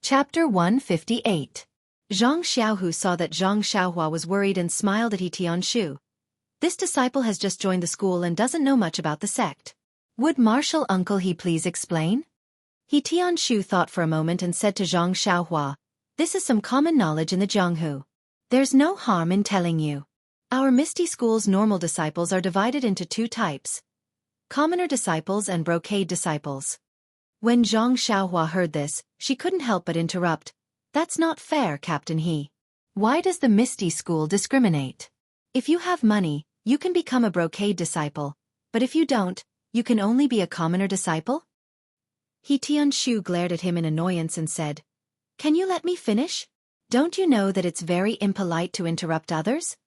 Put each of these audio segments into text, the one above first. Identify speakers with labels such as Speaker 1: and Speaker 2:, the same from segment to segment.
Speaker 1: Chapter 158. Xianxia saw that Zhang Xiaohua was worried and smiled at He Tianshu. This disciple has just joined the school and doesn't know much about the sect. Would martial uncle he please explain? He Tianshu thought for a moment and said to Zhang Xiaohua, "This is some common knowledge in the Jianghu. There's no harm in telling you. Our Misty School's normal disciples are divided into two types: commoner disciples and brocade disciples." When Zhang Xiaohua heard this, she couldn't help but interrupt. "That's not fair, Captain He. Why does the Misty School discriminate? If you have money, you can become a brocade disciple, but if you don't, you can only be a commoner disciple?" He Tianshu glared at him in annoyance and said, "Can you let me finish? Don't you know that it's very impolite to interrupt others?"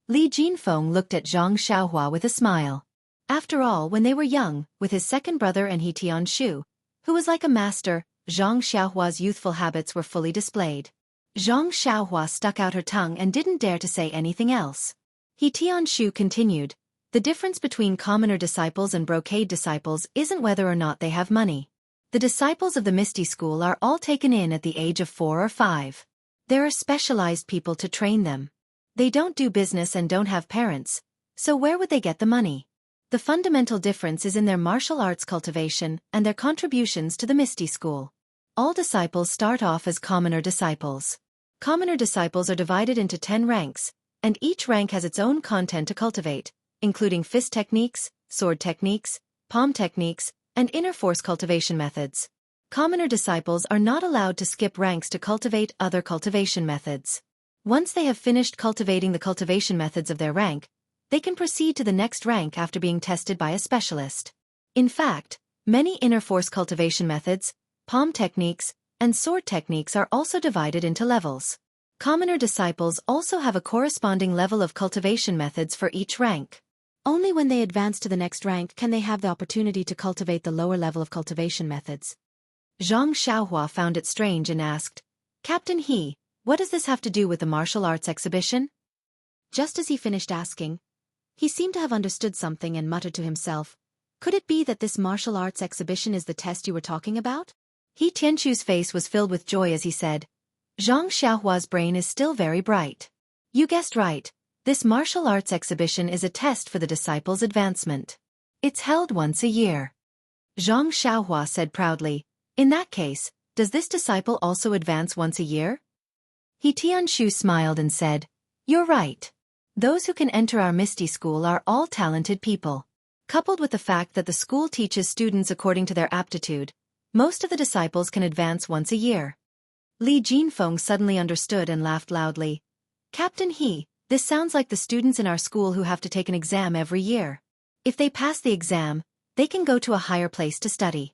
Speaker 1: Li Jinfeng looked at Zhang Xiaohua with a smile. After all, when they were young, with his second brother and He Tianshu, who was like a master, Zhang Xiaohua's youthful habits were fully displayed. Zhang Xiaohua stuck out her tongue and didn't dare to say anything else. He Tianshu continued, "The difference between commoner disciples and brocade disciples isn't whether or not they have money. The disciples of the Misty School are all taken in at the age of 4 or 5. There are specialized people to train them. They don't do business and don't have parents, so where would they get the money? The fundamental difference is in their martial arts cultivation and their contributions to the Misty School. All disciples start off as commoner disciples. Commoner disciples are divided into 10 ranks, and each rank has its own content to cultivate, including fist techniques, sword techniques, palm techniques, and inner force cultivation methods. Commoner disciples are not allowed to skip ranks to cultivate other cultivation methods. Once they have finished cultivating the cultivation methods of their rank, they can proceed to the next rank after being tested by a specialist. In fact, many inner force cultivation methods, palm techniques, and sword techniques are also divided into levels. Commoner disciples also have a corresponding level of cultivation methods for each rank. Only when they advance to the next rank can they have the opportunity to cultivate the lower level of cultivation methods." Zhang Xiaohua found it strange and asked, "Captain He, what does this have to do with the martial arts exhibition?" Just as he finished asking, he seemed to have understood something and muttered to himself, "Could it be that this martial arts exhibition is the test you were talking about?" He Tianshu's face was filled with joy as he said, "Zhang Xiaohua's brain is still very bright. You guessed right, this martial arts exhibition is a test for the disciples' advancement. It's held once a year." Zhang Xiaohua said proudly, "In that case, does this disciple also advance once a year?" He Tianshu smiled and said, "You're right. Those who can enter our Misty School are all talented people. Coupled with the fact that the school teaches students according to their aptitude, most of the disciples can advance once a year." Li Jinfeng suddenly understood and laughed loudly. "Captain He, this sounds like the students in our school who have to take an exam every year. If they pass the exam, they can go to a higher place to study."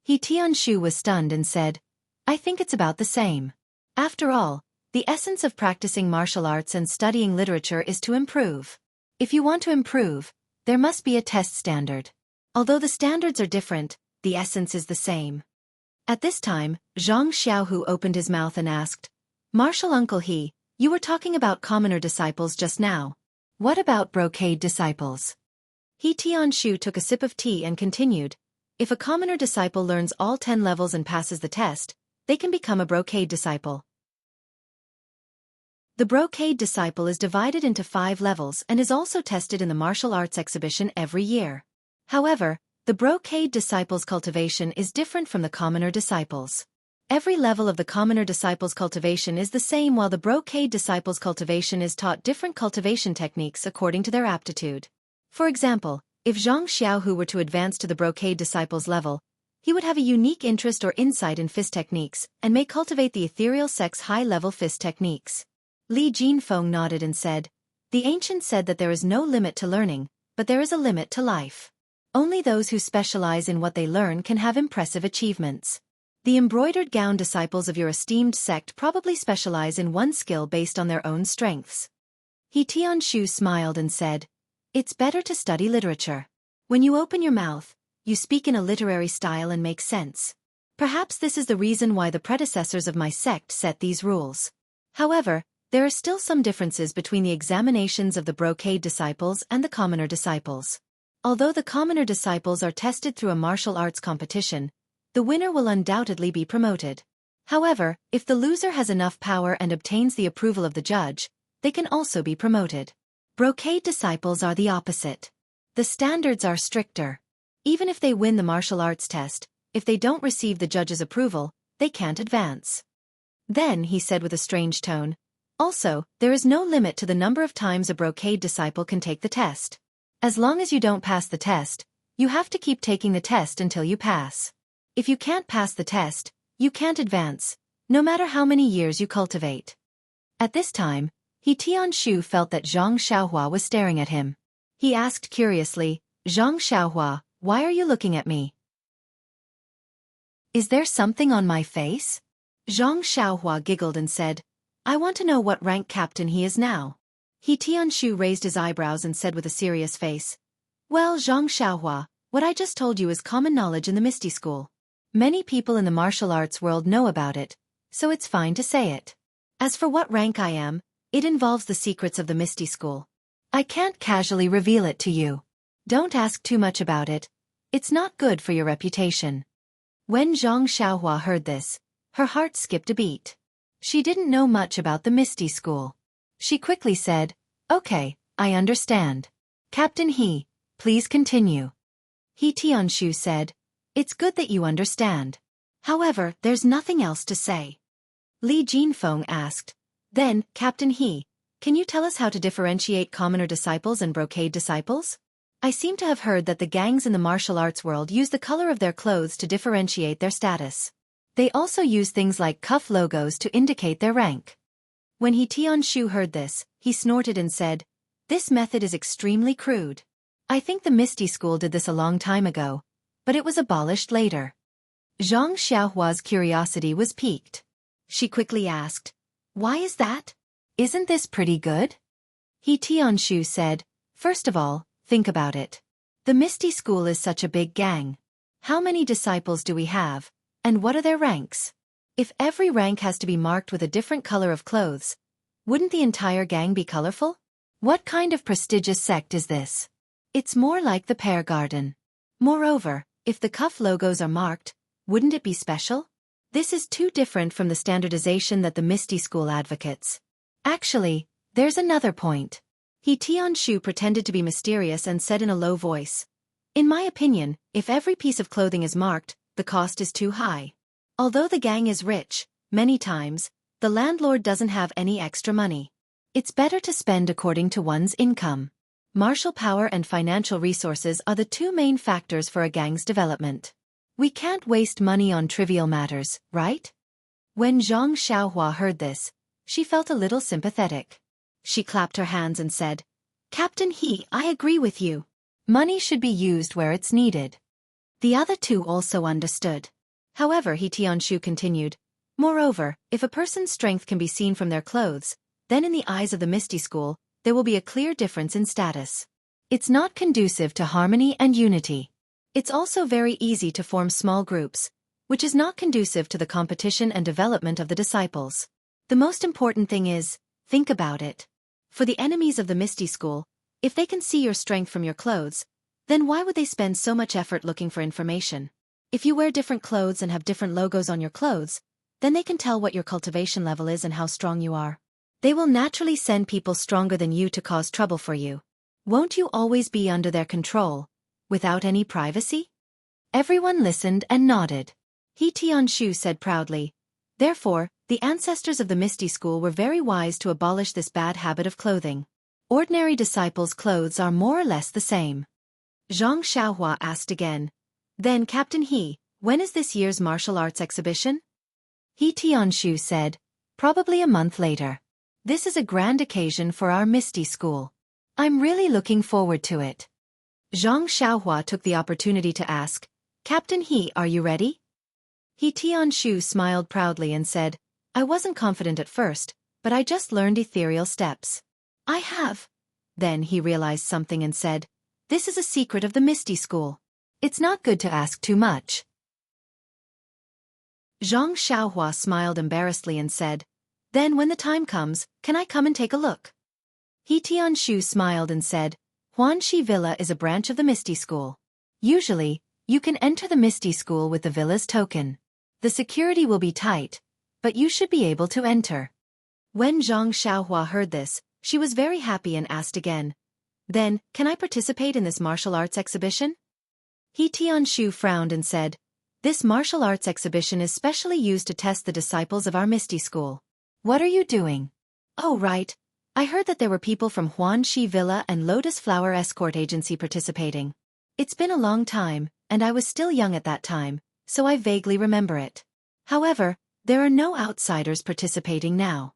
Speaker 1: He Tianshu was stunned and said, "I think it's about the same. After all, the essence of practicing martial arts and studying literature is to improve. If you want to improve, there must be a test standard. Although the standards are different, the essence is the same." At this time, Zhang Xiaohu opened his mouth and asked, "Martial Uncle He, you were talking about commoner disciples just now. What about brocade disciples?" He Tianshu took a sip of tea and continued, "If a commoner disciple learns all 10 levels and passes the test, they can become a brocade disciple. The brocade disciple is divided into 5 levels and is also tested in the martial arts exhibition every year. However, the brocade disciple's cultivation is different from the commoner disciples. Every level of the commoner disciple's cultivation is the same, while the brocade disciple's cultivation is taught different cultivation techniques according to their aptitude. For example, if Zhang Xiaohu were to advance to the brocade disciple's level, he would have a unique interest or insight in fist techniques and may cultivate the ethereal sect's high-level fist techniques. Li Jinfeng nodded and said, "The ancients said that there is no limit to learning, but there is a limit to life. Only those who specialize in what they learn can have impressive achievements. The embroidered gown disciples of your esteemed sect probably specialize in one skill based on their own strengths." He Tianshu smiled and said, "It's better to study literature. When you open your mouth, you speak in a literary style and make sense. Perhaps this is the reason why the predecessors of my sect set these rules. However, there are still some differences between the examinations of the brocade disciples and the commoner disciples. Although the commoner disciples are tested through a martial arts competition, the winner will undoubtedly be promoted. However, if the loser has enough power and obtains the approval of the judge, they can also be promoted. Brocade disciples are the opposite. The standards are stricter. Even if they win the martial arts test, if they don't receive the judge's approval, they can't advance. Then, he said with a strange tone, also, there is no limit to the number of times a brocade disciple can take the test. As long as you don't pass the test, you have to keep taking the test until you pass. If you can't pass the test, you can't advance, no matter how many years you cultivate. At this time, Xianxia felt that Xianxia was staring at him. He asked curiously, Xianxia, why are you looking at me? Is there something on my face? Xianxia giggled and said, I want to know what rank captain he is now. Xianxia raised his eyebrows and said with a serious face, well, Xianxia, what I just told you is common knowledge in the Misty School. Many people in the martial arts world know about it, so it's fine to say it. As for what rank I am, it involves the secrets of the Misty School. I can't casually reveal it to you. Don't ask too much about it. It's not good for your reputation. When Xianxia heard this, her heart skipped a beat. She didn't know much about the Misty School. She quickly said, okay, I understand. Captain He, please continue. Xianxia said, it's good that you understand. However, there's nothing else to say. Li Jinfeng asked, then, Captain He, can you tell us how to differentiate commoner disciples and brocade disciples? I seem to have heard that the gangs in the martial arts world use the color of their clothes to differentiate their status. They also use things like cuff logos to indicate their rank. When Xianxia heard this, he snorted and said, this method is extremely crude. I think the Misty School did this a long time ago, but it was abolished later. Xianxia's curiosity was piqued. She quickly asked, why is that? Isn't this pretty good? Xianxia said, first of all, think about it. The Misty School is such a big gang. How many disciples do we have, and what are their ranks? If every rank has to be marked with a different color of clothes, wouldn't the entire gang be colorful? What kind of prestigious sect is this? It's more like the Pear Garden. Moreover, if the cuff logos are marked, wouldn't it be special? This is too different from the standardization that the Misty School advocates. Actually, there's another point. Xianxia pretended to be mysterious and said in a low voice, in my opinion, if every piece of clothing is marked, the cost is too high. Although the gang is rich, many times, the landlord doesn't have any extra money. It's better to spend according to one's income. Martial power and financial resources are the two main factors for a gang's development. We can't waste money on trivial matters, right? When Xianxia heard this, she felt a little sympathetic. She clapped her hands and said, Captain He, I agree with you. Money should be used where it's needed. The other two also understood. However, Xianxia continued, moreover, if a person's strength can be seen from their clothes, then in the eyes of the Misty School, there will be a clear difference in status. It's not conducive to harmony and unity. It's also very easy to form small groups, which is not conducive to the competition and development of the disciples. The most important thing is, think about it. For the enemies of the Misty School, if they can see your strength from your clothes, then why would they spend so much effort looking for information? If you wear different clothes and have different logos on your clothes, then they can tell what your cultivation level is and how strong you are. They will naturally send people stronger than you to cause trouble for you. Won't you always be under their control, without any privacy? Everyone listened and nodded. Xianxia said proudly, therefore, the ancestors of the Misty School were very wise to abolish this bad habit of clothing. Ordinary disciples' clothes are more or less the same. Xianxia asked again, then Captain He, when is this year's martial arts exhibition? Xianxia said, probably a month later. This is a grand occasion for our Misty School. I'm really looking forward to it. Xianxia took the opportunity to ask, Captain He, are you ready? Xianxia smiled proudly and said, I wasn't confident at first, but I just learned ethereal steps. I have. Then he realized something and said, this is a secret of the Misty School. It's not good to ask too much. Xianxia smiled embarrassedly and said, then when the time comes, can I come and take a look? Xianxia smiled and said, Huanxi Villa is a branch of the Misty School. Usually, you can enter the Misty School with the villa's token. The security will be tight, but you should be able to enter. When Zhang Xiaohua heard this, she was very happy and asked again, "Then, can I participate in this martial arts exhibition?" He Tianshu frowned and said, "This martial arts exhibition is specially used to test the disciples of our Misty School. What are you doing?" "Oh right, I heard that there were people from Huanxi Villa and Lotus Flower Escort Agency participating. It's been a long time, and I was still young at that time, so I vaguely remember it. However, there are no outsiders participating now."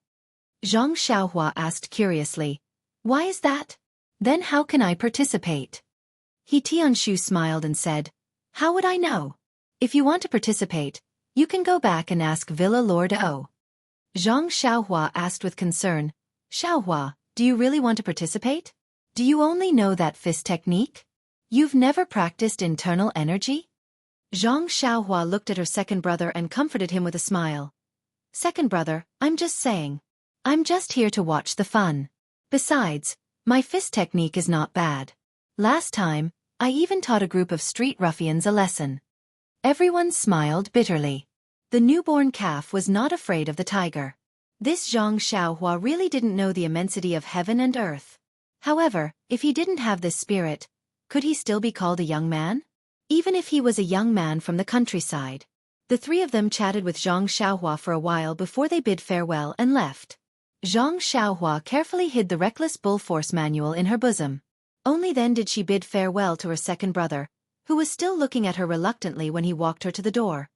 Speaker 1: Zhang Xiaohua asked curiously, "Why is that? Then how can I participate?" He Tianshu smiled and said, "How would I know? If you want to participate, you can go back and ask Villa Lord O." Zhang Xiaohua asked with concern, "Xiaohua, do you really want to participate? Do you only know that fist technique? You've never practiced internal energy?" Zhang Xiaohua looked at her second brother and comforted him with a smile. "Second brother, I'm just saying. I'm just here to watch the fun. Besides, my fist technique is not bad. Last time, I even taught a group of street ruffians a lesson." Everyone smiled bitterly. The newborn calf was not afraid of the tiger. This Zhang Xiaohua really didn't know the immensity of heaven and earth. However, if he didn't have this spirit, could he still be called a young man? Even if he was a young man from the countryside. The three of them chatted with Zhang Xiaohua for a while before they bid farewell and left. Zhang Xiaohua carefully hid the Reckless Bull Force manual in her bosom. Only then did she bid farewell to her second brother, who was still looking at her reluctantly when he walked her to the door.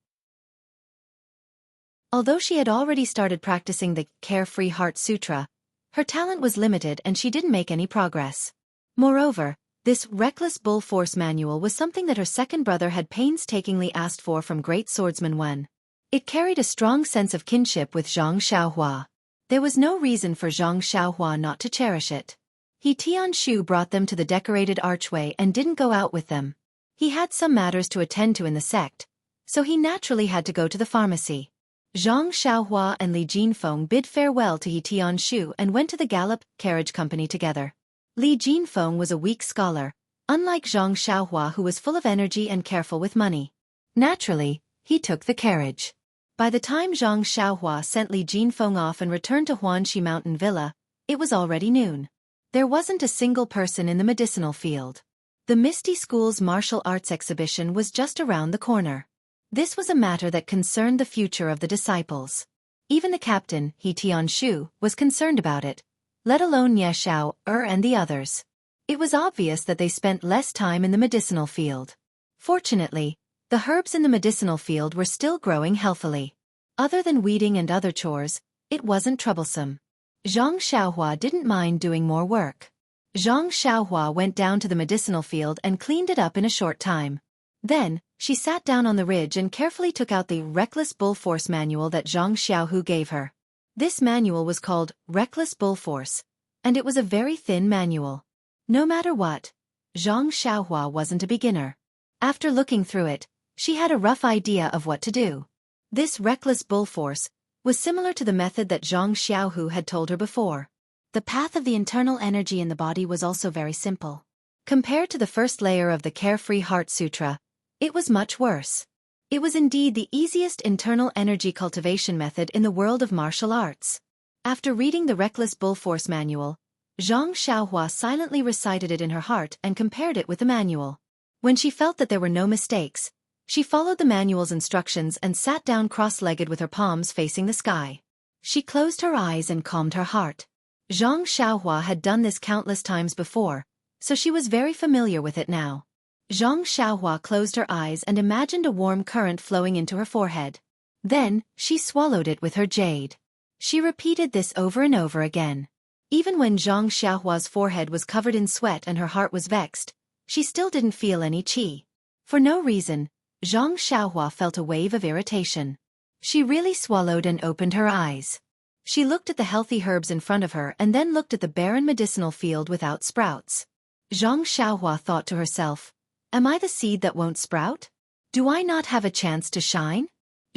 Speaker 1: Although she had already started practicing the Carefree Heart Sutra, her talent was limited and she didn't make any progress. Moreover, this Reckless Bull Force manual was something that her second brother had painstakingly asked for from great swordsman Wen. It carried a strong sense of kinship with Zhang Xiaohua. There was no reason for Zhang Xiaohua not to cherish it. He Tianshu brought them to the decorated archway and didn't go out with them. He had some matters to attend to in the sect, so he naturally had to go to the pharmacy. Zhang Xiaohua and Li Jinfeng bid farewell to He Tianshu and went to the Gallop Carriage Company together. Li Jinfeng was a weak scholar, unlike Zhang Xiaohua who was full of energy and careful with money. Naturally, he took the carriage. By the time Zhang Xiaohua sent Li Jinfeng off and returned to Huanxi Mountain Villa, it was already noon. There wasn't a single person in the medicinal field. The Misty School's martial arts exhibition was just around the corner. This was a matter that concerned the future of the disciples. Even the captain, He Tianshu, was concerned about it, let alone Ye Xiao, and the others. It was obvious that they spent less time in the medicinal field. Fortunately, the herbs in the medicinal field were still growing healthily. Other than weeding and other chores, it wasn't troublesome. Zhang Xiaohua didn't mind doing more work. Zhang Xiaohua went down to the medicinal field and cleaned it up in a short time. Then, she sat down on the ridge and carefully took out the Reckless Bull Force manual that Zhang Xiaohu gave her. This manual was called Reckless Bull Force, and it was a very thin manual. No matter what, Zhang Xiaohua wasn't a beginner. After looking through it, she had a rough idea of what to do. This Reckless Bull Force was similar to the method that Zhang Xiaohu had told her before. The path of the internal energy in the body was also very simple. Compared to the first layer of the Carefree Heart Sutra, it was much worse. It was indeed the easiest internal energy cultivation method in the world of martial arts. After reading the Reckless Bull Force manual, Zhang Xiaohua silently recited it in her heart and compared it with the manual. When she felt that there were no mistakes, she followed the manual's instructions and sat down cross-legged with her palms facing the sky. She closed her eyes and calmed her heart. Zhang Xiaohua had done this countless times before, so she was very familiar with it now. Zhang Xiaohua closed her eyes and imagined a warm current flowing into her forehead. Then, she swallowed it with her jade. She repeated this over and over again. Even when Zhang Xiaohua's forehead was covered in sweat and her heart was vexed, she still didn't feel any qi. For no reason, Zhang Xiaohua felt a wave of irritation. She really swallowed and opened her eyes. She looked at the healthy herbs in front of her and then looked at the barren medicinal field without sprouts. Zhang Xiaohua thought to herself, "Am I the seed that won't sprout? Do I not have a chance to shine?"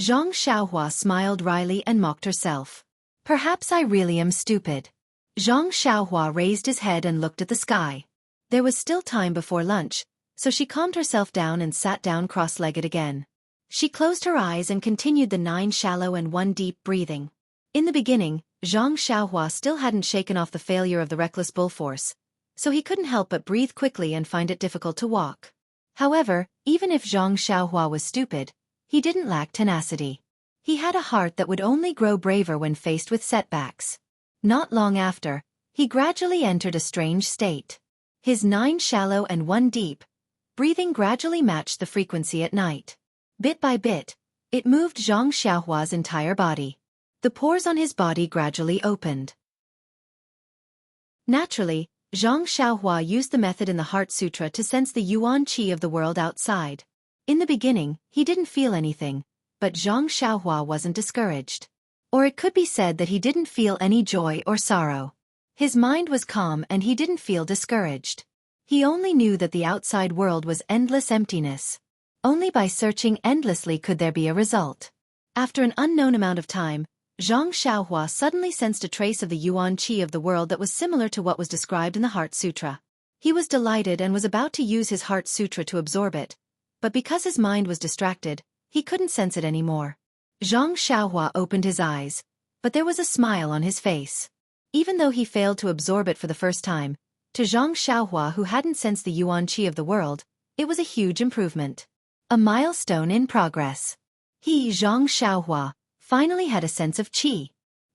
Speaker 1: Zhang Xiaohua smiled wryly and mocked herself. "Perhaps I really am stupid." Zhang Xiaohua raised his head and looked at the sky. There was still time before lunch, so she calmed herself down and sat down cross-legged again. She closed her eyes and continued the 9 shallow and 1 deep breathing. In the beginning, Xianxia still hadn't shaken off the failure of the reckless bull force, so he couldn't help but breathe quickly and find it difficult to walk. However, even if Xianxia was stupid, he didn't lack tenacity. He had a heart that would only grow braver when faced with setbacks. Not long after, he gradually entered a strange state. His 9 shallow and 1 deep breathing gradually matched the frequency at night. Bit by bit, it moved Xianxia's entire body. The pores on his body gradually opened. Naturally, Xianxia used the method in the Heart Sutra to sense the yuan qi of the world outside. In the beginning, he didn't feel anything, but Xianxia wasn't discouraged. Or it could be said that he didn't feel any joy or sorrow. His mind was calm and he didn't feel discouraged. He only knew that the outside world was endless emptiness. Only by searching endlessly could there be a result. After an unknown amount of time, Xianxia suddenly sensed a trace of the yuan qi of the world that was similar to what was described in the Heart Sutra. He was delighted and was about to use his Heart Sutra to absorb it, but because his mind was distracted, he couldn't sense it anymore. Xianxia opened his eyes, but there was a smile on his face. Even though he failed to absorb it for the first time, to Xianxia who hadn't sensed the yuan qi of the world, it was a huge improvement. A milestone in progress. He, Xianxia, finally had a sense of qi.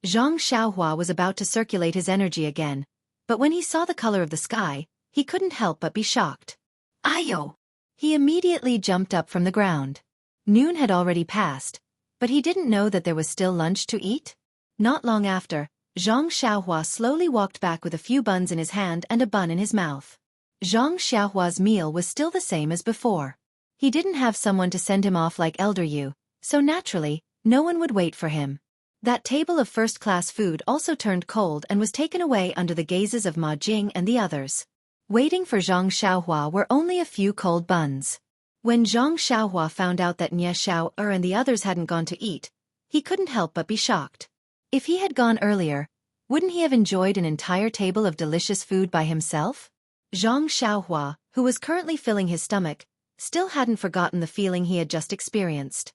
Speaker 1: Xianxia was about to circulate his energy again, but when he saw the color of the sky, he couldn't help but be shocked. Ayo! He immediately jumped up from the ground. Noon had already passed, but he didn't know that there was still lunch to eat. Not long after, Xianxia slowly walked back with a few buns in his hand and a bun in his mouth. Xianxia's meal was still the same as before. He didn't have someone to send him off like Elder Yu, so naturally, no one would wait for him. That table of first-class food also turned cold and was taken away under the gazes of Ma Jing and the others. Waiting for Xianxia were only a few cold buns. When Xianxia found out that Nie Xiao and the others hadn't gone to eat, he couldn't help but be shocked. If he had gone earlier, wouldn't he have enjoyed an entire table of delicious food by himself? Xianxia, who was currently filling his stomach, still hadn't forgotten the feeling he had just experienced.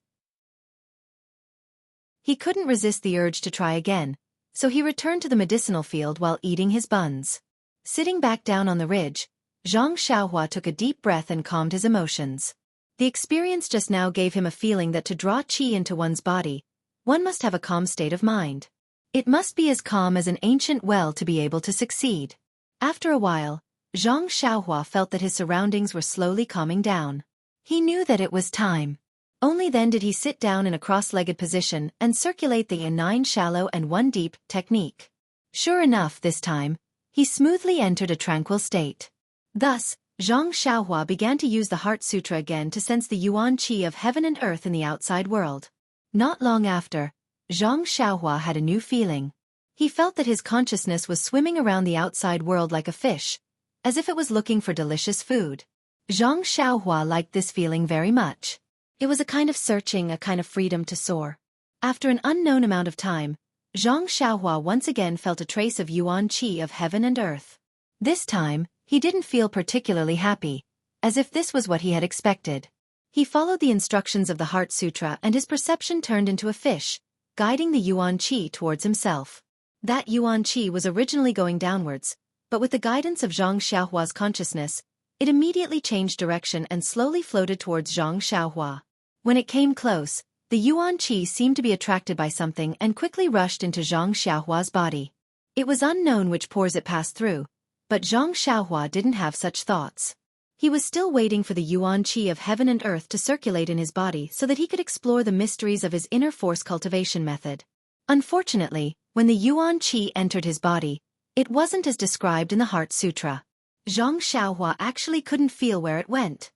Speaker 1: He couldn't resist the urge to try again, so he returned to the medicinal field while eating his buns. Sitting back down on the ridge, Xianxia took a deep breath and calmed his emotions. The experience just now gave him a feeling that to draw qi into one's body, one must have a calm state of mind. It must be as calm as an ancient well to be able to succeed. After a while, Xianxia felt that his surroundings were slowly calming down. He knew that it was time. Only then did he sit down in a cross-legged position and circulate the 9 shallow and 1 deep technique. Sure enough, this time, he smoothly entered a tranquil state. Thus, Xianxia began to use the Heart Sutra again to sense the yuan qi of heaven and earth in the outside world. Not long after, Xianxia had a new feeling. He felt that his consciousness was swimming around the outside world like a fish, as if it was looking for delicious food. Xianxia liked this feeling very much. It was a kind of searching, a kind of freedom to soar. After an unknown amount of time, Xianxia once again felt a trace of yuan qi of heaven and earth. This time, he didn't feel particularly happy, as if this was what he had expected. He followed the instructions of the Heart Sutra and his perception turned into a fish, guiding the yuan qi towards himself. That yuan qi was originally going downwards, but with the guidance of Xianxia's consciousness, it immediately changed direction and slowly floated towards Xianxia. When it came close, the yuan qi seemed to be attracted by something and quickly rushed into Xianxia's body. It was unknown which pores it passed through, but Xianxia didn't have such thoughts. He was still waiting for the yuan qi of heaven and earth to circulate in his body so that he could explore the mysteries of his inner force cultivation method. Unfortunately, when the yuan qi entered his body, it wasn't as described in the Heart Sutra. Xianxia actually couldn't feel where it went.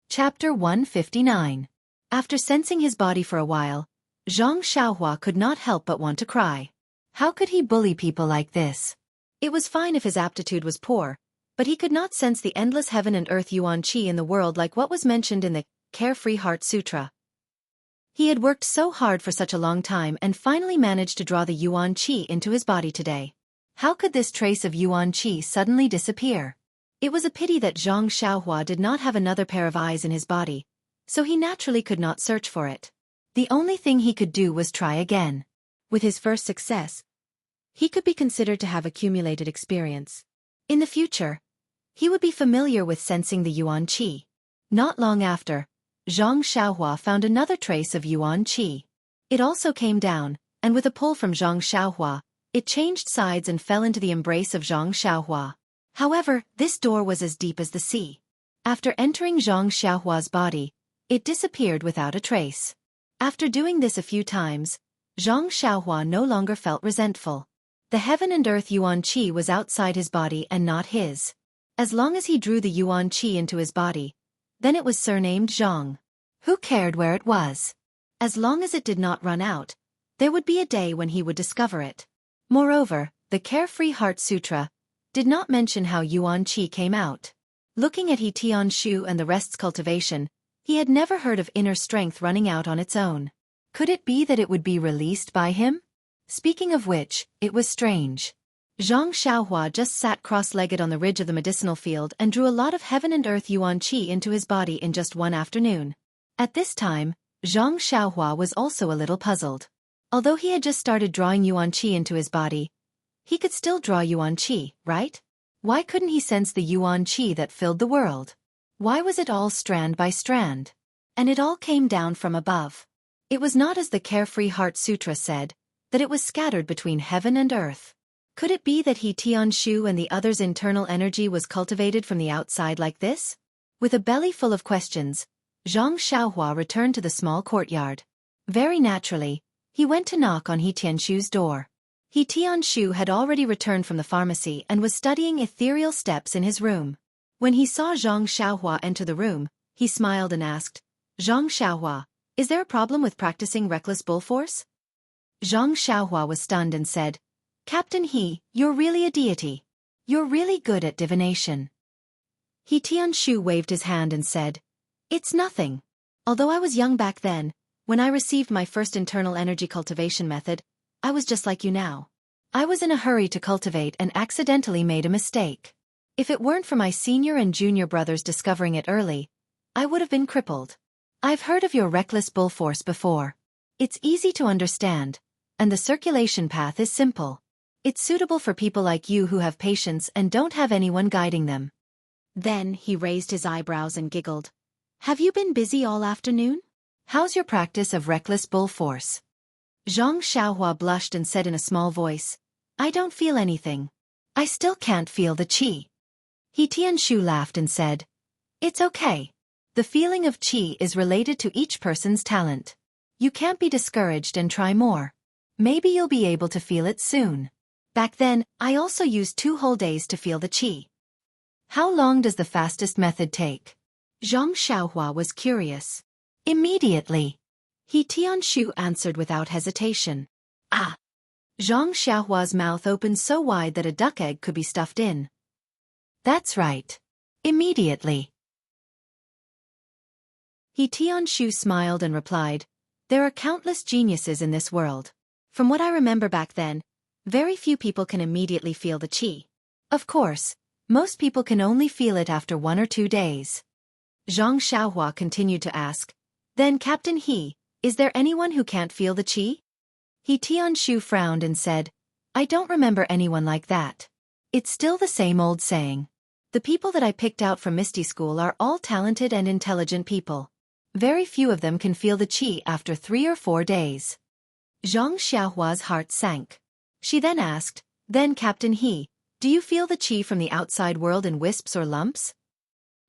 Speaker 1: Chapter 159. After sensing his body for a while, Xianxia could not help but want to cry. How could he bully people like this? It was fine if his aptitude was poor, but he could not sense the endless heaven and earth yuan qi in the world like what was mentioned in the Carefree Heart Sutra. He had worked so hard for such a long time and finally managed to draw the yuan qi into his body today. How could this trace of yuan qi suddenly disappear? It was a pity that Zhang Xiaohua did not have another pair of eyes in his body, so he naturally could not search for it. The only thing he could do was try again. With his first success, he could be considered to have accumulated experience. In the future, he would be familiar with sensing the Yuan Qi. Not long after, Zhang Xiaohua found another trace of Yuan Qi. It also came down, and with a pull from Zhang Xiaohua, it changed sides and fell into the embrace of Zhang Xiaohua. However, this door was as deep as the sea. After entering Zhang Xiaohua's body, it disappeared without a trace. After doing this a few times, Zhang Xiaohua no longer felt resentful. The heaven and earth Yuan Qi was outside his body and not his. As long as he drew the Yuan Qi into his body, then it was surnamed Zhang. Who cared where it was? As long as it did not run out, there would be a day when he would discover it. Moreover, the Carefree Heart Sutra did not mention how Yuan Qi came out. Looking at He Tianshu and the rest's cultivation, he had never heard of inner strength running out on its own. Could it be that it would be released by him? Speaking of which, it was strange. Zhang Xiaohua just sat cross-legged on the ridge of the medicinal field and drew a lot of heaven and earth Yuan Qi into his body in just one afternoon. At this time, Zhang Xiaohua was also a little puzzled. Although he had just started drawing Yuan Qi into his body, he could still draw Yuan Qi, right? Why couldn't he sense the Yuan Qi that filled the world? Why was it all strand by strand? And it all came down from above. It was not as the Carefree Heart Sutra said, that it was scattered between heaven and earth. Could it be that He Tianshu and the others' internal energy was cultivated from the outside like this? With a belly full of questions, Zhang Xiaohua returned to the small courtyard. Very naturally, he went to knock on He Tianshu's door. He Tianshu had already returned from the pharmacy and was studying ethereal steps in his room. When he saw Zhang Xiaohua enter the room, he smiled and asked, "Zhang Xiaohua, is there a problem with practicing reckless bull force?" Zhang Xiaohua was stunned and said, "Captain He, you're really a deity. You're really good at divination." He Tianshu waved his hand and said, "It's nothing. Although I was young back then, when I received my first internal energy cultivation method, I was just like you now. I was in a hurry to cultivate and accidentally made a mistake. If it weren't for my senior and junior brothers discovering it early, I would have been crippled. I've heard of your reckless bull force before. It's easy to understand, and the circulation path is simple. It's suitable for people like you who have patience and don't have anyone guiding them." Then he raised his eyebrows and giggled. "Have you been busy all afternoon? How's your practice of reckless bull force?" Zhang Xiaohua blushed and said in a small voice, "I don't feel anything. I still can't feel the qi." He Tianshu laughed and said, "It's okay. The feeling of qi is related to each person's talent. You can't be discouraged and try more. Maybe you'll be able to feel it soon. Back then, I also used 2 whole days to feel the qi." "How long does the fastest method take?" Zhang Xiaohua was curious. "Immediately." He Tianshu answered without hesitation. "Ah!" Zhang Xiaohua's mouth opened so wide that a duck egg could be stuffed in. "That's right. Immediately." He Tianshu smiled and replied, "There are countless geniuses in this world. From what I remember back then, very few people can immediately feel the qi. Of course, most people can only feel it after 1 or 2 days." Zhang Xiaohua continued to ask, "Then Captain He, is there anyone who can't feel the qi?" He Tianshu frowned and said, "I don't remember anyone like that. It's still the same old saying. The people that I picked out from Misty School are all talented and intelligent people. Very few of them can feel the qi after 3 or 4 days." Zhang Xiaohua's heart sank. She then asked, "Then Captain He, do you feel the qi from the outside world in wisps or lumps?"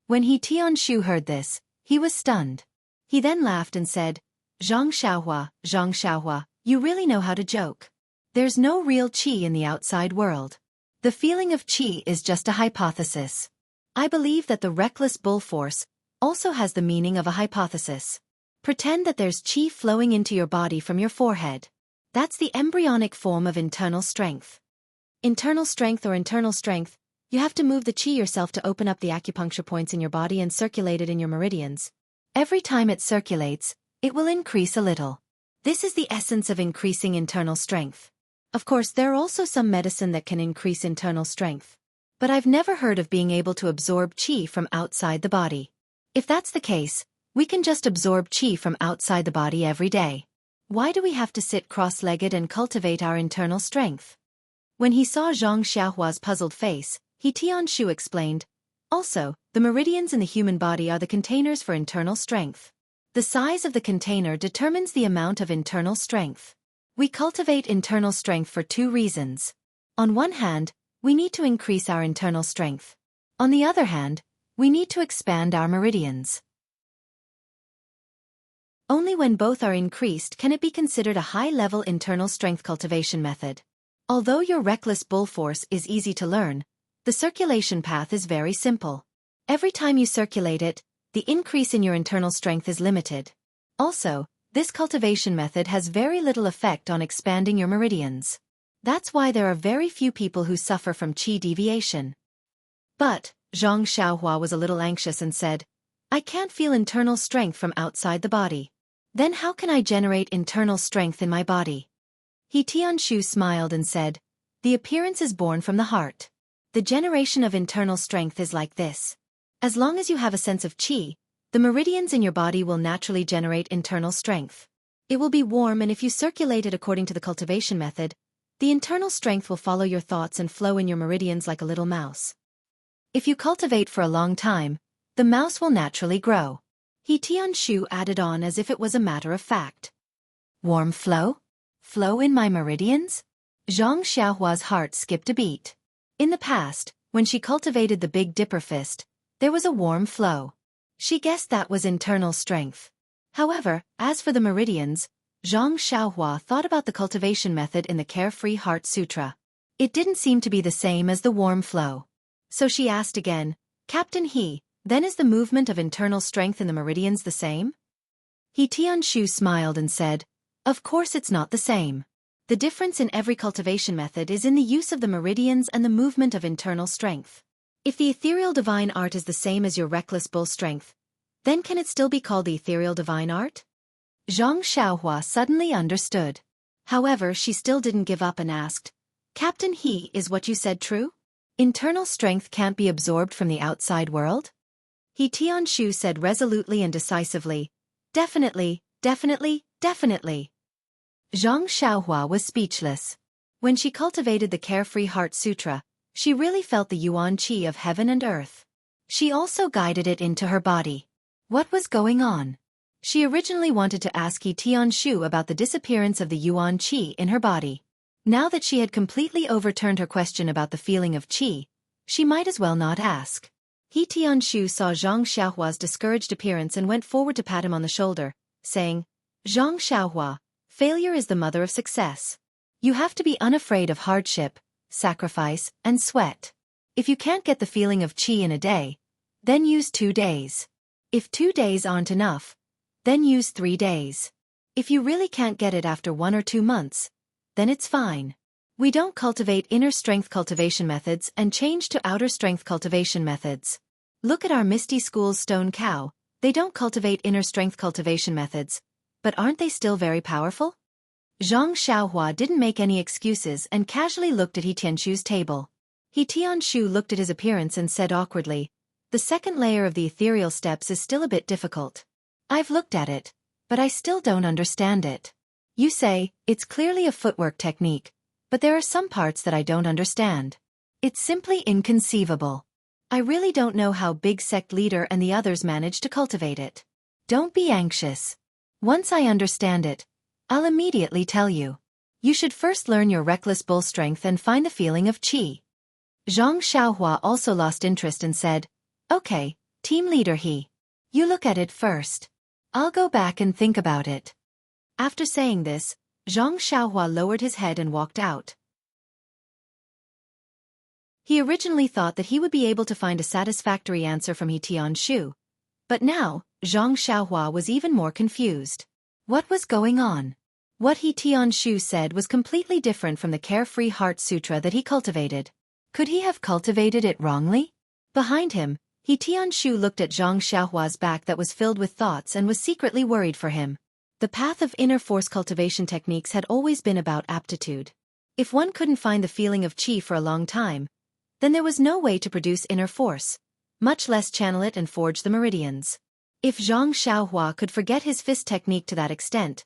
Speaker 1: When He Tianshu heard this, he was stunned. He then laughed and said, Zhang Xiaohua, you really know how to joke. There's no real qi in the outside world. The feeling of qi is just a hypothesis. I believe that the reckless bull force also has the meaning of a hypothesis. Pretend that there's qi flowing into your body from your forehead. That's the embryonic form of internal strength. Internal strength, you have to move the qi yourself to open up the acupuncture points in your body and circulate it in your meridians. Every time it circulates, it will increase a little. This is the essence of increasing internal strength. Of course, there are also some medicine that can increase internal strength. but I've never heard of being able to absorb qi from outside the body. If that's the case, we can just absorb qi from outside the body every day. Why do we have to sit cross-legged and cultivate our internal strength? When he saw Zhang Xiaohua's puzzled face, He Tianshu explained, also, the meridians in the human body are the containers for internal strength. The size of the container determines the amount of internal strength. We cultivate internal strength for two reasons. On one hand, we need to increase our internal strength. On the other hand, we need to expand our meridians. Only when both are increased can it be considered a high-level internal strength cultivation method. Although your reckless bull force is easy to learn, the circulation path is very simple. Every time you circulate it, the increase in your internal strength is limited. Also, this cultivation method has very little effect on expanding your meridians. That's why there are very few people who suffer from qi deviation. But, Zhang Xiaohua was a little anxious and said, I can't feel internal strength from outside the body. Then how can I generate internal strength in my body? He Tianshu smiled and said, the appearance is born from the heart. The generation of internal strength is like this. As long as you have a sense of qi, the meridians in your body will naturally generate internal strength. It will be warm, and if you circulate it according to the cultivation method, the internal strength will follow your thoughts and flow in your meridians like a little mouse. If you cultivate for a long time, the mouse will naturally grow. He Tianshu added on as if it was a matter of fact. Warm flow? Flow in my meridians? Zhang Xiaohua's heart skipped a beat. In the past, when she cultivated the Big Dipper fist, there was a warm flow. She guessed that was internal strength. However, as for the meridians, Zhang Xiaohua thought about the cultivation method in the Carefree Heart Sutra. It didn't seem to be the same as the warm flow. So she asked again, Captain He, then is the movement of internal strength in the meridians the same? He Tianshu smiled and said, of course it's not the same. The difference in every cultivation method is in the use of the meridians and the movement of internal strength. If the ethereal divine art is the same as your reckless bull strength, then can it still be called the ethereal divine art? Zhang Xiaohua suddenly understood. However, she still didn't give up and asked, Captain He, is what you said true? Internal strength can't be absorbed from the outside world? He Tianshu said resolutely and decisively, definitely, definitely, definitely. Zhang Xiaohua was speechless. When she cultivated the Carefree Heart Sutra, she really felt the yuan qi of heaven and earth. She also guided it into her body. What was going on? She originally wanted to ask He Tianshu about the disappearance of the yuan qi in her body. Now that she had completely overturned her question about the feeling of qi, she might as well not ask. He Tianshu saw Zhang Xiaohua's discouraged appearance and went forward to pat him on the shoulder, saying, Zhang Xiaohua, failure is the mother of success. You have to be unafraid of hardship, sacrifice, and sweat. If you can't get the feeling of qi in a day, then use 2 days. If 2 days aren't enough, then use 3 days. If you really can't get it after 1 or 2 months, then it's fine. We don't cultivate inner strength cultivation methods and change to outer strength cultivation methods. Look at our Misty School's stone cow, they don't cultivate inner strength cultivation methods, but aren't they still very powerful? Zhang Xiaohua didn't make any excuses and casually looked at He Tianshu's table. He Tianshu looked at his appearance and said awkwardly, the second layer of the ethereal steps is still a bit difficult. I've looked at it, but I still don't understand it. You say, it's clearly a footwork technique, but there are some parts that I don't understand. It's simply inconceivable. I really don't know how Big Sect Leader and the others managed to cultivate it. Don't be anxious. Once I understand it, I'll immediately tell you. You should first learn your reckless bull strength and find the feeling of qi. Zhang Xiaohua also lost interest and said, okay, team leader He. You look at it first. I'll go back and think about it. After saying this, Zhang Xiaohua lowered his head and walked out. He originally thought that he would be able to find a satisfactory answer from He Tianshu, but now, Zhang Xiaohua was even more confused. What was going on? What He Tianshu said was completely different from the Carefree Heart Sutra that he cultivated. Could he have cultivated it wrongly? Behind him, He Tianshu looked at Zhang Xiaohua's back that was filled with thoughts and was secretly worried for him. The path of inner force cultivation techniques had always been about aptitude. If one couldn't find the feeling of qi for a long time, then there was no way to produce inner force, much less channel it and forge the meridians. If Zhang Xiaohua could forget his fist technique to that extent,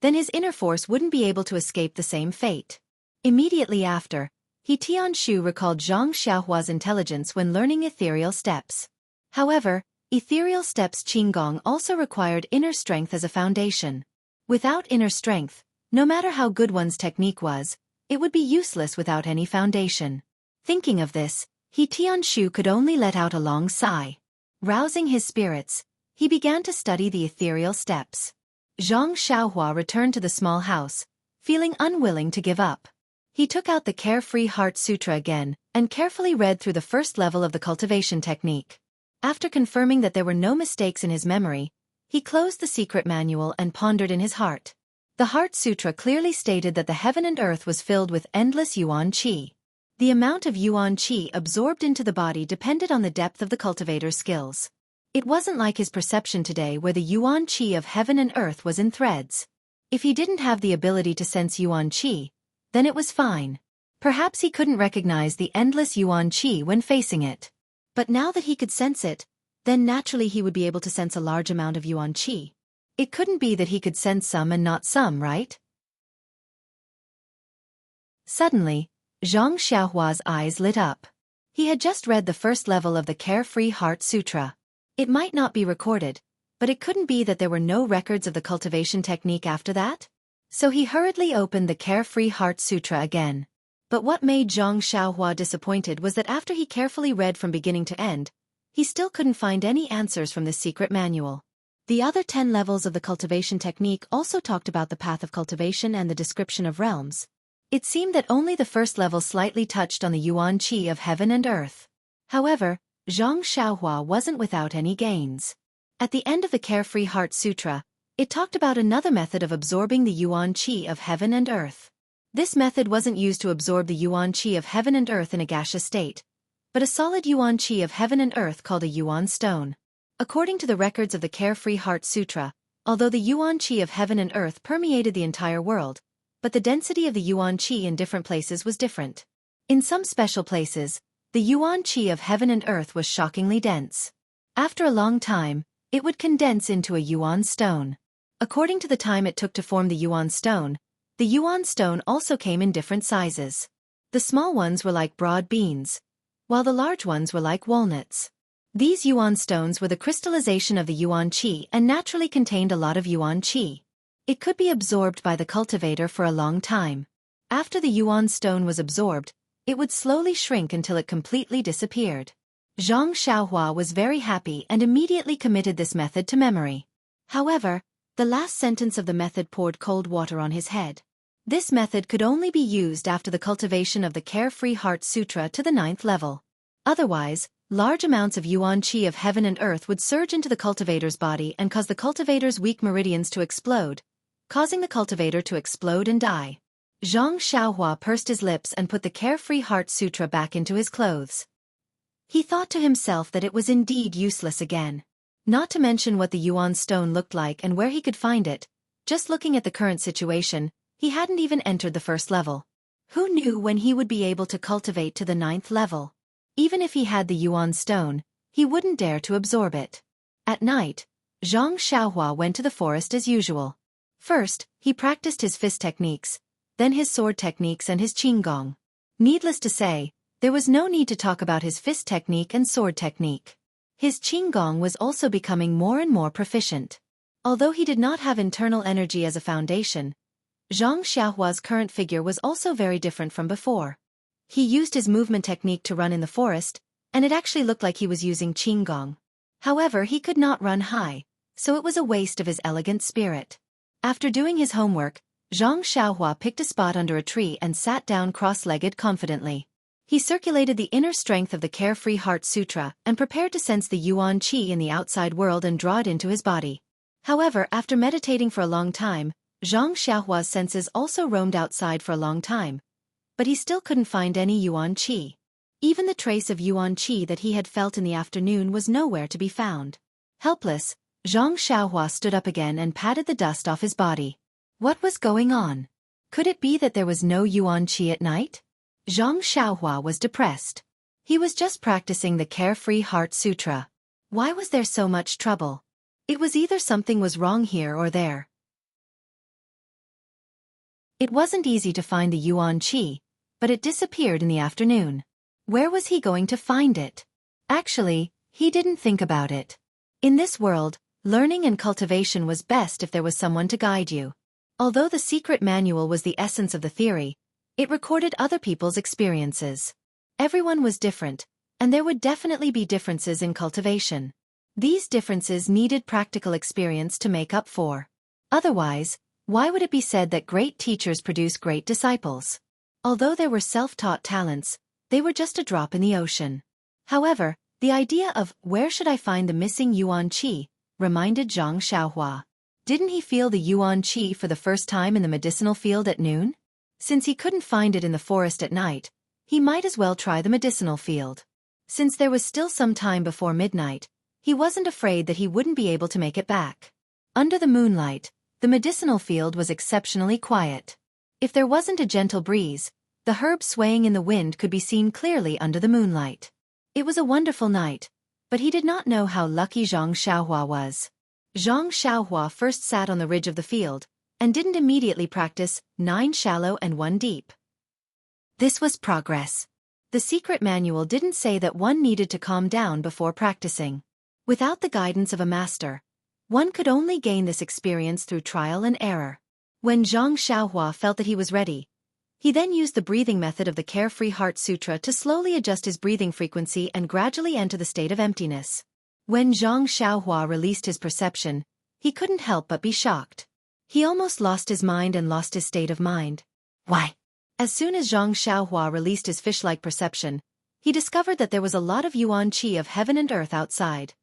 Speaker 1: then his inner force wouldn't be able to escape the same fate. Immediately after, Tianshu recalled Zhang Xiaohua's intelligence when learning ethereal steps. However, ethereal steps Qinggong also required inner strength as a foundation. Without inner strength, no matter how good one's technique was, it would be useless without any foundation. Thinking of this, Tianshu could only let out a long sigh. Rousing his spirits, he began to study the ethereal steps. Zhang Xiaohua returned to the small house, feeling unwilling to give up. He took out the Carefree Heart Sutra again, and carefully read through the first level of the cultivation technique. After confirming that there were no mistakes in his memory, he closed the secret manual and pondered in his heart. The Heart Sutra clearly stated that the heaven and earth was filled with endless yuan qi. The amount of yuan qi absorbed into the body depended on the depth of the cultivator's skills. It wasn't like his perception today where the yuan qi of heaven and earth was in threads. If he didn't have the ability to sense yuan qi, then it was fine. Perhaps he couldn't recognize the endless yuan qi when facing it. But now that he could sense it, then naturally he would be able to sense a large amount of yuan qi. It couldn't be that he could sense some and not some, right? Suddenly, Zhang Xiaohua's eyes lit up. He had just read the first level of the Carefree Heart Sutra. It might not be recorded, but it couldn't be that there were no records of the cultivation technique after that? So he hurriedly opened the Carefree Heart Sutra again. But what made Zhang Xiaohua disappointed was that after he carefully read from beginning to end, he still couldn't find any answers from this secret manual. The other 10 levels of the cultivation technique also talked about the path of cultivation and the description of realms. It seemed that only the first level slightly touched on the yuan qi of heaven and earth. However, Zhang Xiaohua wasn't without any gains. At the end of the Carefree Heart Sutra, it talked about another method of absorbing the yuan qi of heaven and earth. This method wasn't used to absorb the yuan qi of heaven and earth in a gaseous state, but a solid yuan qi of heaven and earth called a yuan stone. According to the records of the Carefree Heart Sutra, although the yuan qi of heaven and earth permeated the entire world, but the density of the yuan qi in different places was different. In some special places, the yuan qi of heaven and earth was shockingly dense. After a long time, it would condense into a yuan stone. According to the time it took to form the yuan stone also came in different sizes. The small ones were like broad beans, while the large ones were like walnuts. These yuan stones were the crystallization of the yuan qi and naturally contained a lot of yuan qi. It could be absorbed by the cultivator for a long time. After the yuan stone was absorbed, it would slowly shrink until it completely disappeared. Zhang Xiaohua was very happy and immediately committed this method to memory. However, the last sentence of the method poured cold water on his head. This method could only be used after the cultivation of the Carefree Heart Sutra to the 9th level. Otherwise, large amounts of yuan qi of heaven and earth would surge into the cultivator's body and cause the cultivator's weak meridians to explode, causing the cultivator to explode and die. Zhang Xiaohua pursed his lips and put the Carefree Heart Sutra back into his clothes. He thought to himself that it was indeed useless again. Not to mention what the yuan stone looked like and where he could find it. Just looking at the current situation, he hadn't even entered the first level. Who knew when he would be able to cultivate to the 9th level? Even if he had the yuan stone, he wouldn't dare to absorb it. At night, Zhang Xiaohua went to the forest as usual. First, he practiced his fist techniques, then his sword techniques and his qinggong. Needless to say, there was no need to talk about his fist technique and sword technique. His qinggong was also becoming more and more proficient. Although he did not have internal energy as a foundation, Zhang Xiaohua's current figure was also very different from before. He used his movement technique to run in the forest, and it actually looked like he was using qinggong. However, he could not run high, so it was a waste of his elegant spirit. After doing his homework, Zhang Xiaohua picked a spot under a tree and sat down cross-legged confidently. He circulated the inner strength of the Carefree Heart Sutra and prepared to sense the yuan qi in the outside world and draw it into his body. However, after meditating for a long time, Zhang Xiaohua's senses also roamed outside for a long time, but he still couldn't find any yuan qi. Even the trace of yuan qi that he had felt in the afternoon was nowhere to be found. Helpless, Zhang Xiaohua stood up again and patted the dust off his body. What was going on? Could it be that there was no yuan qi at night? Zhang Xiaohua was depressed. He was just practicing the Carefree Heart Sutra. Why was there so much trouble? It was either something was wrong here or there. It wasn't easy to find the Yuan Qi, but it disappeared in the afternoon. Where was he going to find it? Actually, he didn't think about it. In this world, learning and cultivation was best if there was someone to guide you. Although the secret manual was the essence of the theory, it recorded other people's experiences. Everyone was different, and there would definitely be differences in cultivation. These differences needed practical experience to make up for. Otherwise, why would it be said that great teachers produce great disciples? Although there were self-taught talents, they were just a drop in the ocean. However, the idea of where should I find the missing Yuan Qi reminded Zhang Xiaohua. Didn't he feel the Yuan Qi for the first time in the medicinal field at noon? Since he couldn't find it in the forest at night, he might as well try the medicinal field. Since there was still some time before midnight, he wasn't afraid that he wouldn't be able to make it back. Under the moonlight, the medicinal field was exceptionally quiet. If there wasn't a gentle breeze, the herbs swaying in the wind could be seen clearly under the moonlight. It was a wonderful night, but he did not know how lucky Zhang Xiaohua was. Zhang Xiaohua first sat on the ridge of the field, and didn't immediately practice 9 shallow and 1 deep. This was progress. The secret manual didn't say that one needed to calm down before practicing. Without the guidance of a master, one could only gain this experience through trial and error. When Zhang Xiaohua felt that he was ready, he then used the breathing method of the Carefree Heart Sutra to slowly adjust his breathing frequency and gradually enter the state of emptiness. When Zhang Xiaohua released his perception, he couldn't help but be shocked. He almost lost his mind and lost his state of mind. Why? As soon as Zhang Xiaohua released his fish-like perception, he discovered that there was a lot of Yuan Qi of heaven and earth outside.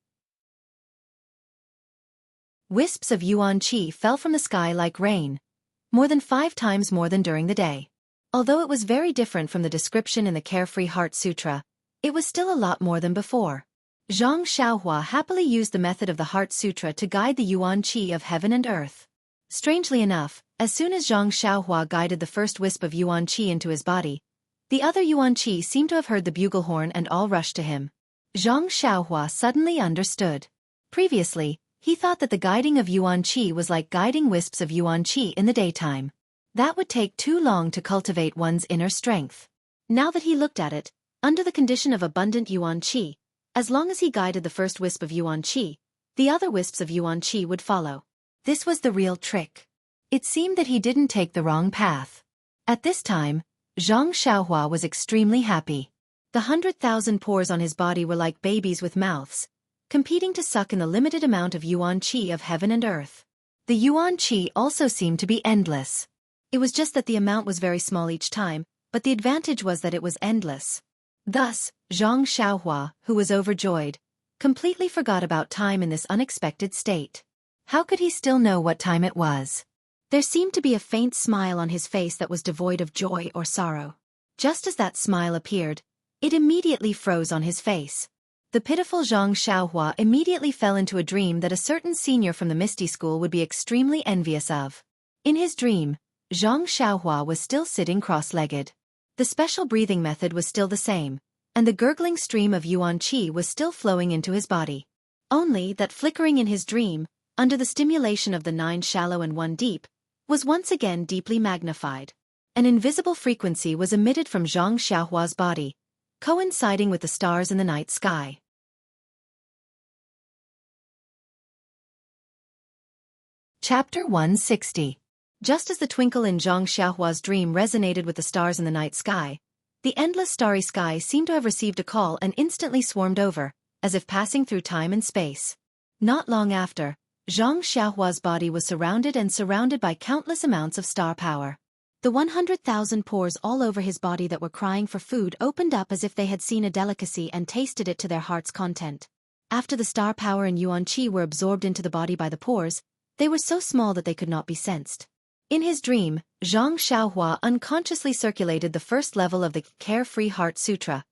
Speaker 1: Wisps of Yuan Qi fell from the sky like rain, more than 5 times more than during the day. Although it was very different from the description in the Carefree Heart Sutra, it was still a lot more than before. Zhang Xiaohua happily used the method of the Heart Sutra to guide the Yuan Qi of heaven and earth. Strangely enough, as soon as Zhang Xiaohua guided the first wisp of Yuan Qi into his body, the other Yuan Qi seemed to have heard the bugle horn and all rushed to him. Zhang Xiaohua suddenly understood. Previously, he thought that the guiding of Yuan Qi was like guiding wisps of Yuan Qi in the daytime. That would take too long to cultivate one's inner strength. Now that he looked at it, under the condition of abundant Yuan Qi, as long as he guided the first wisp of Yuan Qi, the other wisps of Yuan Qi would follow. This was the real trick. It seemed that he didn't take the wrong path. At this time, Zhang Xiaohua was extremely happy. The 100,000 pores on his body were like babies with mouths, competing to suck in the limited amount of Yuan Qi of heaven and earth. The Yuan Qi also seemed to be endless. It was just that the amount was very small each time, but the advantage was that it was endless. Thus, Zhang Xiaohua, who was overjoyed, completely forgot about time in this unexpected state. How could he still know what time it was? There seemed to be a faint smile on his face that was devoid of joy or sorrow. Just as that smile appeared, it immediately froze on his face. The pitiful Zhang Xiaohua immediately fell into a dream that a certain senior from the Misty School would be extremely envious of. In his dream, Zhang Xiaohua was still sitting cross-legged. The special breathing method was still the same, and the gurgling stream of Yuan Qi was still flowing into his body. Only that flickering in his dream, under the stimulation of the 9 shallow and 1 deep, was once again deeply magnified. An invisible frequency was emitted from Zhang Xiaohua's body, coinciding with the stars in the night sky. Chapter 160. Just as the twinkle in Zhang Xiaohua's dream resonated with the stars in the night sky, the endless starry sky seemed to have received a call and instantly swarmed over, as if passing through time and space. Not long after, Zhang Xiaohua's body was surrounded by countless amounts of star power. The 100,000 pores all over his body that were crying for food opened up as if they had seen a delicacy and tasted it to their heart's content. After the star power and Yuan Qi were absorbed into the body by the pores, they were so small that they could not be sensed. In his dream, Zhang Xiaohua unconsciously circulated the first level of the Carefree Heart Sutra,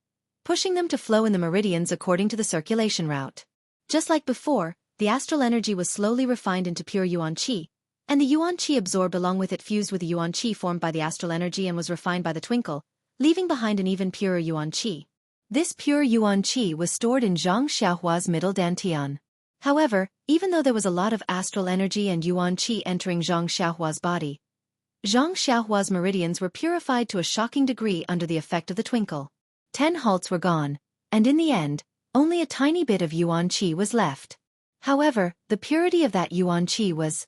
Speaker 1: pushing them to flow in the meridians according to the circulation route. Just like before, the astral energy was slowly refined into pure Yuan Qi, and the Yuan Qi absorbed along with it fused with the Yuan Qi formed by the astral energy and was refined by the twinkle, leaving behind an even purer Yuan Qi. This pure yuan qi was stored in Zhang Xiaohua's middle dantian. However, even though there was a lot of astral energy and yuan qi entering Zhang Xiaohua's body, Zhang Xiaohua's meridians were purified to a shocking degree under the effect of the twinkle. 10 halts were gone, and in the end, only a tiny bit of yuan qi was left. However, the purity of that yuan qi was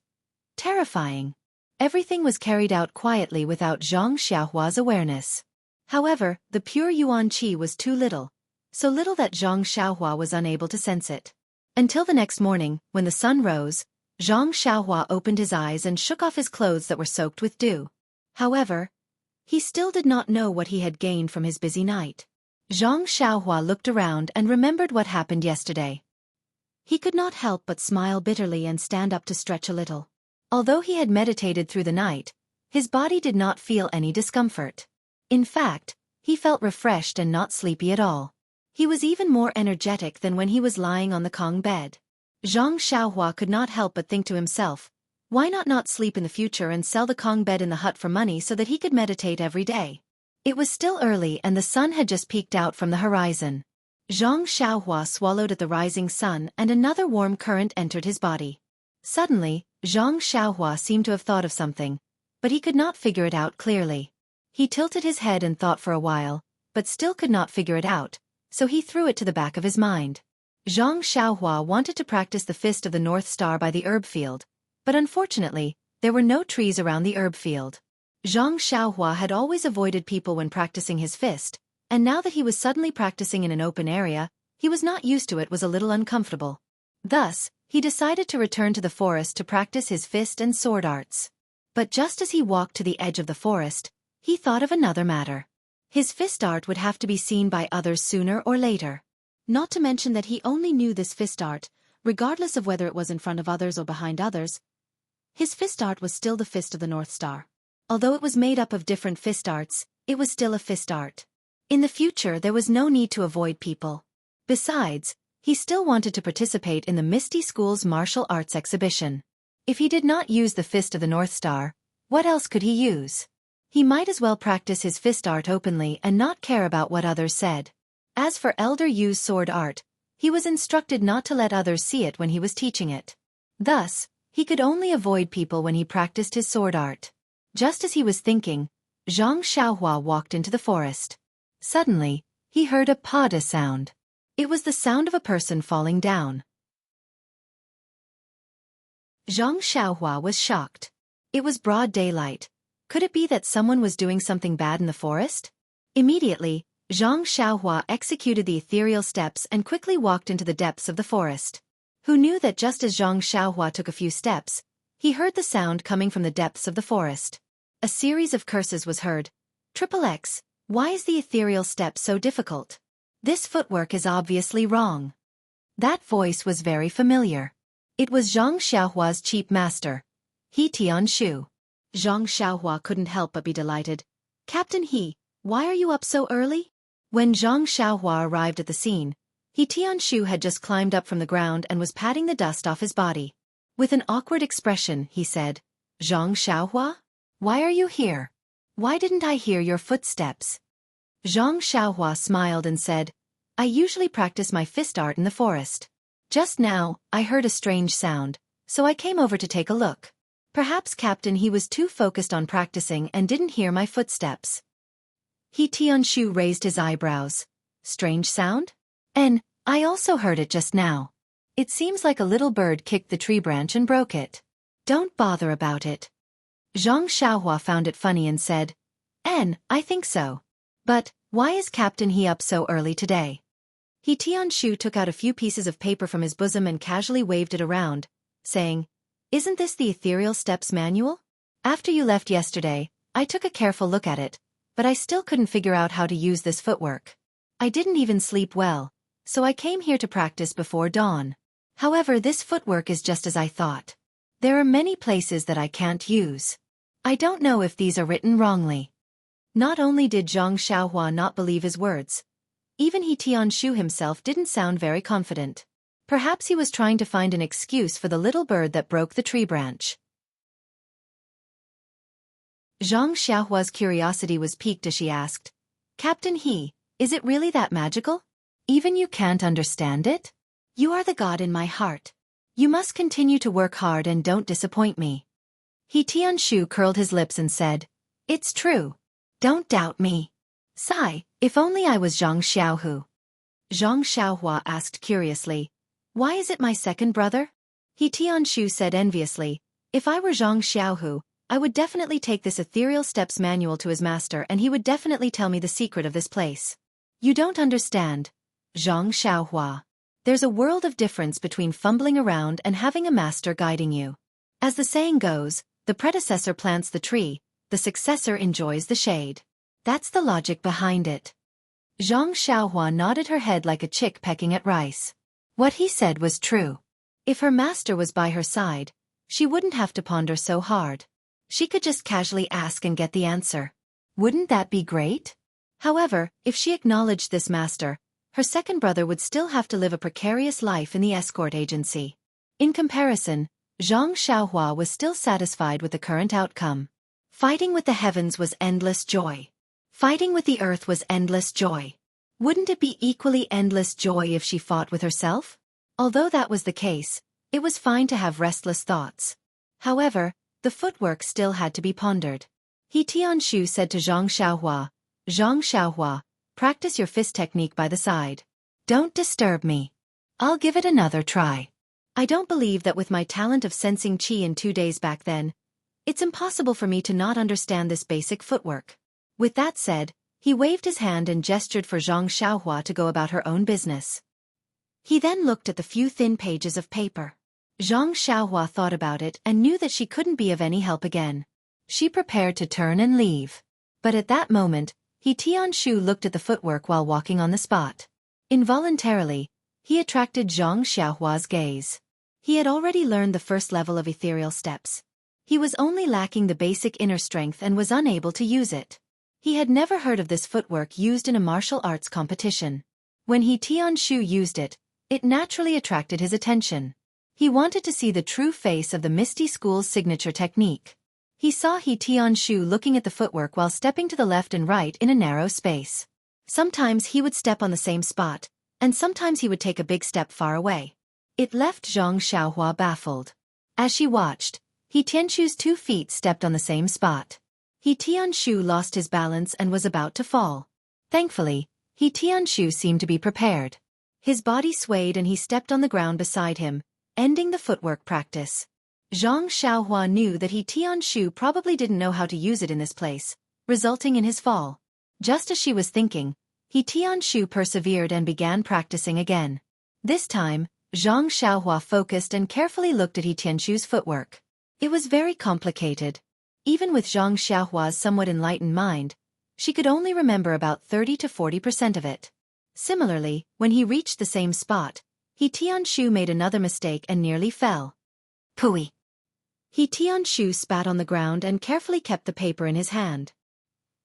Speaker 1: terrifying. Everything was carried out quietly without Zhang Xiaohua's awareness. However, the pure yuan qi was too little, so little that Zhang Xiaohua was unable to sense it. Until the next morning, when the sun rose, Zhang Xiaohua opened his eyes and shook off his clothes that were soaked with dew. However, he still did not know what he had gained from his busy night. Zhang Xiaohua looked around and remembered what happened yesterday. He could not help but smile bitterly and stand up to stretch a little. Although he had meditated through the night, his body did not feel any discomfort. In fact, he felt refreshed and not sleepy at all. He was even more energetic than when he was lying on the Kong bed. Zhang Xiaohua could not help but think to himself, why not sleep in the future and sell the Kong bed in the hut for money so that he could meditate every day? It was still early and the sun had just peeked out from the horizon. Zhang Xiaohua swallowed at the rising sun and another warm current entered his body. Suddenly, Zhang Xiaohua seemed to have thought of something, but he could not figure it out clearly. He tilted his head and thought for a while, but still could not figure it out, so he threw it to the back of his mind. Zhang Xiaohua wanted to practice the Fist of the North Star by the herb field, but unfortunately, there were no trees around the herb field. Zhang Xiaohua had always avoided people when practicing his fist, and now that he was suddenly practicing in an open area, he was not used to it was a little uncomfortable. Thus, he decided to return to the forest to practice his fist and sword arts. But just as he walked to the edge of the forest, he thought of another matter. His fist art would have to be seen by others sooner or later. Not to mention that he only knew this fist art, regardless of whether it was in front of others or behind others. His fist art was still the Fist of the North Star. Although it was made up of different fist arts, it was still a fist art. In the future there was no need to avoid people. Besides, he still wanted to participate in the Misty School's martial arts exhibition. If he did not use the Fist of the North Star, what else could he use? He might as well practice his fist art openly and not care about what others said. As for Elder Yu's sword art, he was instructed not to let others see it when he was teaching it. Thus, he could only avoid people when he practiced his sword art. Just as he was thinking, Zhang Xiaohua walked into the forest. Suddenly, he heard a pada sound. It was the sound of a person falling down. Zhang Xiaohua was shocked. It was broad daylight. Could it be that someone was doing something bad in the forest? Immediately, Zhang Xiaohua executed the ethereal steps and quickly walked into the depths of the forest. Who knew that just as Zhang Xiaohua took a few steps, he heard the sound coming from the depths of the forest. A series of curses was heard. XXX, why is the ethereal step so difficult? This footwork is obviously wrong. That voice was very familiar. It was Zhang Xiaohua's chief master, He Tianshu. Zhang Xiaohua couldn't help but be delighted. Captain He, why are you up so early? When Zhang Xiaohua arrived at the scene, He Tianshu had just climbed up from the ground and was patting the dust off his body. With an awkward expression, he said, Zhang Xiaohua? Why are you here? Why didn't I hear your footsteps? Zhang Xiaohua smiled and said, I usually practice my fist art in the forest. Just now, I heard a strange sound, so I came over to take a look. Perhaps Captain He was too focused on practicing and didn't hear my footsteps. He Tianshu raised his eyebrows. Strange sound? I also heard it just now. It seems like a little bird kicked the tree branch and broke it. Don't bother about it. Zhang Xiaohua found it funny and said, I think so. But, why is Captain He up so early today? He Tianshu took out a few pieces of paper from his bosom and casually waved it around, saying, Isn't this the Ethereal Steps manual? After you left yesterday, I took a careful look at it, but I still couldn't figure out how to use this footwork. I didn't even sleep well, so I came here to practice before dawn. However, this footwork is just as I thought. There are many places that I can't use. I don't know if these are written wrongly. Not only did Zhang Xiaohua not believe his words, even He Tianshu himself didn't sound very confident. Perhaps he was trying to find an excuse for the little bird that broke the tree branch. Zhang Xiaohua's curiosity was piqued as she asked, Captain He, Is it really that magical? Even you can't understand it? You are the god in my heart. You must continue to work hard and don't disappoint me. Tianshu curled his lips and said, It's true. Don't doubt me. Sigh, if only I was Zhang Xiaohu. Zhang Xiaohua asked curiously, Why is it my second brother? Tianshu said enviously, If I were Zhang Xiaohu, I would definitely take this ethereal steps manual to his master and he would definitely tell me the secret of this place. You don't understand, Zhang Xiaohua. There's a world of difference between fumbling around and having a master guiding you. As the saying goes, the predecessor plants the tree, the successor enjoys the shade. That's the logic behind it. Zhang Xiaohua nodded her head like a chick pecking at rice. What he said was true. If her master was by her side, she wouldn't have to ponder so hard. She could just casually ask and get the answer. Wouldn't that be great? However, if she acknowledged this master, her second brother would still have to live a precarious life in the escort agency. In comparison, Zhang Xiaohua was still satisfied with the current outcome. Fighting with the heavens was endless joy. Fighting with the earth was endless joy. Wouldn't it be equally endless joy if she fought with herself? Although that was the case, it was fine to have restless thoughts. However, the footwork still had to be pondered. Tianshu said to Zhang Xiaohua, practice your fist technique by the side. Don't disturb me. I'll give it another try. I don't believe that with my talent of sensing qi in 2 days back then, it's impossible for me to not understand this basic footwork. With that said, he waved his hand and gestured for Zhang Xiaohua to go about her own business. He then looked at the few thin pages of paper. Zhang Xiaohua thought about it and knew that she couldn't be of any help again. She prepared to turn and leave. But at that moment, Tianshu looked at the footwork while walking on the spot. Involuntarily, he attracted Zhang Xiaohua's gaze. He had already learned the first level of ethereal steps. He was only lacking the basic inner strength and was unable to use it. He had never heard of this footwork used in a martial arts competition. When Tianshu used it, it naturally attracted his attention. He wanted to see the true face of the Misty School's signature technique. He saw Tianshu looking at the footwork while stepping to the left and right in a narrow space. Sometimes he would step on the same spot, and sometimes he would take a big step far away. It left Zhang Xiaohua baffled. As she watched, Tianshu's 2 feet stepped on the same spot. Tianshu lost his balance and was about to fall. Thankfully, Tianshu seemed to be prepared. His body swayed and he stepped on the ground beside him, ending the footwork practice. Zhang Xiaohua knew that Tianshu probably didn't know how to use it in this place, resulting in his fall. Just as she was thinking, Tianshu persevered and began practicing again. This time, Zhang Xiaohua focused and carefully looked at Tianshu's footwork. It was very complicated. Even with Zhang Xiaohua's somewhat enlightened mind, she could only remember about 30 to 40% of it. Similarly, when he reached the same spot, Tianshu made another mistake and nearly fell. Pooey! Tianshu spat on the ground and carefully kept the paper in his hand.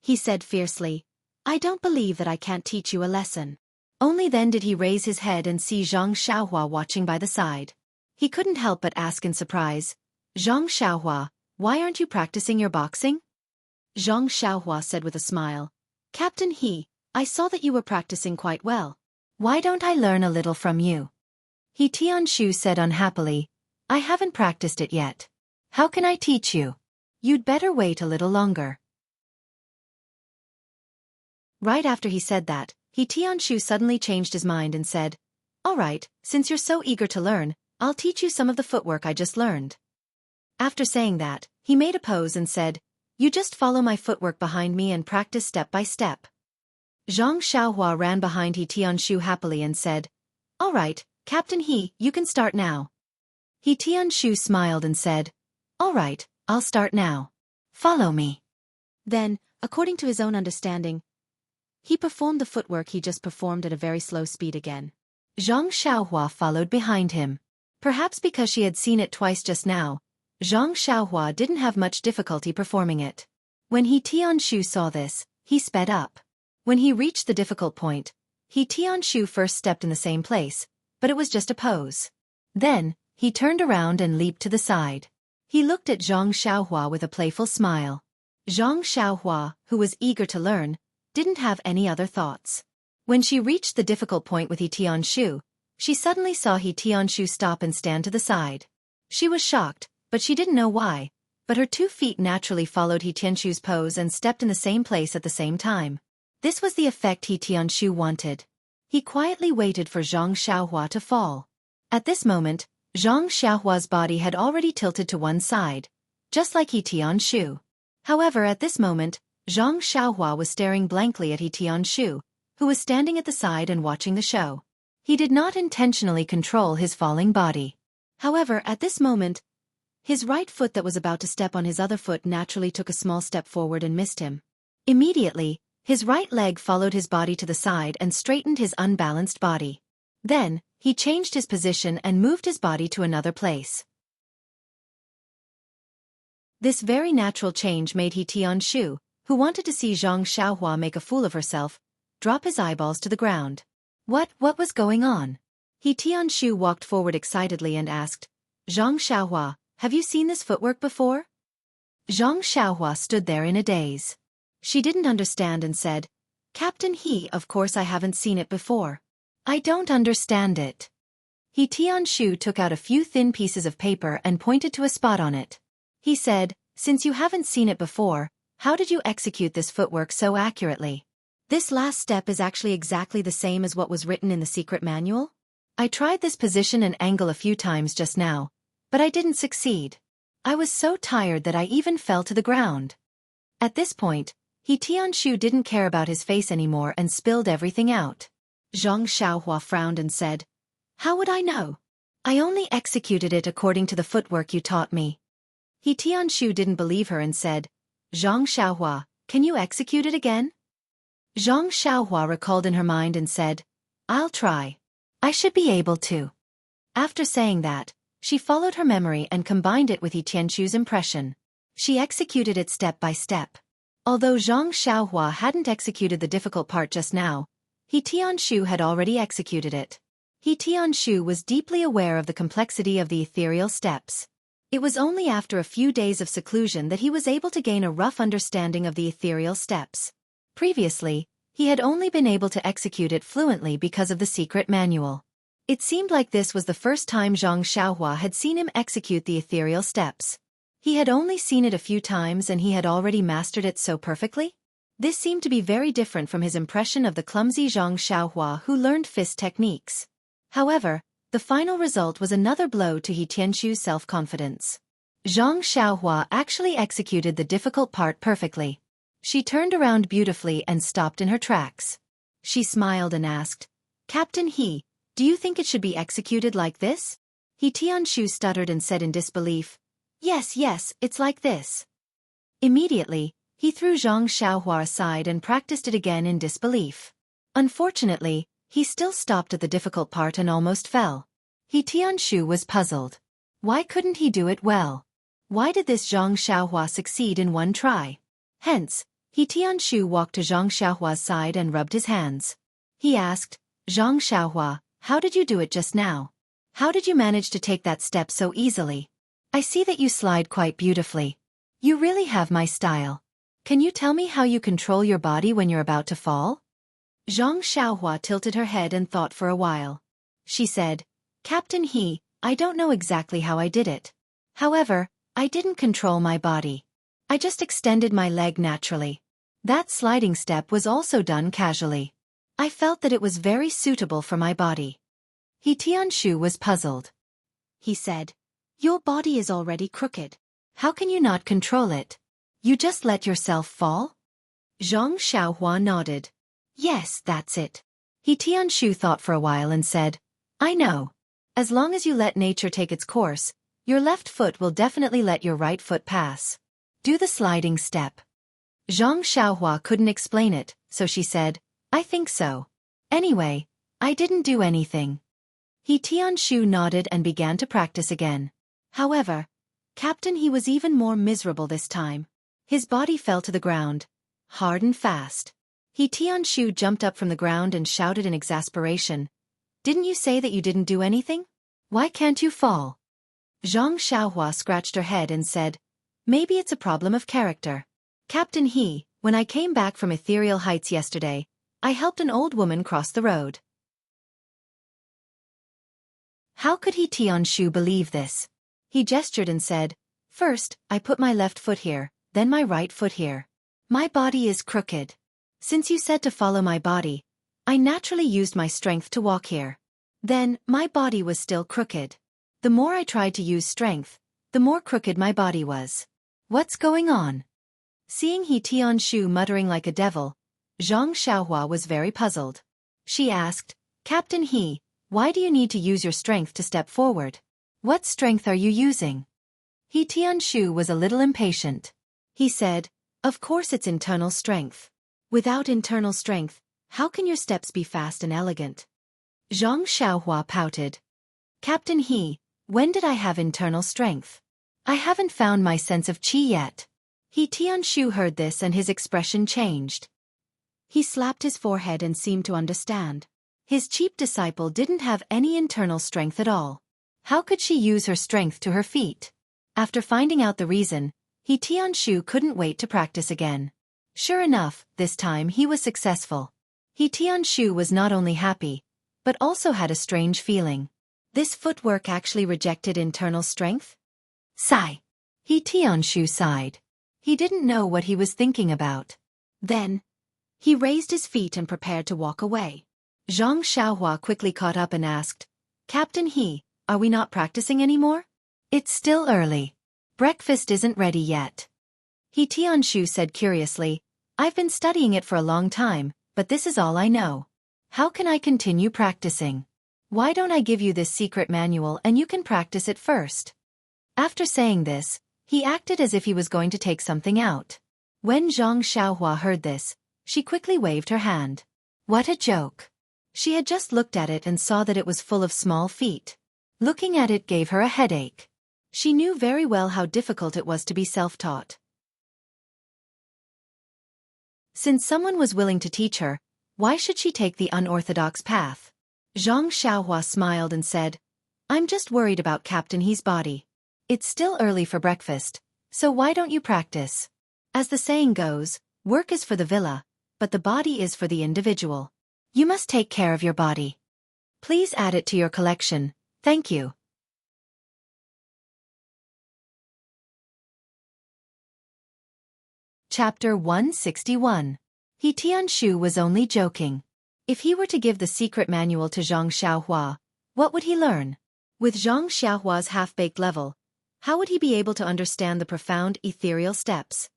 Speaker 1: He said fiercely, I don't believe that I can't teach you a lesson. Only then did he raise his head and see Zhang Xiaohua watching by the side. He couldn't help but ask in surprise, Zhang Xiaohua, why aren't you practicing your boxing? Zhang Xiaohua said with a smile, Captain I saw that you were practicing quite well. Why don't I learn a little from you? Tianshu said unhappily, I haven't practiced it yet. How can I teach you? You'd better wait a little longer. Right after he said that, Tianshu suddenly changed his mind and said, All right, since you're so eager to learn, I'll teach you some of the footwork I just learned. After saying that, he made a pose and said, You just follow my footwork behind me and practice step by step. Zhang Xiaohua ran behind Tianshu happily and said, All right, Captain you can start now. Tianshu smiled and said, All right, I'll start now. Follow me. Then, according to his own understanding, he performed the footwork he just performed at a very slow speed again. Zhang Xiaohua followed behind him. Perhaps because she had seen it twice just now, Zhang Xiaohua didn't have much difficulty performing it. When Tianshu saw this, he sped up. When he reached the difficult point, Tianshu first stepped in the same place, but it was just a pose. Then, he turned around and leaped to the side. He looked at Zhang Xiaohua with a playful smile. Zhang Xiaohua, who was eager to learn, didn't have any other thoughts. When she reached the difficult point with He Tianshu, she suddenly saw He Tianshu stop and stand to the side. She was shocked, but she didn't know why, but her 2 feet naturally followed He Tianshu's pose and stepped in the same place at the same time. This was the effect He Tianshu wanted. He quietly waited for Zhang Xiaohua to fall. At this moment, Zhang Xiaohua's body had already tilted to one side, just like He Tianshu. However, at this moment, Zhang Xiaohua was staring blankly at He Tianshu, who was standing at the side and watching the show. He did not intentionally control his falling body. However, at this moment, his right foot that was about to step on his other foot naturally took a small step forward and missed him. Immediately, his right leg followed his body to the side and straightened his unbalanced body. Then, he changed his position and moved his body to another place. This very natural change made He Tianshu, who wanted to see Zhang Xiaohua make a fool of herself, drop his eyeballs to the ground. What was going on? He Tianshu walked forward excitedly and asked, Zhang Xiaohua, have you seen this footwork before? Zhang Xiaohua stood there in a daze. She didn't understand and said, Captain He, of course I haven't seen it before. I don't understand it. He Tianshu took out a few thin pieces of paper and pointed to a spot on it. He said, since you haven't seen it before, how did you execute this footwork so accurately? This last step is actually exactly the same as what was written in the secret manual. I tried this position and angle a few times just now, but I didn't succeed. I was so tired that I even fell to the ground. At this point, He Tianshu didn't care about his face anymore and spilled everything out. Zhang Xiaohua frowned and said, How would I know? I only executed it according to the footwork you taught me. He Tianshu didn't believe her and said, Zhang Xiaohua, can you execute it again? Zhang Xiaohua recalled in her mind and said, I'll try. I should be able to. After saying that, she followed her memory and combined it with He Tianshu's impression. She executed it step by step. Although Zhang Xiaohua hadn't executed the difficult part just now, He Tianshu had already executed it. He Tianshu was deeply aware of the complexity of the ethereal steps. It was only after a few days of seclusion that he was able to gain a rough understanding of the ethereal steps. Previously, he had only been able to execute it fluently because of the secret manual. It seemed like this was the first time Zhang Xiaohua had seen him execute the ethereal steps. He had only seen it a few times and he had already mastered it so perfectly? This seemed to be very different from his impression of the clumsy Zhang Xiaohua who learned fist techniques. However, the final result was another blow to He Tianshu's self-confidence. Zhang Xiaohua actually executed the difficult part perfectly. She turned around beautifully and stopped in her tracks. She smiled and asked, Captain He, do you think it should be executed like this? He Tianshu stuttered and said in disbelief, Yes, it's like this. Immediately, he threw Zhang Xiaohua aside and practiced it again in disbelief. Unfortunately, he still stopped at the difficult part and almost fell. He Tianshu was puzzled. Why couldn't he do it well? Why did this Zhang Xiaohua succeed in one try? Hence, He Tianshu walked to Zhang Xiaohua's side and rubbed his hands. He asked, Zhang Xiaohua, how did you do it just now? How did you manage to take that step so easily? I see that you slide quite beautifully. You really have my style. Can you tell me how you control your body when you're about to fall? Zhang Xiaohua tilted her head and thought for a while. She said, Captain He, I don't know exactly how I did it. However, I didn't control my body. I just extended my leg naturally. That sliding step was also done casually. I felt that it was very suitable for my body. He Tianshu was puzzled. He said, Your body is already crooked. How can you not control it? You just let yourself fall? Zhang Xiaohua nodded. Yes, that's it. He Tianshu thought for a while and said, I know. As long as you let nature take its course, your left foot will definitely let your right foot pass. Do the sliding step. Zhang Xiaohua couldn't explain it, so she said, I think so. Anyway, I didn't do anything. He Tianshu nodded and began to practice again. However, Captain He was even more miserable this time. His body fell to the ground, hard and fast. He Tianshu jumped up from the ground and shouted in exasperation, Didn't you say that you didn't do anything? Why can't you fall? Zhang Xiaohua scratched her head and said, Maybe it's a problem of character. Captain He, when I came back from ethereal heights yesterday, I helped an old woman cross the road. How could Xianxia believe this? He gestured and said, "First, I put my left foot here, then my right foot here. My body is crooked. Since you said to follow my body, I naturally used my strength to walk here. Then, my body was still crooked. The more I tried to use strength, the more crooked my body was. What's going on?" Seeing Xianxia muttering like a devil, Xianxia was very puzzled. She asked, "Captain He, why do you need to use your strength to step forward? What strength are you using?" Xianxia was a little impatient. He said, "Of course it's internal strength. Without internal strength, how can your steps be fast and elegant?" Xianxia pouted. "Captain He, when did I have internal strength? I haven't found my sense of qi yet." Xianxia heard this and his expression changed. He slapped his forehead and seemed to understand. His cheap disciple didn't have any internal strength at all. How could she use her strength to her feet? After finding out the reason, Xianxia couldn't wait to practice again. Sure enough, this time he was successful. Xianxia was not only happy, but also had a strange feeling. This footwork actually rejected internal strength? Sigh. Xianxia sighed. He didn't know what he was thinking about. Then, he raised his feet and prepared to walk away. Xianxia quickly caught up and asked, "Captain He, are we not practicing anymore? It's still early. Breakfast isn't ready yet." Xianxia said curiously, "I've been studying it for a long time, but this is all I know. How can I continue practicing? Why don't I give you this secret manual and you can practice it first?" After saying this, he acted as if he was going to take something out. When Xianxia heard this, she quickly waved her hand. What a joke. She had just looked at it and saw that it was full of small feet. Looking at it gave her a headache. She knew very well how difficult it was to be self-taught. Since someone was willing to teach her, why should she take the unorthodox path? Xianxia smiled and said, "I'm just worried about Captain He's body. It's still early for breakfast, so why don't you practice? As the saying goes, work is for the villa, but the body is for the individual. You must take care of your body. Please add it to your collection, thank you." Chapter 161. Xianxia was only joking. If he were to give the secret manual to Xianxia, what would he learn? With Xianxia's half-baked level, how would he be able to understand the profound ethereal steps?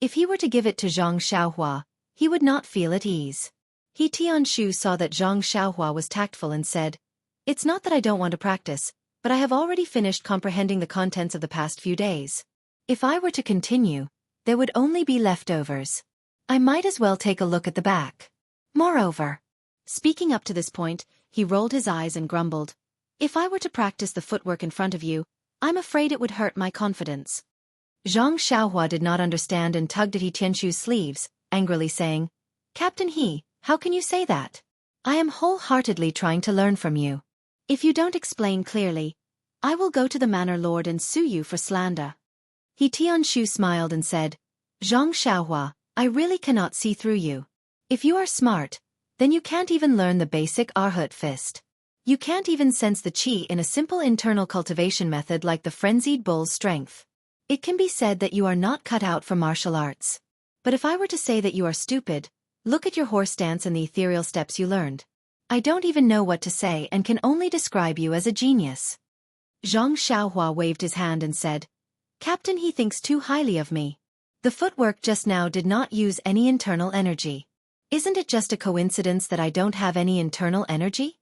Speaker 1: If he were to give it to Xianxia, he would not feel at ease. Xianxia saw that Xianxia was tactful and said, "It's not that I don't want to practice, but I have already finished comprehending the contents of the past few days. If I were to continue, there would only be leftovers. I might as well take a look at the back. Moreover," speaking up to this point, he rolled his eyes and grumbled, "If I were to practice the footwork in front of you, I'm afraid it would hurt my confidence." Xianxia did not understand and tugged at Xianxia's sleeves, angrily saying, "Captain He, how can you say that? I am wholeheartedly trying to learn from you. If you don't explain clearly, I will go to the manor lord and sue you for slander." Xianxia smiled and said, "Xianxia, I really cannot see through you. If you are smart, then you can't even learn the basic Arhut fist. You can't even sense the qi in a simple internal cultivation method like the frenzied bull's strength. It can be said that you are not cut out for martial arts. But if I were to say that you are stupid, look at your horse stance and the ethereal steps you learned. I don't even know what to say and can only describe you as a genius." Xianxia waved his hand and said, "Captain He thinks too highly of me. The footwork just now did not use any internal energy. Isn't it just a coincidence that I don't have any internal energy?"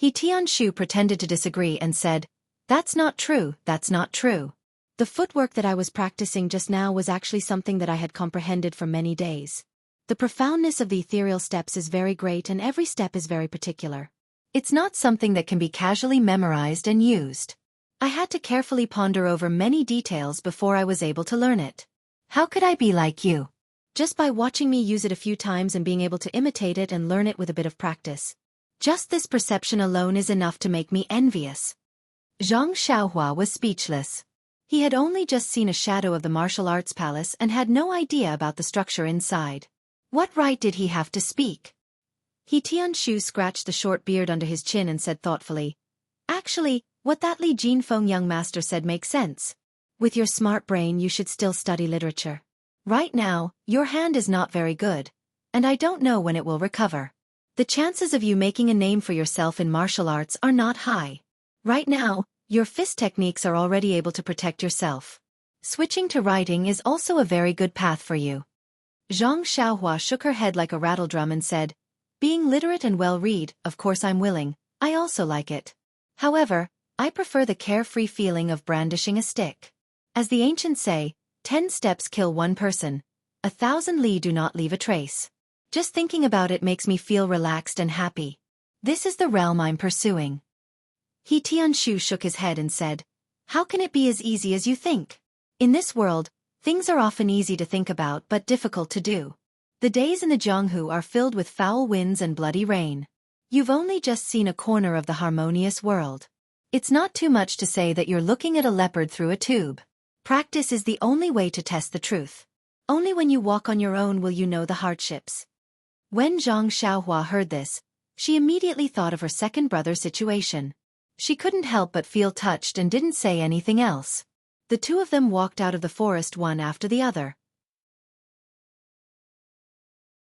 Speaker 1: Xianxia pretended to disagree and said, "That's not true, that's not true. The footwork that I was practicing just now was actually something that I had comprehended for many days. The profoundness of the ethereal steps is very great and every step is very particular. It's not something that can be casually memorized and used. I had to carefully ponder over many details before I was able to learn it. How could I be like you? Just by watching me use it a few times and being able to imitate it and learn it with a bit of practice. Just this perception alone is enough to make me envious." Xianxia was speechless. He had only just seen a shadow of the martial arts palace and had no idea about the structure inside. What right did he have to speak? He Tianshu scratched the short beard under his chin and said thoughtfully, "Actually, what that Li Jinfeng young master said makes sense. With your smart brain you should still study literature. Right now, your hand is not very good, and I don't know when it will recover. The chances of you making a name for yourself in martial arts are not high. Right now, your fist techniques are already able to protect yourself. Switching to writing is also a very good path for you." Zhang Xiaohua shook her head like a rattledrum and said, "Being literate and well-read, of course I'm willing, I also like it. However, I prefer the carefree feeling of brandishing a stick. As the ancients say, 10 steps kill one person, 1,000 li do not leave a trace. Just thinking about it makes me feel relaxed and happy. This is the realm I'm pursuing." He Tianshu shook his head and said, "How can it be as easy as you think? In this world, things are often easy to think about but difficult to do. The days in the Jianghu are filled with foul winds and bloody rain. You've only just seen a corner of the harmonious world. It's not too much to say that you're looking at a leopard through a tube. Practice is the only way to test the truth. Only when you walk on your own will you know the hardships." When Zhang Xiaohua heard this, she immediately thought of her second brother's situation. She couldn't help but feel touched and didn't say anything else. The two of them walked out of the forest one after the other.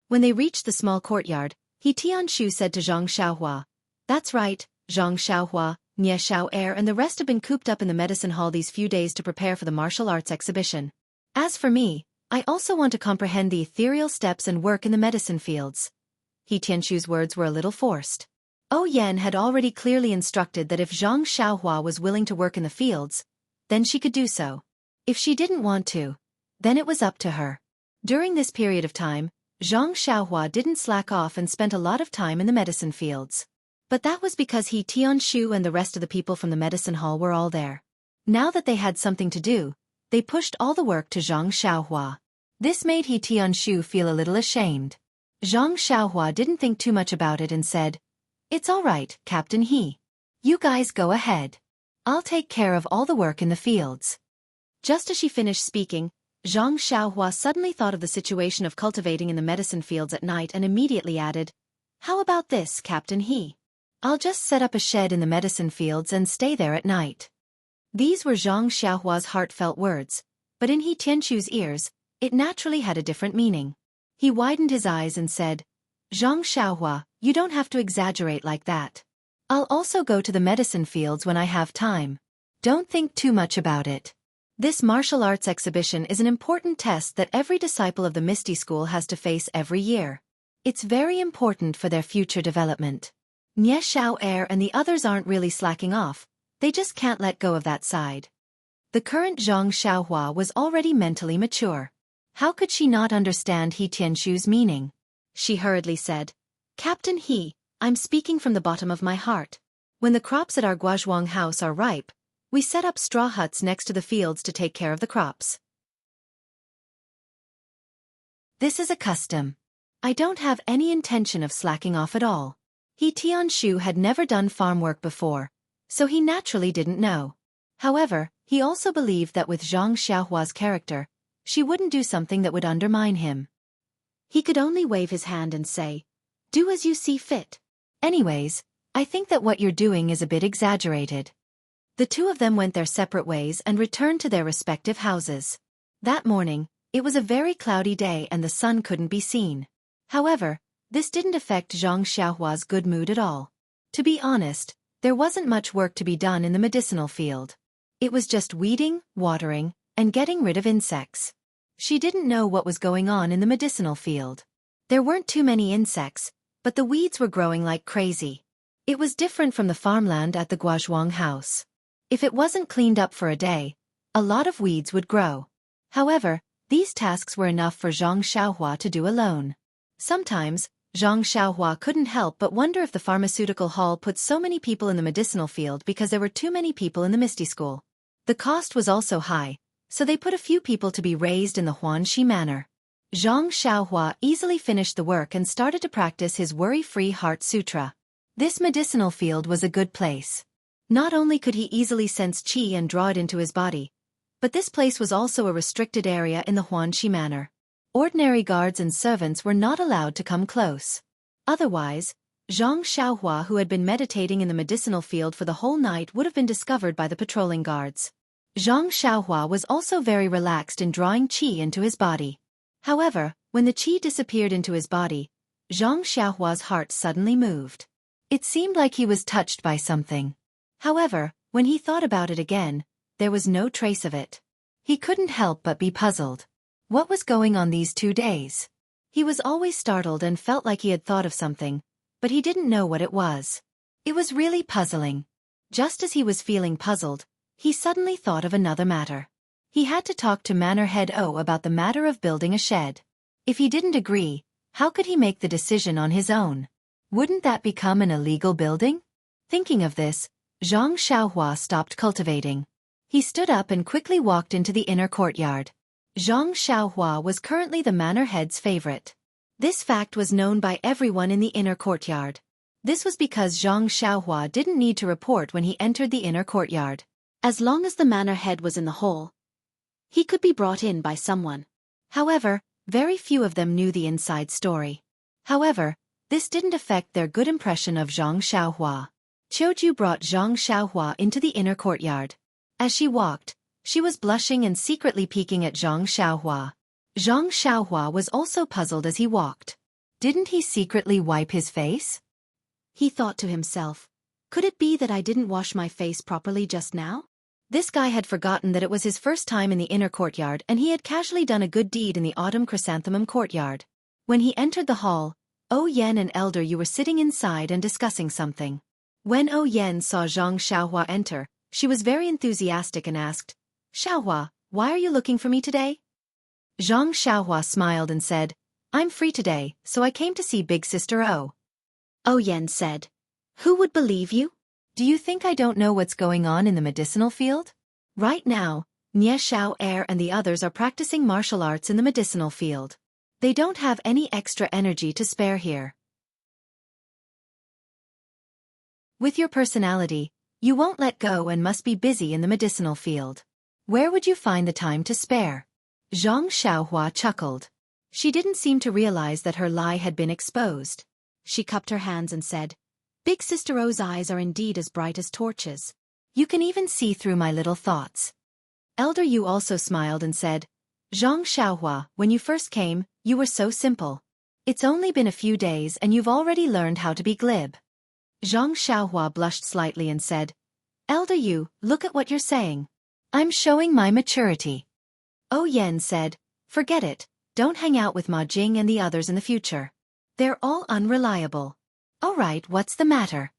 Speaker 1: When they reached the small courtyard, He Tianshu said to Zhang Xiaohua, "That's right, Zhang Xiaohua, Nie Xiao Er and the rest have been cooped up in the medicine hall these few days to prepare for the martial arts exhibition. As for me, I also want to comprehend the ethereal steps and work in the medicine fields." He Tianshu's words were a little forced. Yan had already clearly instructed that if Zhang Xiaohua was willing to work in the fields, then she could do so. If she didn't want to, then it was up to her. During this period of time, Zhang Xiaohua didn't slack off and spent a lot of time in the medicine fields. But that was because He Tianshu and the rest of the people from the medicine hall were all there. Now that they had something to do, they pushed all the work to Zhang Xiaohua. This made He Tianshu feel a little ashamed. Zhang Xiaohua didn't think too much about it and said, "It's all right, Captain He. You guys go ahead. I'll take care of all the work in the fields." Just as she finished speaking, Zhang Xiaohua suddenly thought of the situation of cultivating in the medicine fields at night and immediately added, "How about this, Captain He? I'll just set up a shed in the medicine fields and stay there at night." These were Zhang Xiaohua's heartfelt words, but in He Tianshu's ears, it naturally had a different meaning. He widened his eyes and said, "Zhang Xiaohua, you don't have to exaggerate like that. I'll also go to the medicine fields when I have time. Don't think too much about it. This martial arts exhibition is an important test that every disciple of the Misty School has to face every year. It's very important for their future development. Nie Xiao Er and the others aren't really slacking off, they just can't let go of that side." The current Zhang Xiaohua was already mentally mature. How could she not understand He Tianshu's meaning? She hurriedly said, "Captain He, I'm speaking from the bottom of my heart. When the crops at our Guozhuang house are ripe, we set up straw huts next to the fields to take care of the crops. This is a custom. I don't have any intention of slacking off at all." He Tianshu had never done farm work before, so he naturally didn't know. However, he also believed that with Zhang Xiaohua's character, she wouldn't do something that would undermine him. He could only wave his hand and say, "Do as you see fit. Anyways, I think that what you're doing is a bit exaggerated." The two of them went their separate ways and returned to their respective houses. That morning, it was a very cloudy day and the sun couldn't be seen. However, this didn't affect Zhang Xiaohua's good mood at all. To be honest, there wasn't much work to be done in the medicinal field. It was just weeding, watering, and getting rid of insects. She didn't know what was going on in the medicinal field. There weren't too many insects, but the weeds were growing like crazy. It was different from the farmland at the Guozhuang house. If it wasn't cleaned up for a day, a lot of weeds would grow. However, these tasks were enough for Zhang Xiaohua to do alone. Sometimes, Zhang Xiaohua couldn't help but wonder if the pharmaceutical hall put so many people in the medicinal field because there were too many people in the Misty School. The cost was also high, so they put a few people to be raised in the Huanxi manor. Zhang Xiaohua easily finished the work and started to practice his worry-free heart sutra. This medicinal field was a good place. Not only could he easily sense qi and draw it into his body, but this place was also a restricted area in the Huanxi manor. Ordinary guards and servants were not allowed to come close. Otherwise, Xianxia, who had been meditating in the medicinal field for the whole night, would have been discovered by the patrolling guards. Xianxia was also very relaxed in drawing qi into his body. However, when the qi disappeared into his body, Xianxia's heart suddenly moved. It seemed like he was touched by something. However, when he thought about it again, there was no trace of it. He couldn't help but be puzzled. What was going on these 2 days? He was always startled and felt like he had thought of something, but he didn't know what it was. It was really puzzling. Just as he was feeling puzzled, he suddenly thought of another matter. He had to talk to Manor Head O about the matter of building a shed. If he didn't agree, how could he make the decision on his own? Wouldn't that become an illegal building? Thinking of this, Xianxia stopped cultivating. He stood up and quickly walked into the inner courtyard. Xianxia was currently the manor head's favorite. This fact was known by everyone in the inner courtyard. This was because Xianxia didn't need to report when he entered the inner courtyard. As long as the manor head was in the hall, he could be brought in by someone. However, very few of them knew the inside story. However, this didn't affect their good impression of Xianxia. Qiuju brought Xianxia into the inner courtyard. As she walked, she was blushing and secretly peeking at Xianxia. Xianxia was also puzzled as he walked. Didn't he secretly wipe his face? He thought to himself, could it be that I didn't wash my face properly just now? This guy had forgotten that it was his first time in the inner courtyard and he had casually done a good deed in the autumn chrysanthemum courtyard. When he entered the hall, O Yan and Elder Yu were sitting inside and discussing something. When O Yan saw Xianxia enter, she was very enthusiastic and asked, Xiaohua, why are you looking for me today? Xianxia smiled and said, I'm free today, so I came to see Big Sister O. O Yan said, who would believe you? Do you think I don't know what's going on in the medicinal field? Right now, Nie Xiao Er and the others are practicing martial arts in the medicinal field. They don't have any extra energy to spare here. With your personality, you won't let go and must be busy in the medicinal field. Where would you find the time to spare? Xianxia chuckled. She didn't seem to realize that her lie had been exposed. She cupped her hands and said, Big Sister O's eyes are indeed as bright as torches. You can even see through my little thoughts. Elder Yu also smiled and said, Xianxia, when you first came, you were so simple. It's only been a few days and you've already learned how to be glib. Xianxia blushed slightly and said, Elder Yu, look at what you're saying. I'm showing my maturity. O Yan said, forget it, don't hang out with Ma Jing and the others in the future. They're all unreliable. Alright, what's the matter?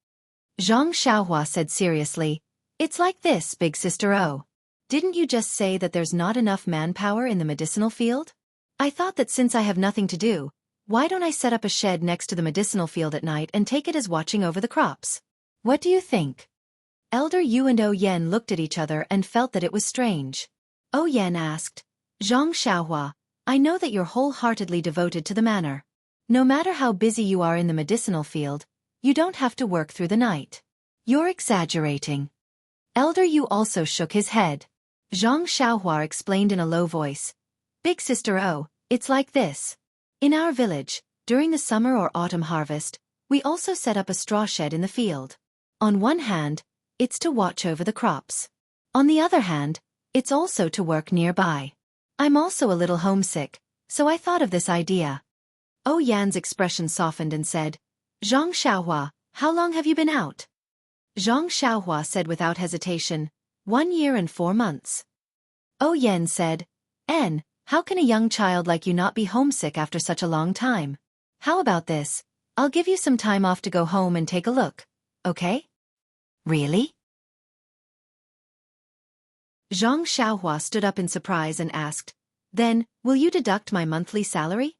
Speaker 1: Xianxia said seriously, it's like this, Big Sister O. Didn't you just say that there's not enough manpower in the medicinal field? I thought that since I have nothing to do, why don't I set up a shed next to the medicinal field at night and take it as watching over the crops? What do you think? Elder Yu and O Yan looked at each other and felt that it was strange. O Yan asked, Xianxia, I know that you're wholeheartedly devoted to the manor. No matter how busy you are in the medicinal field, you don't have to work through the night. You're exaggerating. Elder Yu also shook his head. Xianxia explained in a low voice, Big Sister O, it's like this. In our village, during the summer or autumn harvest, we also set up a straw shed in the field. On one hand, it's to watch over the crops. On the other hand, it's also to work nearby. I'm also a little homesick, so I thought of this idea. O Yan's expression softened and said, Xianxia, how long have you been out? Xianxia said without hesitation, 1 year and 4 months. O Yan said, how can a young child like you not be homesick after such a long time? How about this? I'll give you some time off to go home and take a look, okay? Really? Xianxia stood up in surprise and asked, then, will you deduct my monthly salary?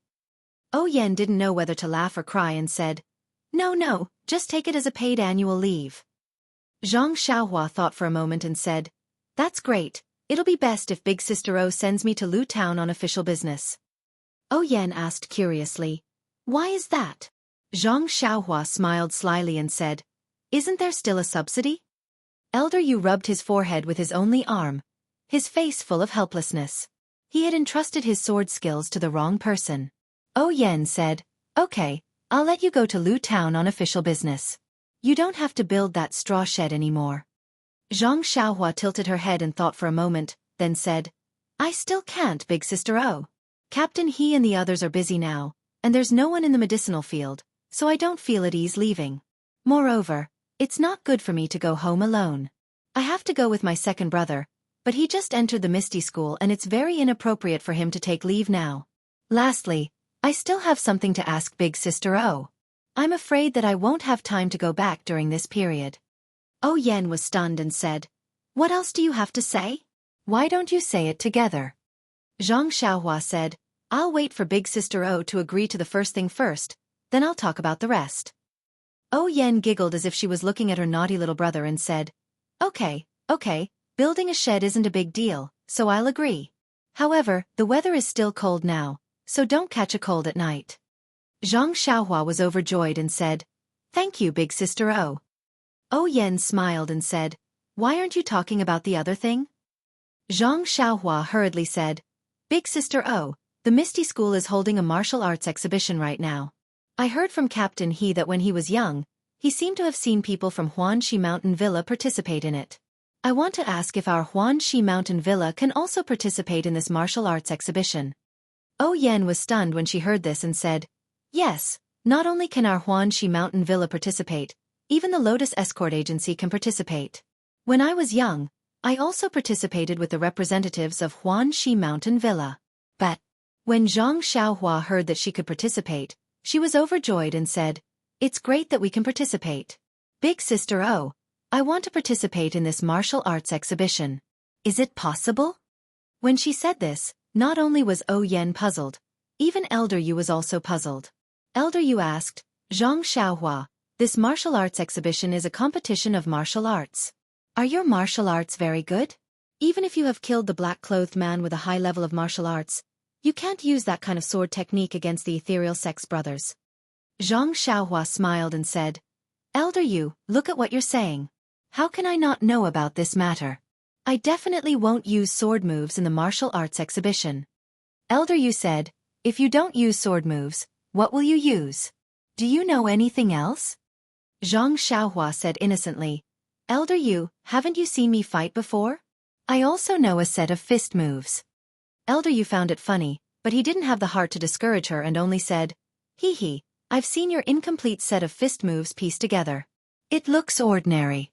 Speaker 1: O Yan didn't know whether to laugh or cry and said, No, just take it as a paid annual leave. Xianxia thought for a moment and said, that's great, it'll be best if Big Sister O sends me to Lu Town on official business. O Yan asked curiously, why is that? Xianxia smiled slyly and said, isn't there still a subsidy? Elder Yu rubbed his forehead with his only arm, his face full of helplessness. He had entrusted his sword skills to the wrong person. Yen said, "Okay, I'll let you go to Lu Town on official business. You don't have to build that straw shed anymore." Zhang Xiaohua tilted her head and thought for a moment, then said, "I still can't, big sister O. Captain He and the others are busy now, and there's no one in the medicinal field, so I don't feel at ease leaving. Moreover, it's not good for me to go home alone. I have to go with my second brother, but he just entered the Misty School and it's very inappropriate for him to take leave now. Lastly, I still have something to ask big sister O. I'm afraid that I won't have time to go back during this period." Yen was stunned and said, "What else do you have to say? Why don't you say it together?" Zhang Xiaohua said, "I'll wait for big sister O to agree to the first thing first, then I'll talk about the rest." Yen giggled as if she was looking at her naughty little brother and said, Okay, building a shed isn't a big deal, so I'll agree. However, the weather is still cold now, so don't catch a cold at night." Zhang Xiaohua was overjoyed and said, "Thank you, big sister O." Yen smiled and said, "Why aren't you talking about the other thing?" Zhang Xiaohua hurriedly said, "Big sister O, the Misty School is holding a martial arts exhibition right now. I heard from Captain He that when he was young, he seemed to have seen people from Huanxi Mountain Villa participate in it. I want to ask if our Huanxi Mountain Villa can also participate in this martial arts exhibition." Yen was stunned when she heard this and said, "Yes, not only can our Huanxi Mountain Villa participate, even the Lotus Escort Agency can participate. When I was young, I also participated with the representatives of Huanxi Mountain Villa." But when Zhang Xiaohua heard that she could participate, she was overjoyed and said, "It's great that we can participate. Big sister O, I want to participate in this martial arts exhibition. Is it possible?" When she said this, not only was Yen puzzled, even Elder Yu was also puzzled. Elder Yu asked, "Zhang Xiaohua, this martial arts exhibition is a competition of martial arts. Are your martial arts very good? Even if you have killed the black-clothed man with a high level of martial arts, you can't use that kind of sword technique against the ethereal sex brothers." Zhang Xiaohua smiled and said, "Elder Yu, look at what you're saying. How can I not know about this matter? I definitely won't use sword moves in the martial arts exhibition." Elder Yu said, "If you don't use sword moves, what will you use? Do you know anything else?" Zhang Xiaohua said innocently, "Elder Yu, haven't you seen me fight before? I also know a set of fist moves." Elder Yu found it funny, but he didn't have the heart to discourage her and only said, Hee, I've seen your incomplete set of fist moves pieced together. It looks ordinary."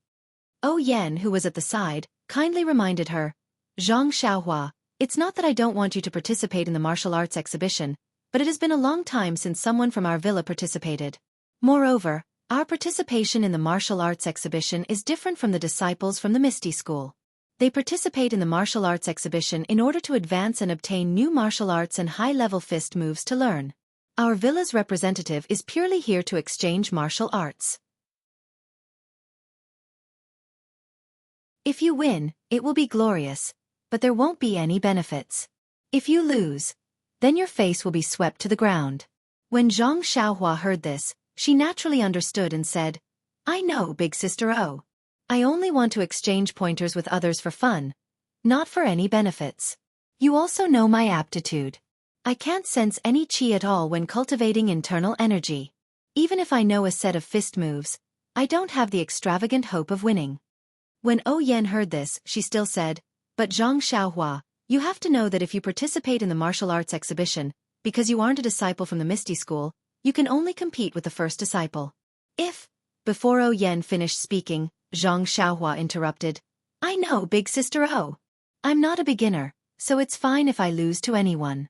Speaker 1: Yen, who was at the side, kindly reminded her, "Zhang Xiaohua, it's not that I don't want you to participate in the martial arts exhibition, but it has been a long time since someone from our villa participated. Moreover, our participation in the martial arts exhibition is different from the disciples from the Misty School. They participate in the martial arts exhibition in order to advance and obtain new martial arts and high-level fist moves to learn. Our villa's representative is purely here to exchange martial arts. If you win, it will be glorious, but there won't be any benefits. If you lose, then your face will be swept to the ground." When Zhang Xiaohua heard this, she naturally understood and said, "I know, big sister O. I only want to exchange pointers with others for fun, not for any benefits. You also know my aptitude. I can't sense any chi at all when cultivating internal energy. Even if I know a set of fist moves, I don't have the extravagant hope of winning." When Yen heard this, she still said, "But Zhang Xiaohua, you have to know that if you participate in the martial arts exhibition, because you aren't a disciple from the Misty School, you can only compete with the first disciple. If..." Before Yen finished speaking, Zhang Xiaohua interrupted, "I know, big sister O. I'm not a beginner, so it's fine if I lose to anyone."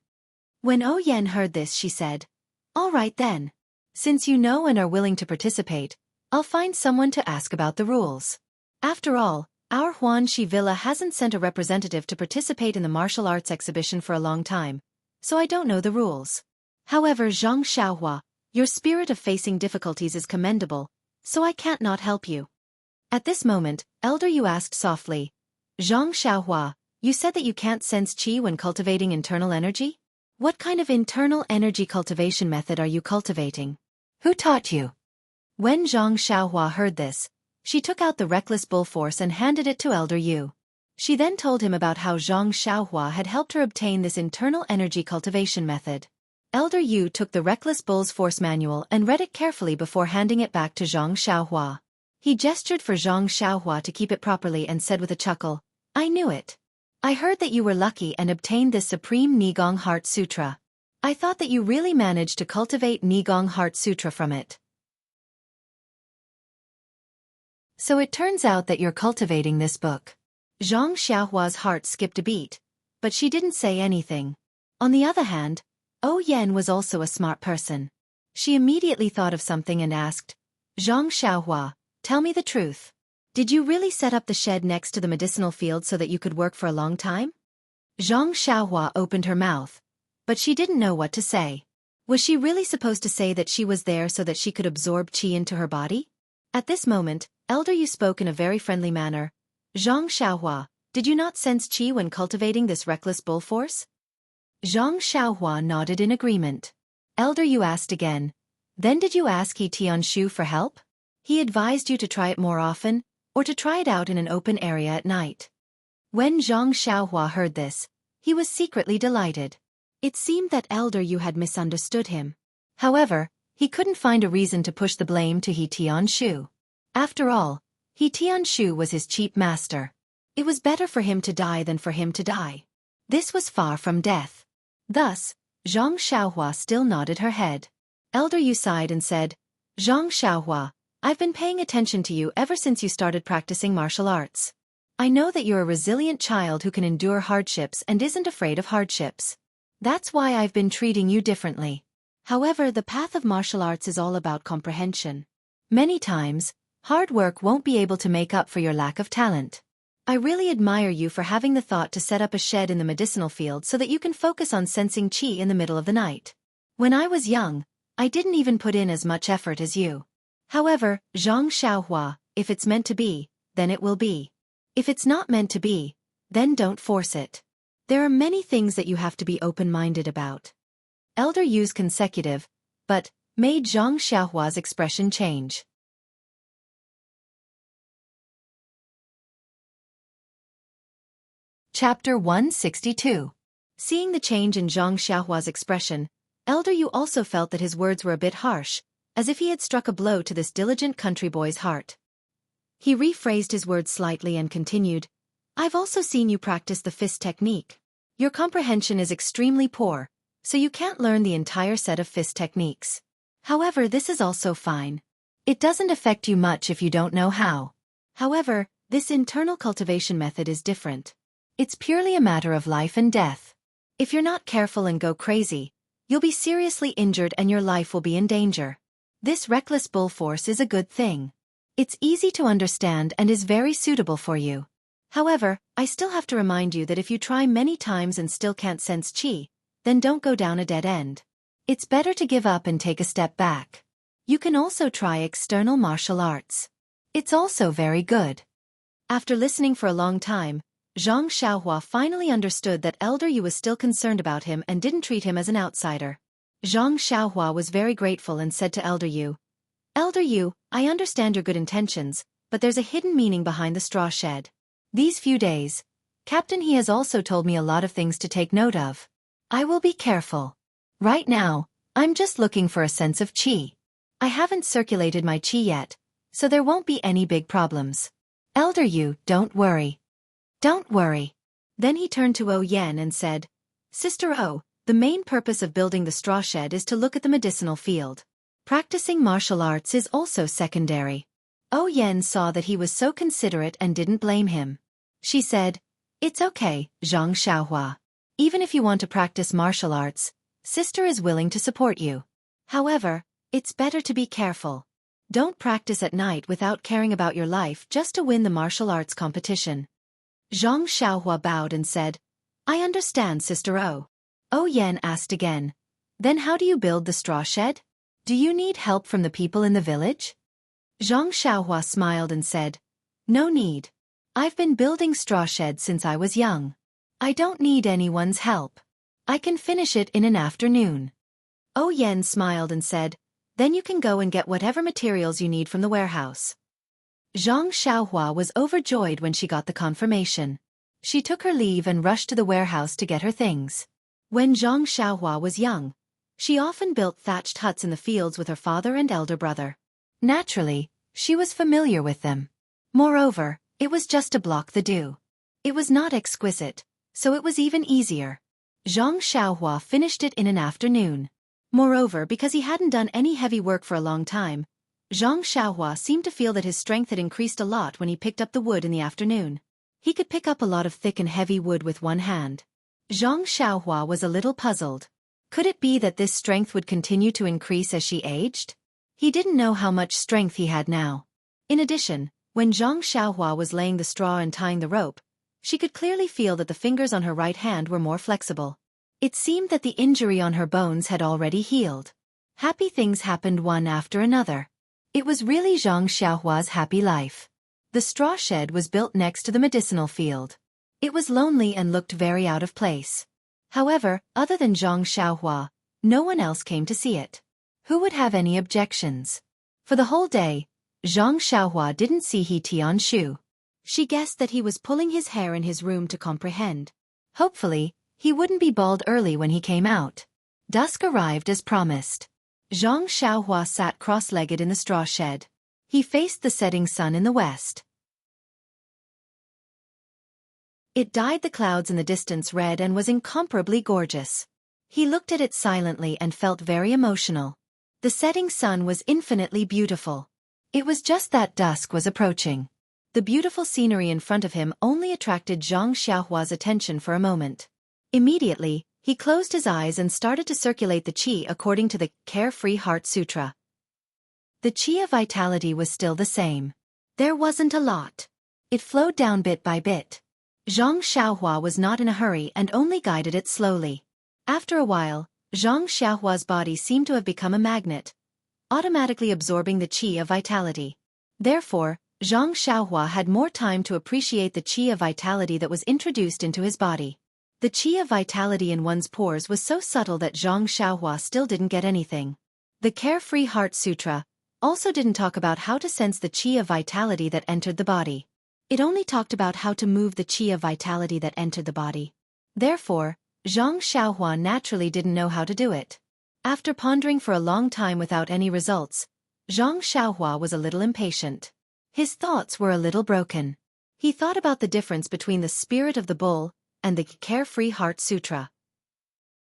Speaker 1: When Yen heard this, she said, "All right then. Since you know and are willing to participate, I'll find someone to ask about the rules. After all, our Huanxi Villa hasn't sent a representative to participate in the martial arts exhibition for a long time, so I don't know the rules. However, Zhang Xiaohua, your spirit of facing difficulties is commendable, so I can't not help you." At this moment, Elder Yu asked softly, "Zhang Xiaohua, you said that you can't sense qi when cultivating internal energy? What kind of internal energy cultivation method are you cultivating? Who taught you?" When Zhang Xiaohua heard this, she took out the reckless bull force and handed it to Elder Yu. She then told him about how Zhang Xiaohua had helped her obtain this internal energy cultivation method. Elder Yu took the Reckless Bull's Force Manual and read it carefully before handing it back to Zhang Xiaohua. He gestured for Zhang Xiaohua to keep it properly and said with a chuckle, "I knew it. I heard that you were lucky and obtained this Supreme Nigong Heart Sutra. I thought that you really managed to cultivate Nigong Heart Sutra from it. So it turns out that you're cultivating this book." Zhang Xiaohua's heart skipped a beat, but she didn't say anything. On the other hand, Yan was also a smart person. She immediately thought of something and asked, "Zhang Xiaohua, tell me the truth. Did you really set up the shed next to the medicinal field so that you could work for a long time?" Zhang Xiaohua opened her mouth, but she didn't know what to say. Was she really supposed to say that she was there so that she could absorb qi into her body? At this moment, Elder Yu spoke in a very friendly manner. "Zhang Xiaohua, did you not sense qi when cultivating this reckless bull force?" Zhang Xiaohua nodded in agreement. Elder Yu asked again, "Then did you ask He Tianshu for help? He advised you to try it more often, or to try it out in an open area at night." When Zhang Xiaohua heard this, he was secretly delighted. It seemed that Elder Yu had misunderstood him. However, he couldn't find a reason to push the blame to He Tianshu. After all, He Tianshu was his cheap master. It was better for him to die than for him to die. This was far from death. Thus, Zhang Xiaohua still nodded her head. Elder Yu sighed and said, "Zhang Xiaohua, I've been paying attention to you ever since you started practicing martial arts. I know that you're a resilient child who can endure hardships and isn't afraid of hardships. That's why I've been treating you differently. However, the path of martial arts is all about comprehension. Many times, hard work won't be able to make up for your lack of talent. I really admire you for having the thought to set up a shed in the medicinal field so that you can focus on sensing qi in the middle of the night. When I was young, I didn't even put in as much effort as you. However, Zhang Xiaohua, if it's meant to be, then it will be. If it's not meant to be, then don't force it. There are many things that you have to be open-minded about." Elder Yu's consecutive, but made Zhang Xiaohua's expression change. Chapter 162. Seeing the change in Zhang Xiaohua's expression, Elder Yu also felt that his words were a bit harsh, as if he had struck a blow to this diligent country boy's heart. He rephrased his words slightly and continued, "I've also seen you practice the fist technique. Your comprehension is extremely poor, so you can't learn the entire set of fist techniques. However, this is also fine. It doesn't affect you much if you don't know how. However, this internal cultivation method is different. It's purely a matter of life and death. If you're not careful and go crazy, you'll be seriously injured and your life will be in danger. This reckless bull force is a good thing. It's easy to understand and is very suitable for you. However, I still have to remind you that if you try many times and still can't sense qi, then don't go down a dead end. It's better to give up and take a step back. You can also try external martial arts. It's also very good." After listening for a long time, Zhang Xiaohua finally understood that Elder Yu was still concerned about him and didn't treat him as an outsider. Zhang Xiaohua was very grateful and said to Elder Yu, "Elder Yu, I understand your good intentions, but there's a hidden meaning behind the straw shed. These few days, Captain He has also told me a lot of things to take note of. I will be careful. Right now, I'm just looking for a sense of qi. I haven't circulated my qi yet, so there won't be any big problems. Elder Yu, don't worry. Don't worry." Then he turned to Yan and said, "Sister O, the main purpose of building the straw shed is to look at the medicinal field. Practicing martial arts is also secondary." Yan saw that he was so considerate and didn't blame him. She said, "It's okay, Zhang Xiaohua. Even if you want to practice martial arts, Sister is willing to support you. However, it's better to be careful. Don't practice at night without caring about your life just to win the martial arts competition." Zhang Xiaohua bowed and said, "I understand, Sister O." Yan asked again, "Then how do you build the straw shed? Do you need help from the people in the village?" Zhang Xiaohua smiled and said, "No need. I've been building straw sheds since I was young. I don't need anyone's help. I can finish it in an afternoon." Yan smiled and said, "Then you can go and get whatever materials you need from the warehouse." Zhang Xiaohua was overjoyed when she got the confirmation. She took her leave and rushed to the warehouse to get her things. When Zhang Xiaohua was young, she often built thatched huts in the fields with her father and elder brother. Naturally, she was familiar with them. Moreover, it was just to block the dew. It was not exquisite, so it was even easier. Zhang Xiaohua finished it in an afternoon. Moreover, because he hadn't done any heavy work for a long time, Zhang Xiaohua seemed to feel that his strength had increased a lot when he picked up the wood in the afternoon. He could pick up a lot of thick and heavy wood with one hand. Zhang Xiaohua was a little puzzled. Could it be that this strength would continue to increase as she aged? He didn't know how much strength he had now. In addition, when Zhang Xiaohua was laying the straw and tying the rope, she could clearly feel that the fingers on her right hand were more flexible. It seemed that the injury on her bones had already healed. Happy things happened one after another. It was really Zhang Xiaohua's happy life. The straw shed was built next to the medicinal field. It was lonely and looked very out of place. However, other than Zhang Xiaohua, no one else came to see it. Who would have any objections? For the whole day, Zhang Xiaohua didn't see He Tianshu. She guessed that he was pulling his hair in his room to comprehend. Hopefully, he wouldn't be bald early when he came out. Dusk arrived as promised. Zhang Xiaohua sat cross-legged in the straw shed. He faced the setting sun in the west. It dyed the clouds in the distance red and was incomparably gorgeous. He looked at it silently and felt very emotional. The setting sun was infinitely beautiful. It was just that dusk was approaching. The beautiful scenery in front of him only attracted Zhang Xiaohua's attention for a moment. Immediately, he closed his eyes and started to circulate the qi according to the Carefree Heart Sutra. The qi of vitality was still the same. There wasn't a lot. It flowed down bit by bit. Zhang Xiaohua was not in a hurry and only guided it slowly. After a while, Zhang Xiaohua's body seemed to have become a magnet, automatically absorbing the qi of vitality. Therefore, Zhang Xiaohua had more time to appreciate the qi of vitality that was introduced into his body. The qi of vitality in one's pores was so subtle that Zhang Xiaohua still didn't get anything. The Carefree Heart Sutra also didn't talk about how to sense the qi of vitality that entered the body. It only talked about how to move the qi of vitality that entered the body. Therefore, Zhang Xiaohua naturally didn't know how to do it. After pondering for a long time without any results, Zhang Xiaohua was a little impatient. His thoughts were a little broken. He thought about the difference between the spirit of the bull and the Carefree Heart Sutra.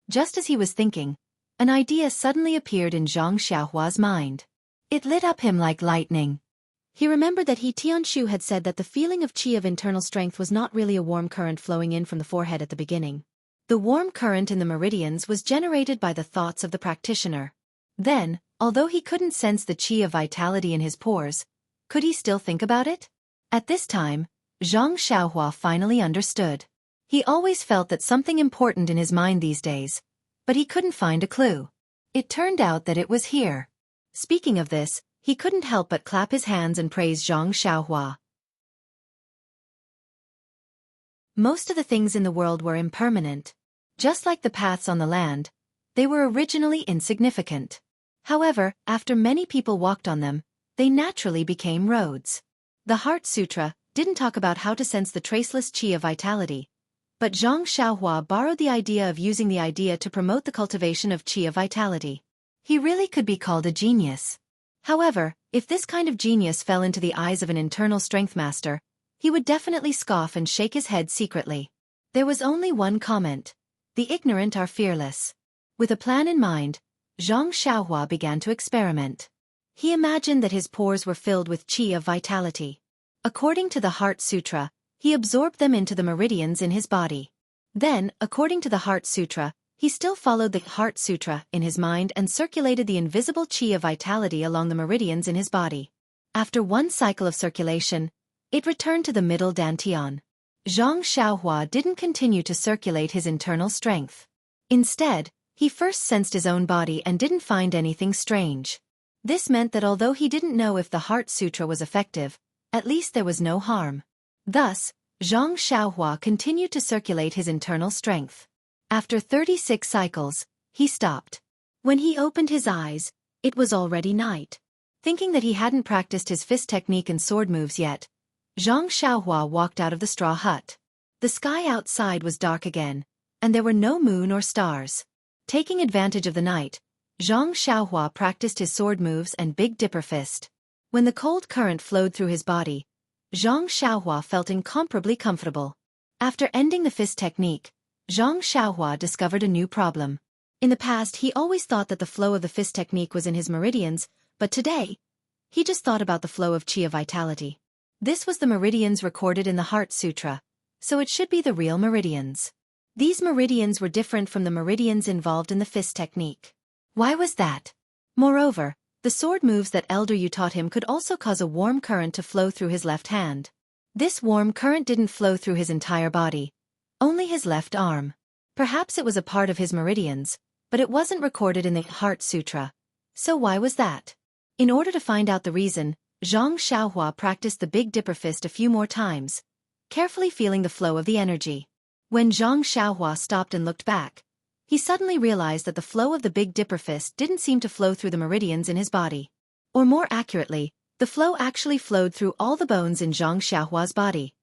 Speaker 1: Just as he was thinking, an idea suddenly appeared in Zhang Xiaohua's mind. It lit up him like lightning. He remembered that He Tianshu had said that the feeling of qi of internal strength was not really a warm current flowing in from the forehead at the beginning. The warm current in the meridians was generated by the thoughts of the practitioner. Then, although he couldn't sense the qi of vitality in his pores, could he still think about it? At this time, Zhang Xiaohua finally understood. He always felt that something important in his mind these days, but he couldn't find a clue. It turned out that it was here. Speaking of this, he couldn't help but clap his hands and praise Zhang Xiaohua. Most of the things in the world were impermanent. Just like the paths on the land, they were originally insignificant. However, after many people walked on them, they naturally became roads. The Heart Sutra didn't talk about how to sense the traceless qi of vitality, but Zhang Xiaohua borrowed the idea of using the idea to promote the cultivation of qi of vitality. He really could be called a genius. However, if this kind of genius fell into the eyes of an internal strength master, he would definitely scoff and shake his head secretly. There was only one comment. The ignorant are fearless. With a plan in mind, Zhang Xiaohua began to experiment. He imagined that his pores were filled with qi of vitality. According to the Heart Sutra, he absorbed them into the meridians in his body. Then, according to the Heart Sutra, he still followed the Heart Sutra in his mind and circulated the invisible qi of vitality along the meridians in his body. After one cycle of circulation, it returned to the middle dantian. Zhang Xiaohua didn't continue to circulate his internal strength. Instead, he first sensed his own body and didn't find anything strange. This meant that although he didn't know if the Heart Sutra was effective, at least there was no harm. Thus, Zhang Xiaohua continued to circulate his internal strength. After 36 cycles, he stopped. When he opened his eyes, it was already night. Thinking that he hadn't practiced his fist technique and sword moves yet, Zhang Xiaohua walked out of the straw hut. The sky outside was dark again, and there were no moon or stars. Taking advantage of the night, Zhang Xiaohua practiced his sword moves and Big Dipper Fist. When the cold current flowed through his body, Zhang Xiaohua felt incomparably comfortable. After ending the fist technique, Zhang Xiaohua discovered a new problem. In the past he always thought that the flow of the fist technique was in his meridians, but today, he just thought about the flow of qi of vitality. This was the meridians recorded in the Heart Sutra, so it should be the real meridians. These meridians were different from the meridians involved in the fist technique. Why was that? Moreover, the sword moves that Elder Yu taught him could also cause a warm current to flow through his left hand. This warm current didn't flow through his entire body, only his left arm. Perhaps it was a part of his meridians, but it wasn't recorded in the Heart Sutra. So why was that? In order to find out the reason, Zhang Xiaohua practiced the Big Dipper Fist a few more times, carefully feeling the flow of the energy. When Zhang Xiaohua stopped and looked back, he suddenly realized that the flow of the Big Dipper Fist didn't seem to flow through the meridians in his body. Or more accurately, the flow actually flowed through all the bones in Zhang Xiaohua's body.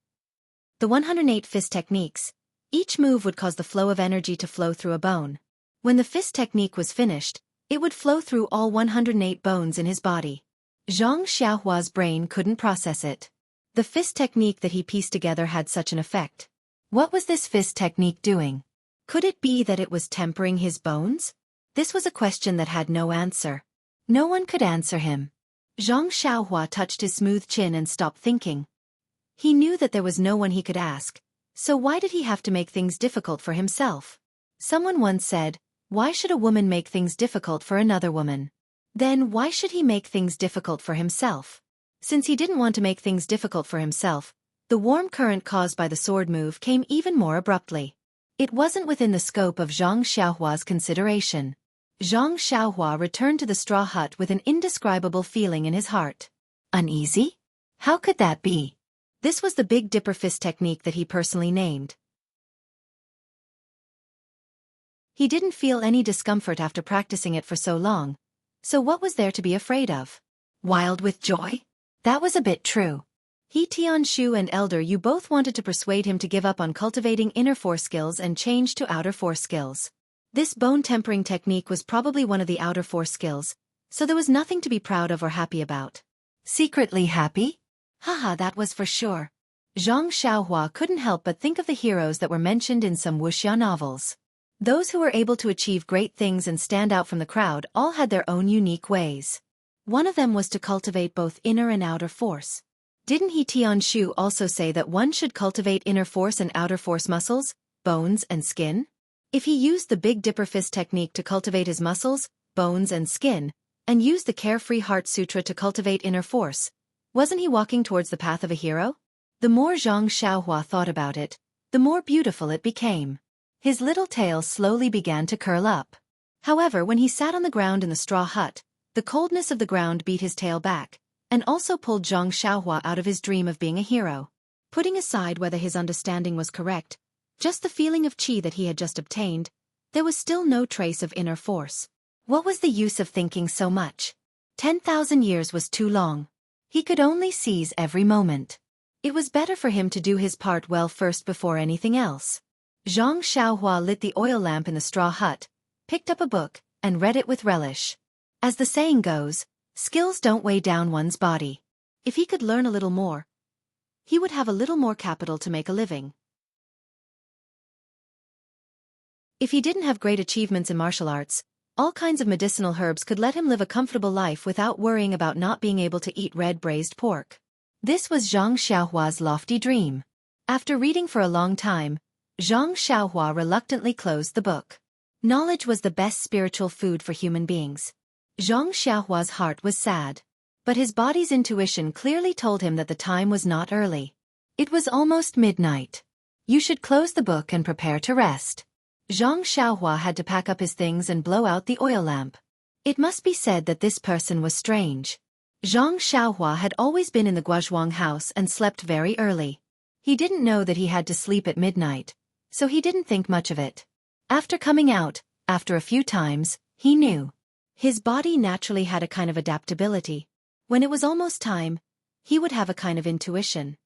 Speaker 1: The 108 fist techniques, each move would cause the flow of energy to flow through a bone. When the fist technique was finished, it would flow through all 108 bones in his body. Zhang Xiaohua's brain couldn't process it. The fist technique that he pieced together had such an effect. What was this fist technique doing? Could it be that it was tempering his bones? This was a question that had no answer. No one could answer him. Zhang Xiaohua touched his smooth chin and stopped thinking. He knew that there was no one he could ask, so why did he have to make things difficult for himself? Someone once said, why should a woman make things difficult for another woman? Then why should he make things difficult for himself? Since he didn't want to make things difficult for himself, the warm current caused by the sword move came even more abruptly. It wasn't within the scope of Zhang Xiaohua's consideration. Zhang Xiaohua returned to the straw hut with an indescribable feeling in his heart. Uneasy? How could that be? This was the Big Dipper Fist technique that he personally named. He didn't feel any discomfort after practicing it for so long. So what was there to be afraid of? Wild with joy? That was a bit true. He, Xianxia and Elder Yu both wanted to persuade him to give up on cultivating inner force skills and change to outer force skills. This bone tempering technique was probably one of the outer force skills, so there was nothing to be proud of or happy about. Secretly happy? Haha, that was for sure. Zhang Xiaohua couldn't help but think of the heroes that were mentioned in some Wuxia novels. Those who were able to achieve great things and stand out from the crowd all had their own unique ways. One of them was to cultivate both inner and outer force. Didn't he Xianxia also say that one should cultivate inner force and outer force muscles, bones and skin? If he used the Big Dipper Fist technique to cultivate his muscles, bones and skin, and used the Carefree Heart Sutra to cultivate inner force, wasn't he walking towards the path of a hero? The more Zhang Xiaohua thought about it, the more beautiful it became. His little tail slowly began to curl up. However, when he sat on the ground in the straw hut, the coldness of the ground beat his tail back, and also pulled Zhang Xiaohua out of his dream of being a hero. Putting aside whether his understanding was correct, just the feeling of qi that he had just obtained, there was still no trace of inner force. What was the use of thinking so much? 10,000 years was too long. He could only seize every moment. It was better for him to do his part well first before anything else. Zhang Xiaohua lit the oil lamp in the straw hut, picked up a book, and read it with relish. As the saying goes, skills don't weigh down one's body. If he could learn a little more, he would have a little more capital to make a living. If he didn't have great achievements in martial arts, all kinds of medicinal herbs could let him live a comfortable life without worrying about not being able to eat red braised pork. This was Zhang Xiaohua's lofty dream. After reading for a long time, Zhang Xiaohua reluctantly closed the book. Knowledge was the best spiritual food for human beings. Zhang Xiaohua's heart was sad. But his body's intuition clearly told him that the time was not early. It was almost midnight. You should close the book and prepare to rest. Zhang Xiaohua had to pack up his things and blow out the oil lamp. It must be said that this person was strange. Zhang Xiaohua had always been in the Guozhuang house and slept very early. He didn't know that he had to sleep at midnight, so he didn't think much of it. After coming out, after a few times, he knew. His body naturally had a kind of adaptability. When it was almost time, he would have a kind of intuition.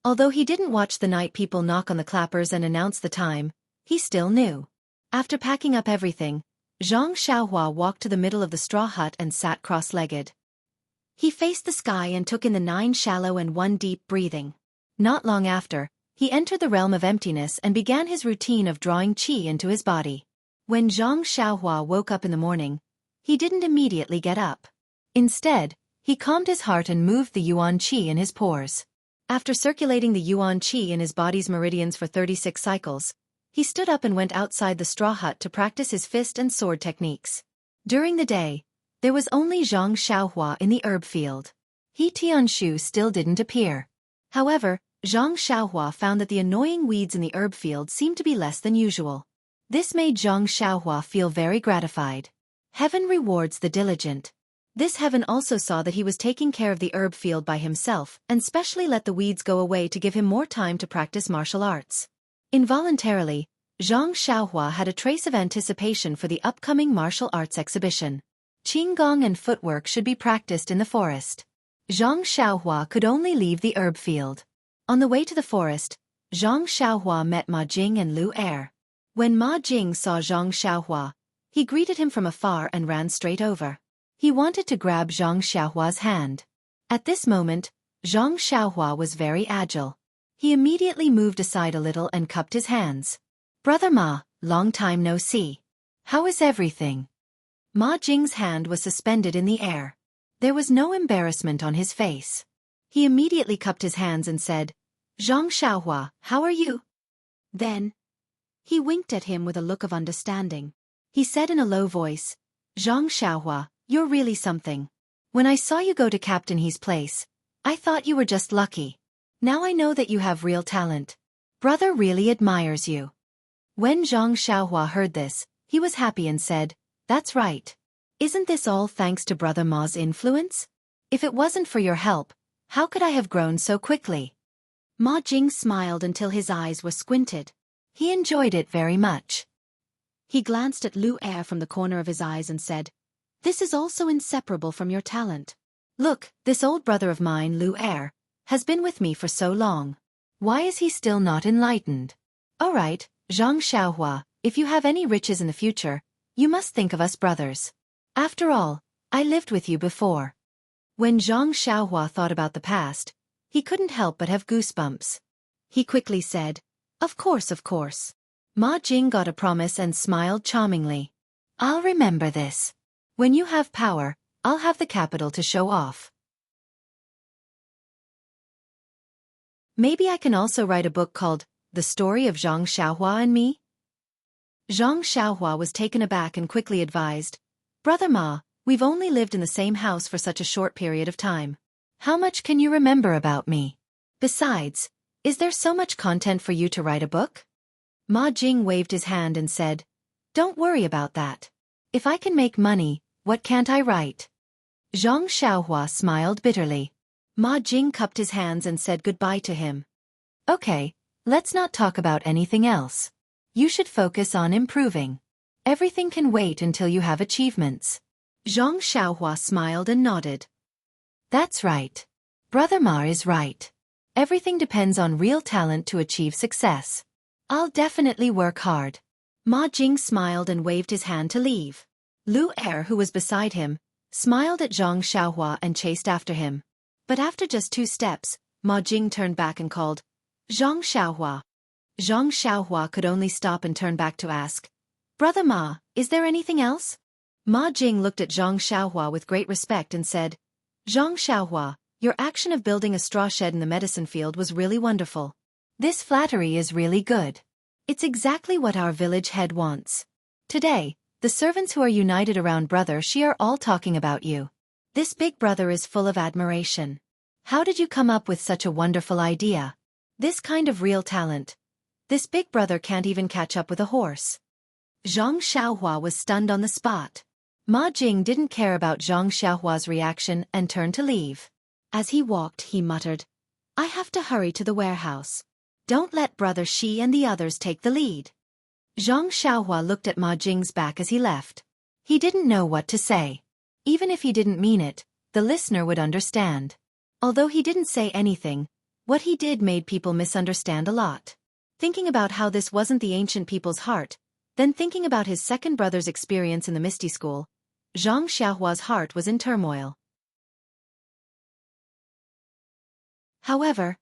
Speaker 1: Although he didn't watch the night people knock on the clappers and announce the time, he still knew. After packing up everything, Zhang Xiaohua walked to the middle of the straw hut and sat cross-legged. He faced the sky and took in the 9 shallow and 1 deep breathing. Not long after, he entered the realm of emptiness and began his routine of drawing qi into his body. When Zhang Xiaohua woke up in the morning, he didn't immediately get up. Instead, he calmed his heart and moved the yuan qi in his pores. After circulating the yuan qi in his body's meridians for 36 cycles, he stood up and went outside the straw hut to practice his fist and sword techniques. During the day, there was only Zhang Xiaohua in the herb field. He Tianshu still didn't appear. However, Zhang Xiaohua found that the annoying weeds in the herb field seemed to be less than usual. This made Zhang Xiaohua feel very gratified. Heaven rewards the diligent. This heaven also saw that he was taking care of the herb field by himself and specially let the weeds go away to give him more time to practice martial arts. Involuntarily, Zhang Xiaohua had a trace of anticipation for the upcoming martial arts exhibition. Qinggong and footwork should be practiced in the forest. Zhang Xiaohua could only leave the herb field. On the way to the forest, Zhang Xiaohua met Ma Jing and Lu Er. When Ma Jing saw Zhang Xiaohua, he greeted him from afar and ran straight over. He wanted to grab Zhang Xiaohua's hand. At this moment, Zhang Xiaohua was very agile. He immediately moved aside a little and cupped his hands. "Brother Ma, long time no see. How is everything?" Ma Jing's hand was suspended in the air. There was no embarrassment on his face. He immediately cupped his hands and said, "Zhang Xiaohua, how are you?" Then, he winked at him with a look of understanding. He said in a low voice, "Zhang Xiaohua, you're really something. When I saw you go to Captain He's place, I thought you were just lucky. Now I know that you have real talent. Brother really admires you." When Zhang Xiaohua heard this, he was happy and said, "That's right. Isn't this all thanks to Brother Ma's influence? If it wasn't for your help, how could I have grown so quickly?" Ma Jing smiled until his eyes were squinted. He enjoyed it very much. He glanced at Lu Er from the corner of his eyes and said, "This is also inseparable from your talent. Look, this old brother of mine, Lu Er, has been with me for so long. Why is he still not enlightened? All right, Zhang Xiaohua, if you have any riches in the future, you must think of us brothers. After all, I lived with you before." When Zhang Xiaohua thought about the past, he couldn't help but have goosebumps. He quickly said, Of course, of course." Ma Jing got a promise and smiled charmingly. "I'll remember this. When you have power, I'll have the capital to show off. Maybe I can also write a book called The Story of Zhang Xiaohua and Me?" Zhang Xiaohua was taken aback and quickly advised, "Brother Ma, we've only lived in the same house for such a short period of time. How much can you remember about me? Besides, is there so much content for you to write a book?" Ma Jing waved his hand and said, "Don't worry about that. If I can make money, what can't I write?" Zhang Xiaohua smiled bitterly. Ma Jing cupped his hands and said goodbye to him. "Okay, let's not talk about anything else. You should focus on improving. Everything can wait until you have achievements." Zhang Xiaohua smiled and nodded. "That's right. Brother Ma is right. Everything depends on real talent to achieve success. I'll definitely work hard." Ma Jing smiled and waved his hand to leave. Lu Er, who was beside him, smiled at Zhang Xiaohua and chased after him. But after just 2 steps, Ma Jing turned back and called, "Zhang Xiaohua." Zhang Xiaohua could only stop and turn back to ask, "Brother Ma, is there anything else?" Ma Jing looked at Zhang Xiaohua with great respect and said, "Zhang Xiaohua, your action of building a straw shed in the medicine field was really wonderful. This flattery is really good. It's exactly what our village head wants. Today, the servants who are united around Brother Shi are all talking about you. This big brother is full of admiration. How did you come up with such a wonderful idea? This kind of real talent. This big brother can't even catch up with a horse." Zhang Xiaohua was stunned on the spot. Ma Jing didn't care about Zhang Xiaohua's reaction and turned to leave. As he walked, he muttered, "I have to hurry to the warehouse. Don't let Brother Shi and the others take the lead." Zhang Xiaohua looked at Ma Jing's back as he left. He didn't know what to say. Even if he didn't mean it, the listener would understand. Although he didn't say anything, What he did made people misunderstand a lot. Thinking about how this wasn't the ancient people's heart, then thinking about his second brother's experience in the Misty School, Zhang Xiaohua's heart was in turmoil. However,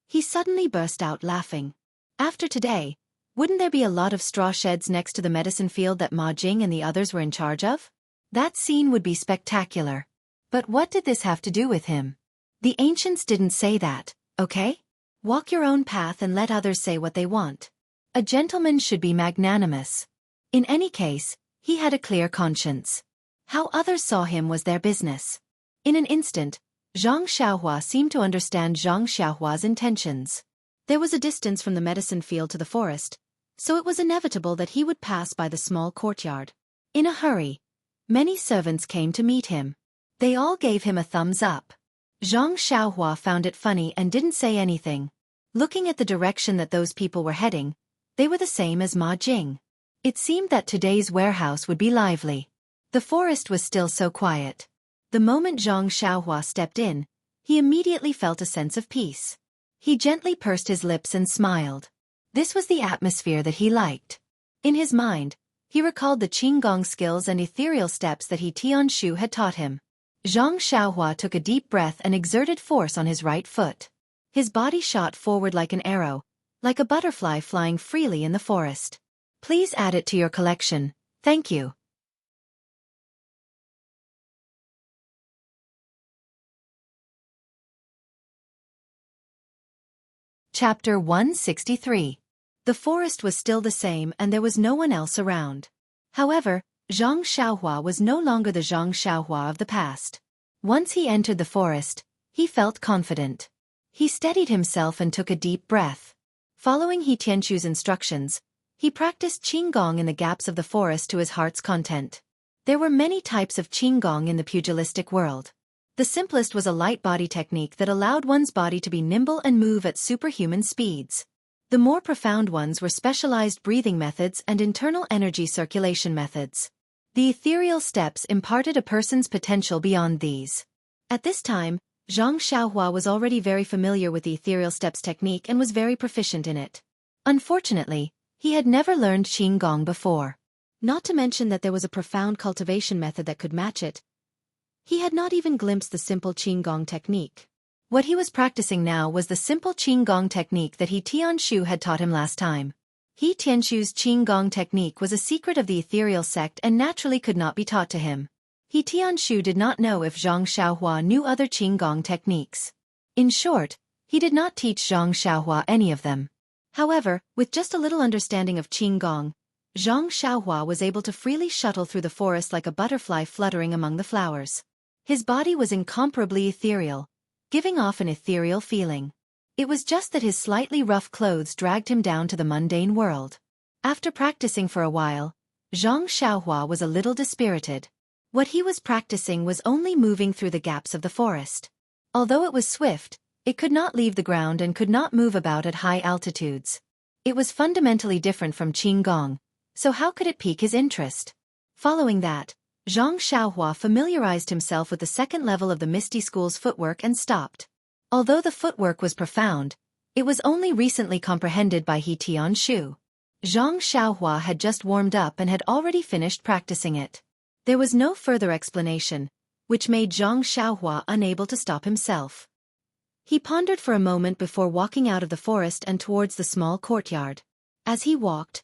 Speaker 1: he suddenly burst out laughing. After today, wouldn't there be a lot of straw sheds next to the medicine field that Ma Jing and the others were in charge of? That scene would be spectacular. But what did this have to do with him? The ancients didn't say that, okay? Walk your own path and let others say what they want. A gentleman should be magnanimous. In any case, he had a clear conscience. How others saw him was their business. In an instant, Zhang Xiaohua seemed to understand Zhang Xiaohua's intentions. There was a distance from the medicine field to the forest, so it was inevitable that he would pass by the small courtyard. In a hurry, many servants came to meet him. They all gave him a thumbs up. Zhang Xiaohua found it funny and didn't say anything. Looking at the direction that those people were heading, they were the same as Ma Jing. It seemed that today's warehouse would be lively. The forest was still so quiet. The moment Zhang Xiaohua stepped in, he immediately felt a sense of peace. He gently pursed his lips and smiled. This was the atmosphere that he liked. In his mind, he recalled the Qinggong skills and ethereal steps that Tianshu had taught him. Zhang Xiaohua took a deep breath and exerted force on his right foot. His body shot forward like an arrow, like a butterfly flying freely in the forest. Please add it to your collection, thank you. Chapter 163. The forest was still the same and there was no one else around. However, Zhang Xiaohua was no longer the Zhang Xiaohua of the past. Once he entered the forest, he felt confident. He steadied himself and took a deep breath. Following Tianshu's instructions, he practiced Qinggong in the gaps of the forest to his heart's content. There were many types of Qinggong in the pugilistic world. The simplest was a light body technique that allowed one's body to be nimble and move at superhuman speeds. The more profound ones were specialized breathing methods and internal energy circulation methods. The ethereal steps imparted a person's potential beyond these. At this time, Zhang Xiaohua was already very familiar with the ethereal steps technique and was very proficient in it. Unfortunately, he had never learned Qinggong before. Not to mention that there was a profound cultivation method that could match it. He had not even glimpsed the simple Qinggong technique. What he was practicing now was the simple Qinggong technique that Tianshu had taught him last time. Tianshu's Qinggong technique was a secret of the ethereal sect and naturally could not be taught to him. Tianshu did not know if Zhang Xiaohua knew other Qinggong techniques. In short, he did not teach Zhang Xiaohua any of them. However, with just a little understanding of Qinggong, Zhang Xiaohua was able to freely shuttle through the forest like a butterfly fluttering among the flowers. His body was incomparably ethereal, giving off an ethereal feeling. It was just that his slightly rough clothes dragged him down to the mundane world. After practicing for a while, Zhang Xiaohua was a little dispirited. What he was practicing was only moving through the gaps of the forest. Although it was swift, it could not leave the ground and could not move about at high altitudes. It was fundamentally different from Qinggong, so how could it pique his interest? Following that, Zhang Xiaohua familiarized himself with the second level of the Misty School's footwork and stopped. Although the footwork was profound, it was only recently comprehended by Tianshu. Zhang Xiaohua had just warmed up and had already finished practicing it. There was no further explanation, which made Zhang Xiaohua unable to stop himself. He pondered for a moment before walking out of the forest and towards the small courtyard. As he walked,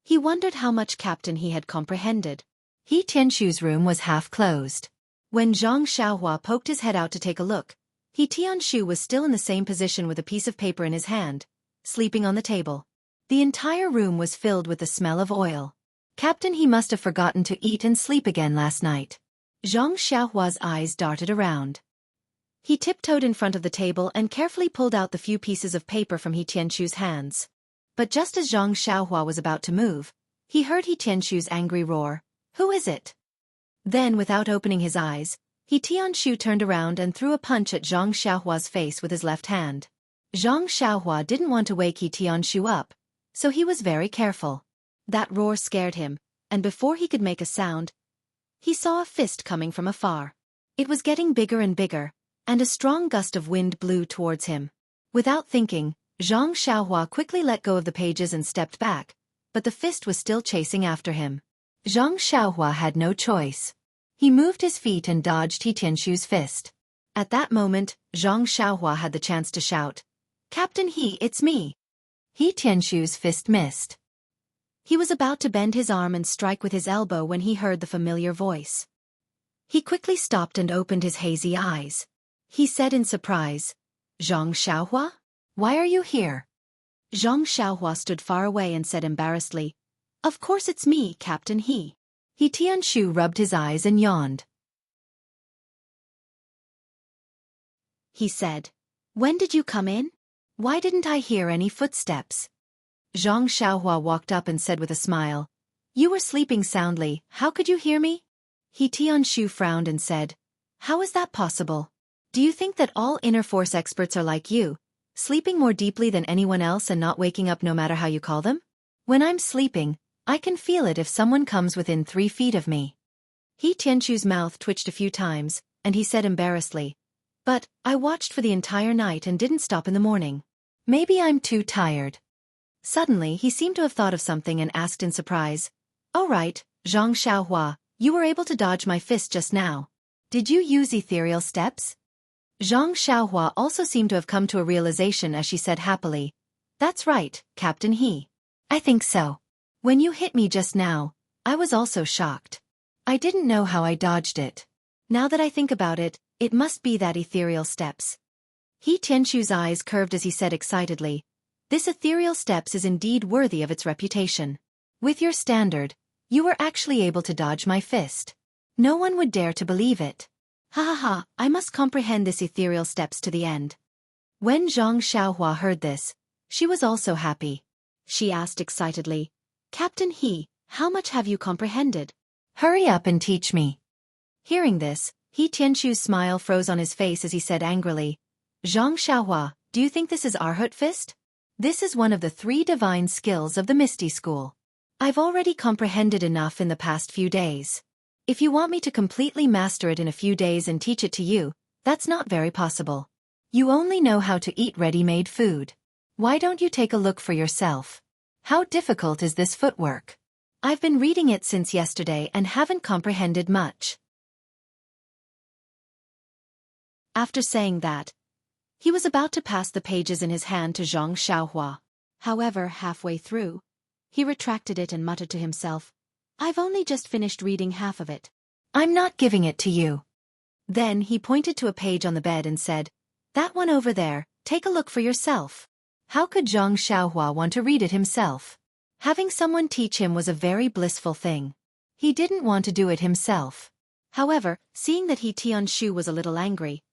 Speaker 1: he wondered how much Captain he had comprehended. Tianshu's room was half closed. When Zhang Xiaohua poked his head out to take a look, Tianshu was still in the same position with a piece of paper in his hand, sleeping on the table. The entire room was filled with the smell of oil. Captain, he must have forgotten to eat and sleep again last night. Zhang Xiaohua's eyes darted around. He tiptoed in front of the table and carefully pulled out the few pieces of paper from Tianshu's hands. But just as Zhang Xiaohua was about to move, he heard Tianshu's angry roar. "Who is it?" Then, without opening his eyes, Tianshu turned around and threw a punch at Zhang Xiaohua's face with his left hand. Zhang Xiaohua didn't want to wake Tianshu up, so he was very careful. That roar scared him, and before he could make a sound, he saw a fist coming from afar. It was getting bigger and bigger, and a strong gust of wind blew towards him. Without thinking, Zhang Xiaohua quickly let go of the pages and stepped back, but the fist was still chasing after him. Zhang Xiaohua had no choice. He moved his feet and dodged He Tianshu's fist. At that moment, Zhang Xiaohua had the chance to shout, "Captain He, it's me!" He Tianshu's fist missed. He was about to bend his arm and strike with his elbow when he heard the familiar voice. He quickly stopped and opened his hazy eyes. He said in surprise, "Zhang Xiaohua? Why are you here?" Zhang Xiaohua stood far away and said embarrassedly, "Of course it's me, Captain He." He Tianshu rubbed his eyes and yawned. He said, "When did you come in? Why didn't I hear any footsteps?" Zhang Xiaohua walked up and said with a smile, "You were sleeping soundly, how could you hear me?" He Tianshu frowned and said, "How is that possible? Do you think that all inner force experts are like you, sleeping more deeply than anyone else and not waking up no matter how you call them? When I'm sleeping, I can feel it if someone comes within 3 feet of me." He Tianshu's mouth twitched a few times, and he said embarrassedly, "But I watched for the entire night and didn't stop in the morning. Maybe I'm too tired." Suddenly he seemed to have thought of something and asked in surprise, "Oh right, Zhang Xiaohua, you were able to dodge my fist just now. Did you use ethereal steps?" Zhang Xiaohua also seemed to have come to a realization as she said happily, "That's right, Captain He. I think so. When you hit me just now, I was also shocked. I didn't know how I dodged it. Now that I think about it, it must be that ethereal steps." He Tianshu's eyes curved as he said excitedly, "This ethereal steps is indeed worthy of its reputation. With your standard, you were actually able to dodge my fist. No one would dare to believe it. Ha ha ha, I must comprehend this ethereal steps to the end." When Zhang Xiaohua heard this, she was also happy. She asked excitedly, "Captain He, how much have you comprehended? Hurry up and teach me." Hearing this, He Tianshu's smile froze on his face as he said angrily, "Zhang Xiaohua, do you think this is Arhut fist? This is one of the 3 divine skills of the Misty School. I've already comprehended enough in the past few days. If you want me to completely master it in a few days and teach it to you, that's not very possible. You only know how to eat ready-made food. Why don't you take a look for yourself? How difficult is this footwork? I've been reading it since yesterday and haven't comprehended much." After saying that, he was about to pass the pages in his hand to Zhang Xiaohua. However, halfway through, he retracted it and muttered to himself, "I've only just finished reading half of it. I'm not giving it to you." Then he pointed to a page on the bed and said, "That one over there, take a look for yourself." How could Zhang Xiaohua want to read it himself? Having someone teach him was a very blissful thing. He didn't want to do it himself. However, seeing that He Tianshu was a little angry,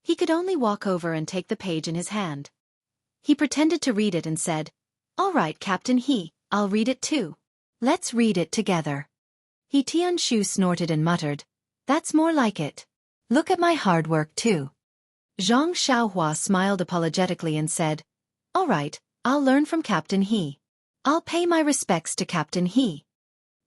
Speaker 1: he could only walk over and take the page in his hand. He pretended to read it and said, "All right, Captain He, I'll read it too. Let's read it together." He Tianshu snorted and muttered, "That's more like it. Look at my hard work too." Zhang Xiaohua smiled apologetically and said, "All right, I'll learn from Captain He. I'll pay my respects to Captain He."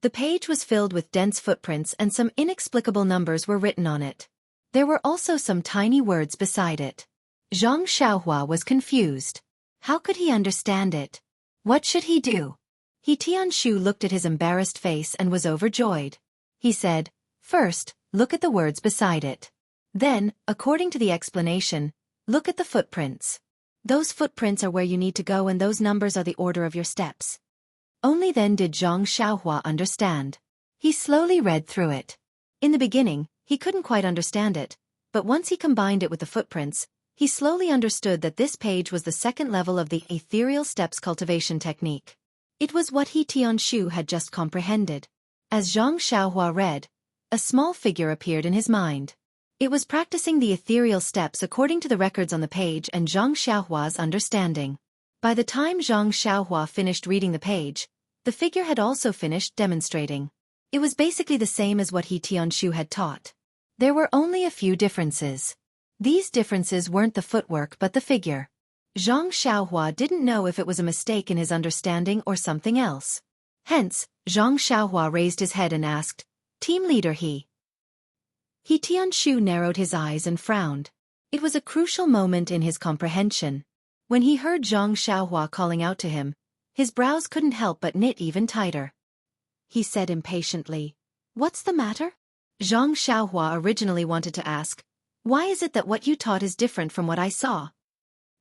Speaker 1: The page was filled with dense footprints and some inexplicable numbers were written on it. There were also some tiny words beside it. Zhang Xiaohua was confused. How could he understand it? What should he do? He Tianshu looked at his embarrassed face and was overjoyed. He said, "First, look at the words beside it. Then, according to the explanation, look at the footprints. Those footprints are where you need to go and those numbers are the order of your steps." Only then did Zhang Xiaohua understand. He slowly read through it. In the beginning, he couldn't quite understand it, but once he combined it with the footprints, he slowly understood that this page was the 2nd level of the ethereal steps cultivation technique. It was what He Tianshu had just comprehended. As Zhang Xiaohua read, a small figure appeared in his mind. It was practicing the ethereal steps according to the records on the page and Zhang Xiaohua's understanding. By the time Zhang Xiaohua finished reading the page, the figure had also finished demonstrating. It was basically the same as what He Tianshu had taught. There were only a few differences. These differences weren't the footwork but the figure. Zhang Xiaohua didn't know if it was a mistake in his understanding or something else. Hence, Zhang Xiaohua raised his head and asked, "Team leader He." He Tianshu narrowed his eyes and frowned. It was a crucial moment in his comprehension. When he heard Zhang Xiaohua calling out to him, his brows couldn't help but knit even tighter. He said impatiently, "What's the matter?" Zhang Xiaohua originally wanted to ask, "Why is it that what you taught is different from what I saw?"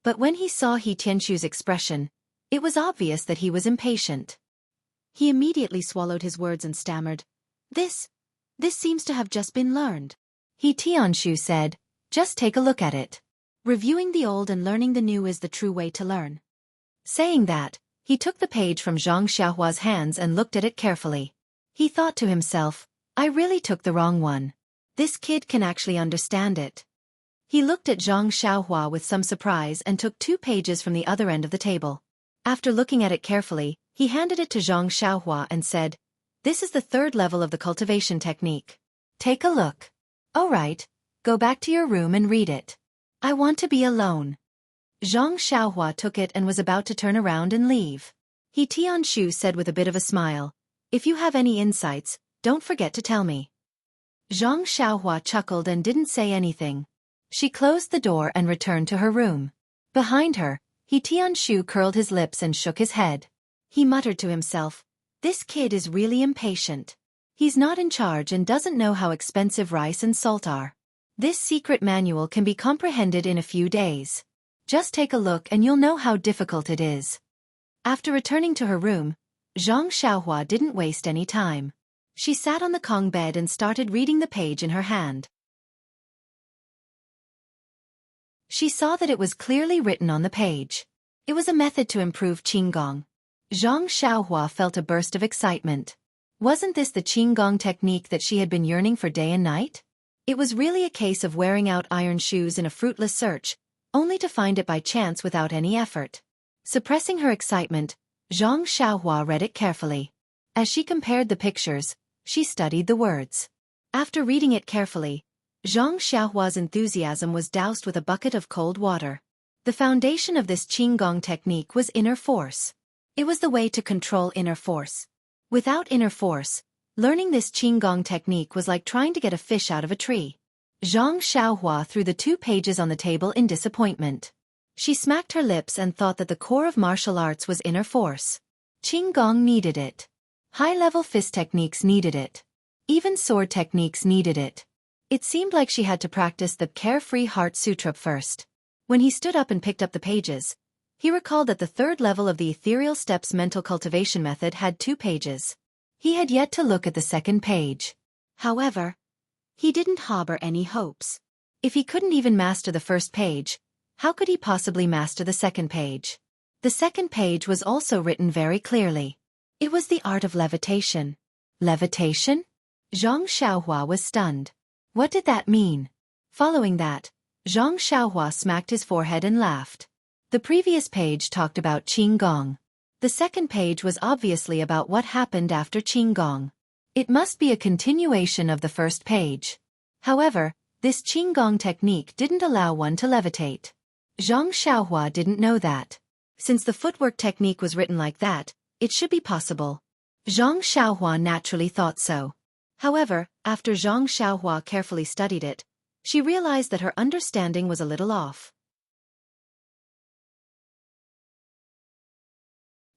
Speaker 1: But when he saw He Tianshu's expression, it was obvious that he was impatient. He immediately swallowed his words and stammered, This seems to have just been learned." He Tianshu said, "Just take a look at it. Reviewing the old and learning the new is the true way to learn." Saying that, he took the page from Zhang Xiaohua's hands and looked at it carefully. He thought to himself, "I really took the wrong one. This kid can actually understand it." He looked at Zhang Xiaohua with some surprise and took 2 pages from the other end of the table. After looking at it carefully, he handed it to Zhang Xiaohua and said, "This is the 3rd level of the cultivation technique. Take a look. All right, go back to your room and read it. I want to be alone." Zhang Xiaohua took it and was about to turn around and leave. He Tianshu said with a bit of a smile, "If you have any insights, don't forget to tell me." Zhang Xiaohua chuckled and didn't say anything. She closed the door and returned to her room. Behind her, He Tianshu curled his lips and shook his head. He muttered to himself, "This kid is really impatient. He's not in charge and doesn't know how expensive rice and salt are. This secret manual can be comprehended in a few days. Just take a look and you'll know how difficult it is." After returning to her room, Zhang Xiaohua didn't waste any time. She sat on the Kong bed and started reading the page in her hand. She saw that it was clearly written on the page. It was a method to improve Qinggong. Zhang Xiaohua felt a burst of excitement. Wasn't this the Qinggong technique that she had been yearning for day and night? It was really a case of wearing out iron shoes in a fruitless search, only to find it by chance without any effort. Suppressing her excitement, Zhang Xiaohua read it carefully. As she compared the pictures, she studied the words. After reading it carefully, Zhang Xiaohua's enthusiasm was doused with a bucket of cold water. The foundation of this Qinggong technique was inner force. It was the way to control inner force. Without inner force, learning this Qinggong technique was like trying to get a fish out of a tree. Zhang Xiaohua threw the 2 pages on the table in disappointment. She smacked her lips and thought that the core of martial arts was inner force. Qinggong needed it. High-level fist techniques needed it. Even sword techniques needed it. It seemed like she had to practice the Carefree Heart Sutra first. When he stood up and picked up the pages, he recalled that the 3rd level of the Ethereal Steps mental cultivation method had 2 pages. He had yet to look at the 2nd page. However, he didn't harbor any hopes. If he couldn't even master the 1st page, how could he possibly master the 2nd page? The 2nd page was also written very clearly. It was the art of levitation. Levitation? Zhang Xiaohua was stunned. What did that mean? Following that, Zhang Xiaohua smacked his forehead and laughed. The previous page talked about Qinggong. The 2nd page was obviously about what happened after Qinggong. It must be a continuation of the 1st page. However, this Qinggong technique didn't allow one to levitate. Zhang Xiaohua didn't know that. Since the footwork technique was written like that, it should be possible. Zhang Xiaohua naturally thought so. However, after Zhang Xiaohua carefully studied it, she realized that her understanding was a little off.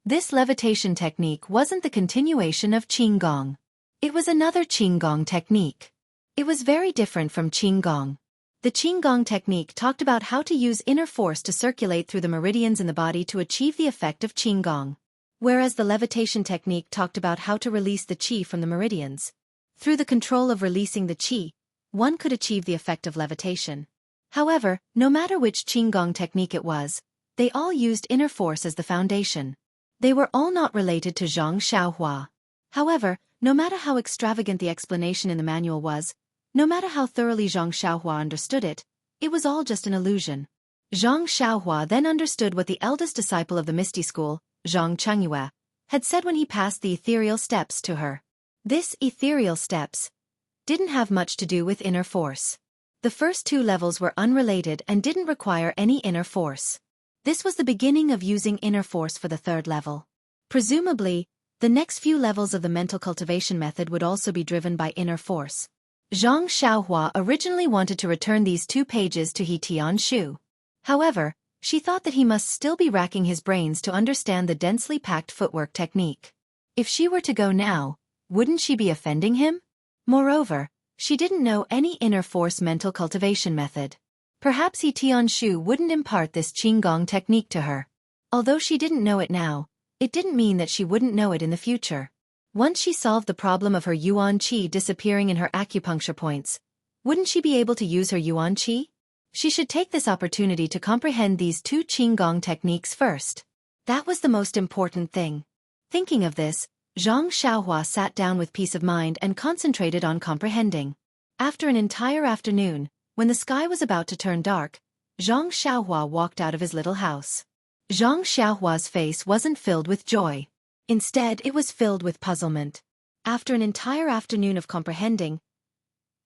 Speaker 1: This levitation technique wasn't the continuation of Qinggong. It was another Qinggong technique. It was very different from Qinggong. The Qinggong technique talked about how to use inner force to circulate through the meridians in the body to achieve the effect of Qinggong, whereas the levitation technique talked about how to release the qi from the meridians. Through the control of releasing the qi, one could achieve the effect of levitation. However, no matter which Qinggong technique it was, they all used inner force as the foundation. They were all not related to Zhang Xiaohua. However, no matter how extravagant the explanation in the manual was, no matter how thoroughly Zhang Xiaohua understood it, it was all just an illusion. Zhang Xiaohua then understood what the eldest disciple of the Misty School, Zhang Chengyue, had said when he passed the ethereal steps to her. This ethereal steps didn't have much to do with inner force. The first 2 levels were unrelated and didn't require any inner force. This was the beginning of using inner force for the 3rd level. Presumably, the next few levels of the mental cultivation method would also be driven by inner force. Zhang Xiaohua originally wanted to return these 2 pages to He Tianshu. However, she thought that he must still be racking his brains to understand the densely packed footwork technique. If she were to go now, wouldn't she be offending him? Moreover, she didn't know any inner force mental cultivation method. Perhaps He Tianshu wouldn't impart this Qinggong technique to her. Although she didn't know it now, it didn't mean that she wouldn't know it in the future. Once she solved the problem of her yuan qi disappearing in her acupuncture points, wouldn't she be able to use her yuan qi? She should take this opportunity to comprehend these 2 Qinggong techniques first. That was the most important thing. Thinking of this, Zhang Xiaohua sat down with peace of mind and concentrated on comprehending. After an entire afternoon, when the sky was about to turn dark, Zhang Xiaohua walked out of his little house. Zhang Xiaohua's face wasn't filled with joy. Instead, it was filled with puzzlement. After an entire afternoon of comprehending,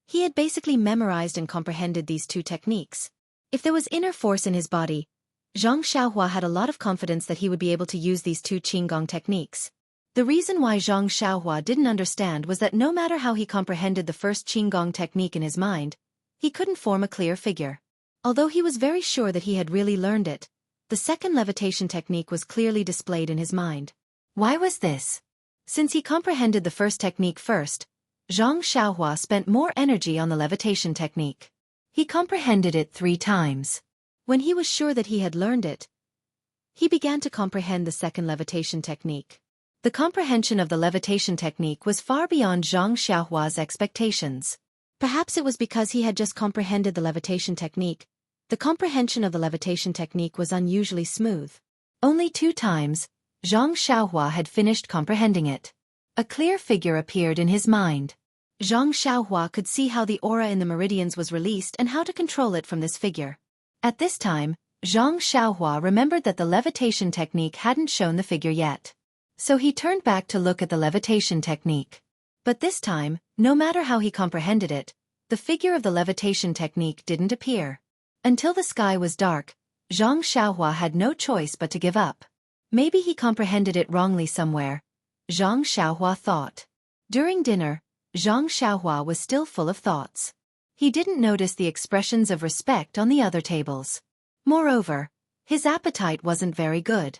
Speaker 1: he had basically memorized and comprehended these 2 techniques. If there was inner force in his body, Zhang Xiaohua had a lot of confidence that he would be able to use these 2 Qinggong techniques. The reason why Zhang Xiaohua didn't understand was that no matter how he comprehended the first Qinggong technique in his mind, he couldn't form a clear figure. Although he was very sure that he had really learned it, the second levitation technique was clearly displayed in his mind. Why was this? Since he comprehended the first technique first, Zhang Xiaohua spent more energy on the levitation technique. He comprehended it 3 times. When he was sure that he had learned it, he began to comprehend the second levitation technique. The comprehension of the levitation technique was far beyond Zhang Xiaohua's expectations. Perhaps it was because he had just comprehended the levitation technique. The comprehension of the levitation technique was unusually smooth. Only 2 times, Zhang Xiaohua had finished comprehending it. A clear figure appeared in his mind. Zhang Xiaohua could see how the aura in the meridians was released and how to control it from this figure. At this time, Zhang Xiaohua remembered that the levitation technique hadn't shown the figure yet. So he turned back to look at the levitation technique. But this time, no matter how he comprehended it, the figure of the levitation technique didn't appear. Until the sky was dark, Zhang Xiaohua had no choice but to give up. Maybe he comprehended it wrongly somewhere, Zhang Xiaohua thought. During dinner, Zhang Xiaohua was still full of thoughts. He didn't notice the expressions of respect on the other tables. Moreover, his appetite wasn't very good.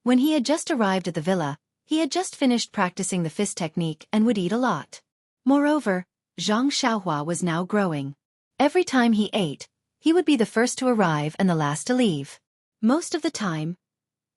Speaker 1: When he had just arrived at the villa, he had just finished practicing the fist technique and would eat a lot. Moreover, Zhang Xiaohua was now growing. Every time he ate, he would be the first to arrive and the last to leave. Most of the time,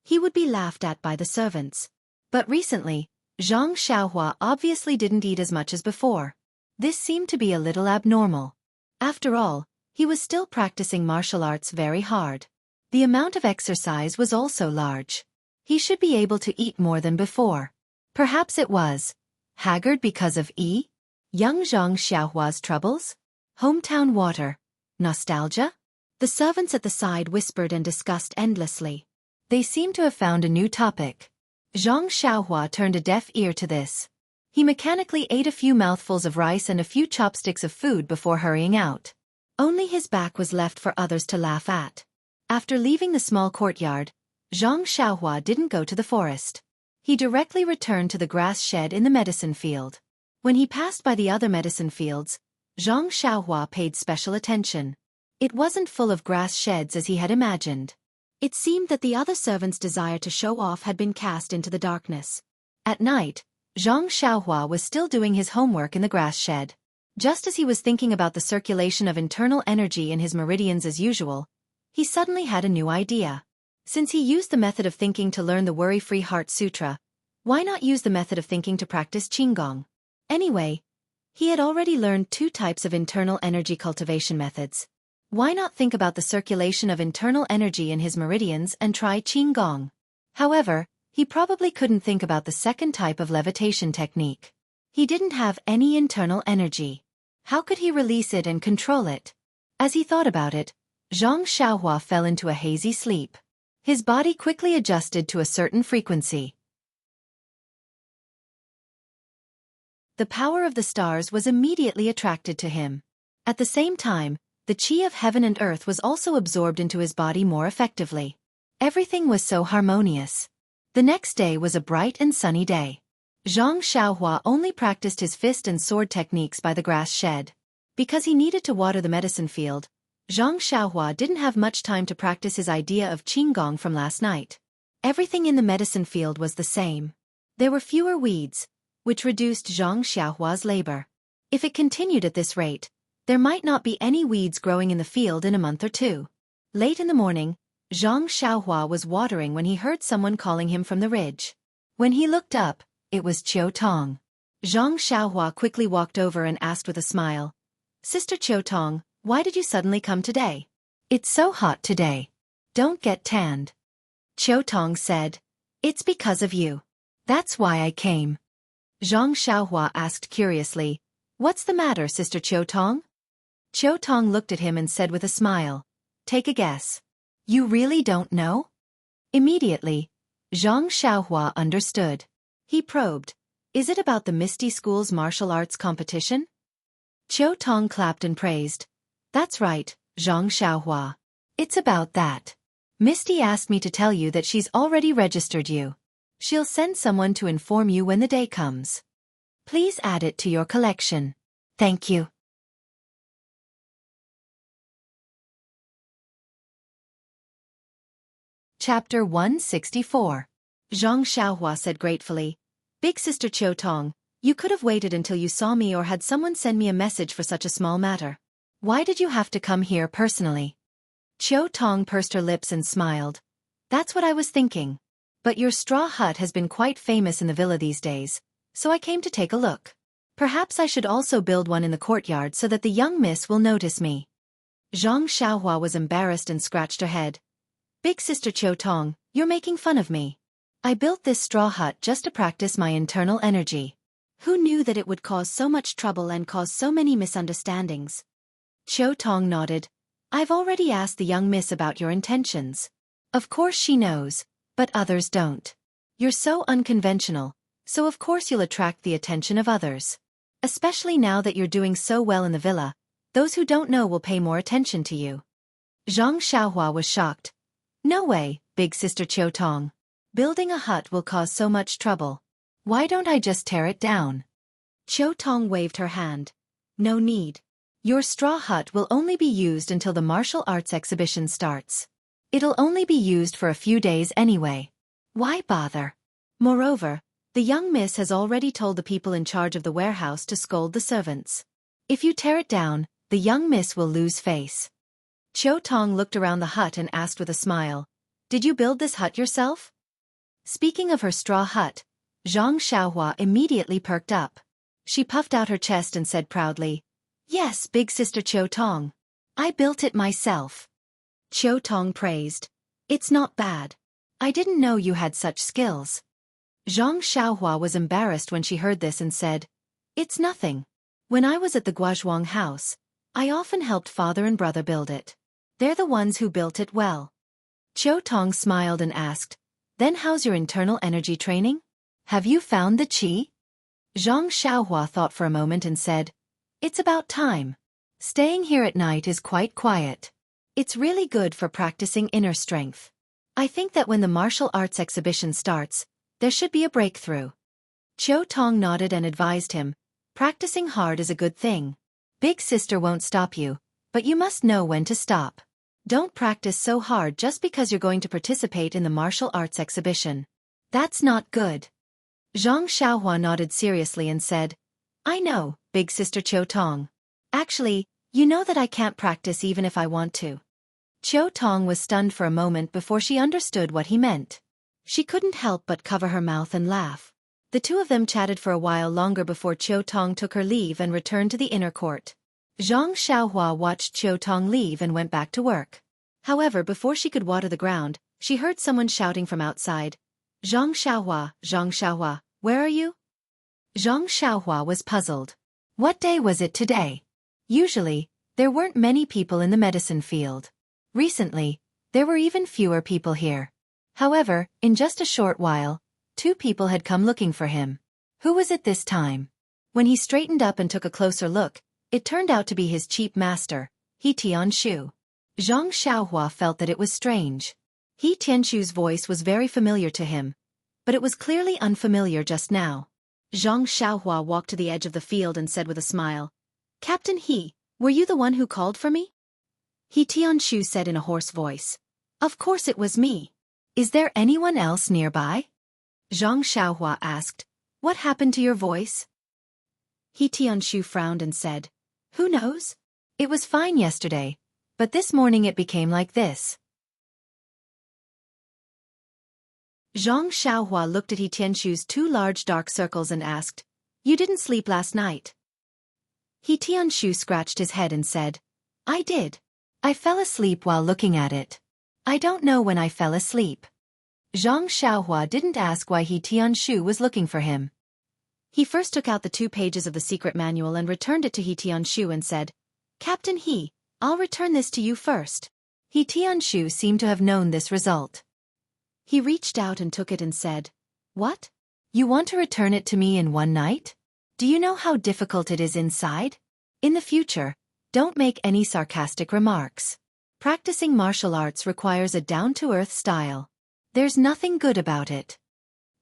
Speaker 1: he would be laughed at by the servants. But recently, Zhang Xiaohua obviously didn't eat as much as before. This seemed to be a little abnormal. After all, he was still practicing martial arts very hard. The amount of exercise was also large. He should be able to eat more than before. Perhaps it was haggard because of young Zhang Xiaohua's troubles? Hometown water? Nostalgia? The servants at the side whispered and discussed endlessly. They seemed to have found a new topic. Zhang Xiaohua turned a deaf ear to this. He mechanically ate a few mouthfuls of rice and a few chopsticks of food before hurrying out. Only his back was left for others to laugh at. After leaving the small courtyard, Zhang Xiaohua didn't go to the forest. He directly returned to the grass shed in the medicine field. When he passed by the other medicine fields, Zhang Xiaohua paid special attention. It wasn't full of grass sheds as he had imagined. It seemed that the other servants' desire to show off had been cast into the darkness. At night, Zhang Xiaohua was still doing his homework in the grass shed. Just as he was thinking about the circulation of internal energy in his meridians as usual, he suddenly had a new idea. Since he used the method of thinking to learn the Worry-Free Heart Sutra, why not use the method of thinking to practice Qinggong? Anyway, he had already learned 2 types of internal energy cultivation methods. Why not think about the circulation of internal energy in his meridians and try Qinggong? However, he probably couldn't think about the second type of levitation technique. He didn't have any internal energy. How could he release it and control it? As he thought about it, Zhang Xiaohua fell into a hazy sleep. His body quickly adjusted to a certain frequency. The power of the stars was immediately attracted to him. At the same time, the qi of heaven and earth was also absorbed into his body more effectively. Everything was so harmonious. The next day was a bright and sunny day. Zhang Xiaohua only practiced his fist and sword techniques by the grass shed. Because he needed to water the medicine field, Zhang Xiaohua didn't have much time to practice his idea of qinggong from last night. Everything in the medicine field was the same. There were fewer weeds, which reduced Zhang Xiaohua's labor. If it continued at this rate, there might not be any weeds growing in the field in a month or two. Late in the morning, Zhang Xiaohua was watering when he heard someone calling him from the ridge. When he looked up, it was Qiu Tong. Zhang Xiaohua quickly walked over and asked with a smile, "Sister Qiu Tong, why did you suddenly come today? It's so hot today. Don't get tanned." Qiu Tong said, "It's because of you. That's why I came." Zhang Xiaohua asked curiously, "What's the matter, Sister Qiu Tong?" Qiu Tong looked at him and said with a smile, "Take a guess. You really don't know?" Immediately, Zhang Xiaohua understood. He probed, "Is it about the Misty School's martial arts competition?" Qiu Tong clapped and praised, "That's right, Zhang Xiaohua. It's about that. Misty asked me to tell you that she's already registered you. She'll send someone to inform you when the day comes. Please add it to your collection. Thank you." Chapter 164. Zhang Xiaohua said gratefully, "Big Sister Qiu Tong, you could have waited until you saw me or had someone send me a message for such a small matter. Why did you have to come here personally?" Qiu Tong pursed her lips and smiled. "That's what I was thinking. But your straw hut has been quite famous in the villa these days, so I came to take a look. Perhaps I should also build one in the courtyard so that the young miss will notice me." Zhang Xiaohua was embarrassed and scratched her head. "Big Sister Qiu Tong, you're making fun of me. I built this straw hut just to practice my internal energy. Who knew that it would cause so much trouble and cause so many misunderstandings?" Qiu Tong nodded. "I've already asked the young miss about your intentions. Of course she knows, but others don't. You're so unconventional, so of course you'll attract the attention of others. Especially now that you're doing so well in the villa, those who don't know will pay more attention to you." Zhang Xiaohua was shocked. "No way, Big Sister Qiu Tong. Building a hut will cause so much trouble. Why don't I just tear it down?" Qiu Tong waved her hand. "No need. Your straw hut will only be used until the martial arts exhibition starts. It'll only be used for a few days anyway. Why bother? Moreover, the young miss has already told the people in charge of the warehouse to scold the servants. If you tear it down, the young miss will lose face." Qiu Tong looked around the hut and asked with a smile, "Did you build this hut yourself?" Speaking of her straw hut, Zhang Xiaohua immediately perked up. She puffed out her chest and said proudly, "Yes, Big Sister Qiu Tong. I built it myself." Qiu Tong praised, "It's not bad. I didn't know you had such skills." Zhang Xiaohua was embarrassed when she heard this and said, "It's nothing. When I was at the Guozhuang house, I often helped father and brother build it. They're the ones who built it well." Qiu Tong smiled and asked, "Then how's your internal energy training? Have you found the qi?" Zhang Xiaohua thought for a moment and said, "It's about time. Staying here at night is quite quiet. It's really good for practicing inner strength. I think that when the martial arts exhibition starts, there should be a breakthrough." Qiu Tong nodded and advised him, "Practicing hard is a good thing. Big Sister won't stop you, but you must know when to stop. Don't practice so hard just because you're going to participate in the martial arts exhibition. That's not good." Zhang Xiaohua nodded seriously and said, "I know, Big Sister Qiu Tong. Actually, you know that I can't practice even if I want to." Qiu Tong was stunned for a moment before she understood what he meant. She couldn't help but cover her mouth and laugh. The two of them chatted for a while longer before Qiu Tong took her leave and returned to the inner court. Zhang Xiaohua watched Qiu Tong leave and went back to work. However, before she could water the ground, she heard someone shouting from outside, Zhang Xiaohua, where are you?" Zhang Xiaohua was puzzled. What day was it today? Usually, there weren't many people in the medicine field. Recently, there were even fewer people here. However, in just a short while, 2 people had come looking for him. Who was it this time? When he straightened up and took a closer look, it turned out to be his cheap master, He Tianshu. Zhang Xiaohua felt that it was strange. He Tianshu's voice was very familiar to him, but it was clearly unfamiliar just now. Zhang Xiaohua walked to the edge of the field and said with a smile, "Captain He, were you the one who called for me?" He Tianshu said in a hoarse voice, "Of course it was me. Is there anyone else nearby?" Zhang Xiaohua asked, "What happened to your voice?" He Tianshu frowned and said, "Who knows? It was fine yesterday, but this morning it became like this." Zhang Xiaohua looked at He Tianshu's two large dark circles and asked, "You didn't sleep last night?" He Tianshu scratched his head and said, "I did. I fell asleep while looking at it. I don't know when I fell asleep." Zhang Xiaohua didn't ask why He Tianshu was looking for him. He first took out the 2 pages of the secret manual and returned it to He Tianshu and said, "Captain He, I'll return this to you first." He Tianshu seemed to have known this result. He reached out and took it and said, "What? You want to return it to me in one night? Do you know how difficult it is inside? In the future, don't make any sarcastic remarks. Practicing martial arts requires a down-to-earth style. There's nothing good about it."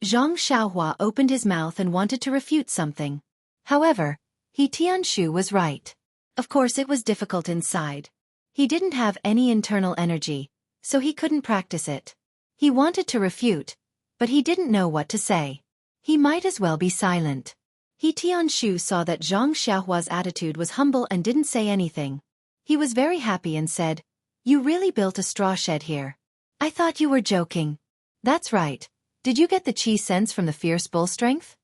Speaker 1: Zhang Xiaohua opened his mouth and wanted to refute something. However, He Tianshu was right. Of course it was difficult inside. He didn't have any internal energy, so he couldn't practice it. He wanted to refute, but he didn't know what to say. He might as well be silent. He Tianshu saw that Zhang Xiaohua's attitude was humble and didn't say anything. He was very happy and said, "You really built a straw shed here. I thought you were joking." "That's right. Did you get the chi sense from the fierce bull strength?"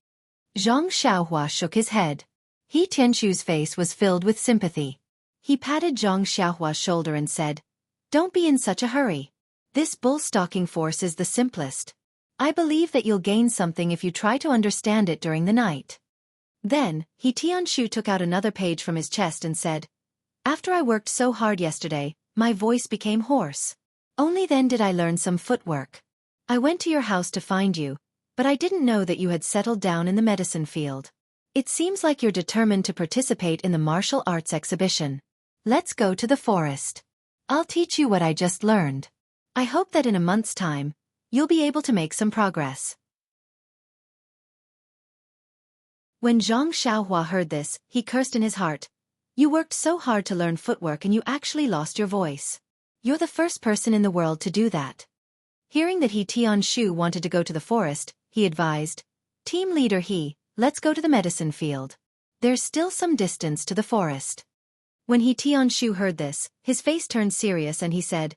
Speaker 1: Zhang Xiaohua shook his head. He Tianshu's face was filled with sympathy. He patted Zhang Xiaohua's shoulder and said, "Don't be in such a hurry. This bull stalking force is the simplest. I believe that you'll gain something if you try to understand it during the night." Then, He Tianshu took out another page from his chest and said, "After I worked so hard yesterday, my voice became hoarse. Only then did I learn some footwork. I went to your house to find you, but I didn't know that you had settled down in the medicine field. It seems like you're determined to participate in the martial arts exhibition. Let's go to the forest. I'll teach you what I just learned. I hope that in a month's time, you'll be able to make some progress." When Zhang Xiaohua heard this, he cursed in his heart. "You worked so hard to learn footwork and you actually lost your voice. You're the first person in the world to do that." Hearing that He Tianshu wanted to go to the forest, he advised, "Team leader He, let's go to the medicine field. There's still some distance to the forest." When He Tianshu heard this, his face turned serious and he said,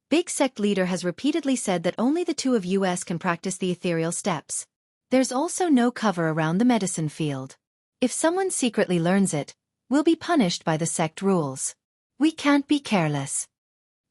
Speaker 1: "Big sect leader has repeatedly said that only the 2 of us can practice the ethereal steps. There's also no cover around the medicine field. If someone secretly learns it, we'll be punished by the sect rules. We can't be careless."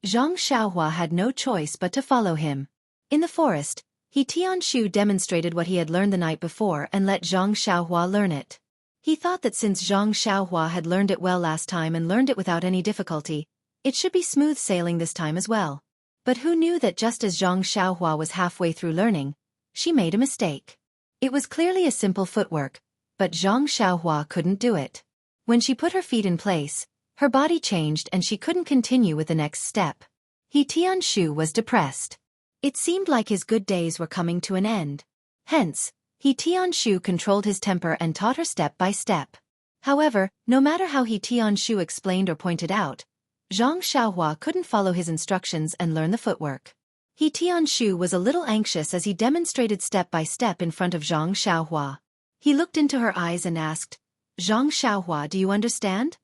Speaker 1: Zhang Xiaohua had no choice but to follow him. In the forest, He Tianshu demonstrated what he had learned the night before and let Zhang Xiaohua learn it. He thought that since Zhang Xiaohua had learned it well last time and learned it without any difficulty, it should be smooth sailing this time as well. But who knew that just as Zhang Xiaohua was halfway through learning, she made a mistake. It was clearly a simple footwork, but Zhang Xiaohua couldn't do it. When she put her feet in place, her body changed and she couldn't continue with the next step. He Tianshu was depressed. It seemed like his good days were coming to an end. Hence, He Tianshu controlled his temper and taught her step by step. However, no matter how He Tianshu explained or pointed out, Zhang Xiaohua couldn't follow his instructions and learn the footwork. He Tianshu was a little anxious as he demonstrated step by step in front of Zhang Xiaohua. He looked into her eyes and asked, "Zhang Xiaohua, do you understand?"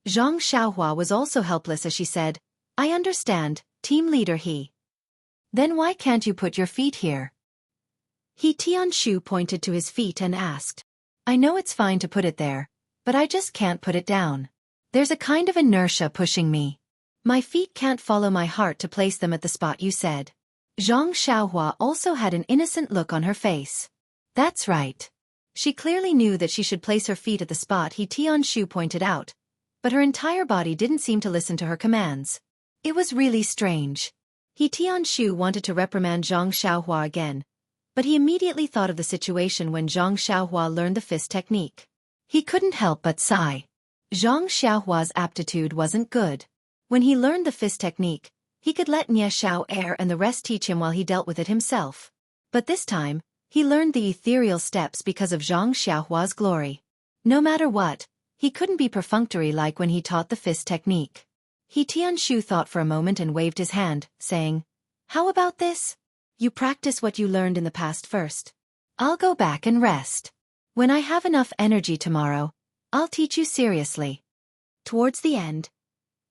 Speaker 1: Zhang Xiaohua was also helpless as she said, "I understand, team leader He." "Then why can't you put your feet here?" He Tianshu pointed to his feet and asked, "I know it's fine to put it there, but I just can't put it down. There's a kind of inertia pushing me. My feet can't follow my heart to place them at the spot you said." Zhang Xiaohua also had an innocent look on her face. That's right. She clearly knew that she should place her feet at the spot He Tianshu pointed out, but her entire body didn't seem to listen to her commands. It was really strange. He Tianshu wanted to reprimand Zhang Xiaohua again, but he immediately thought of the situation when Zhang Xiaohua learned the fist technique. He couldn't help but sigh. Zhang Xiaohua's aptitude wasn't good. When he learned the fist technique, he could let Nie Xiao Air and the rest teach him while he dealt with it himself. But this time, He learned the ethereal steps because of Zhang Xiaohua's glory. No matter what, he couldn't be perfunctory like when he taught the fist technique. He Tianshu thought for a moment and waved his hand, saying, "How about this? You practice what you learned in the past first. I'll go back and rest. When I have enough energy tomorrow, I'll teach you seriously." Towards the end,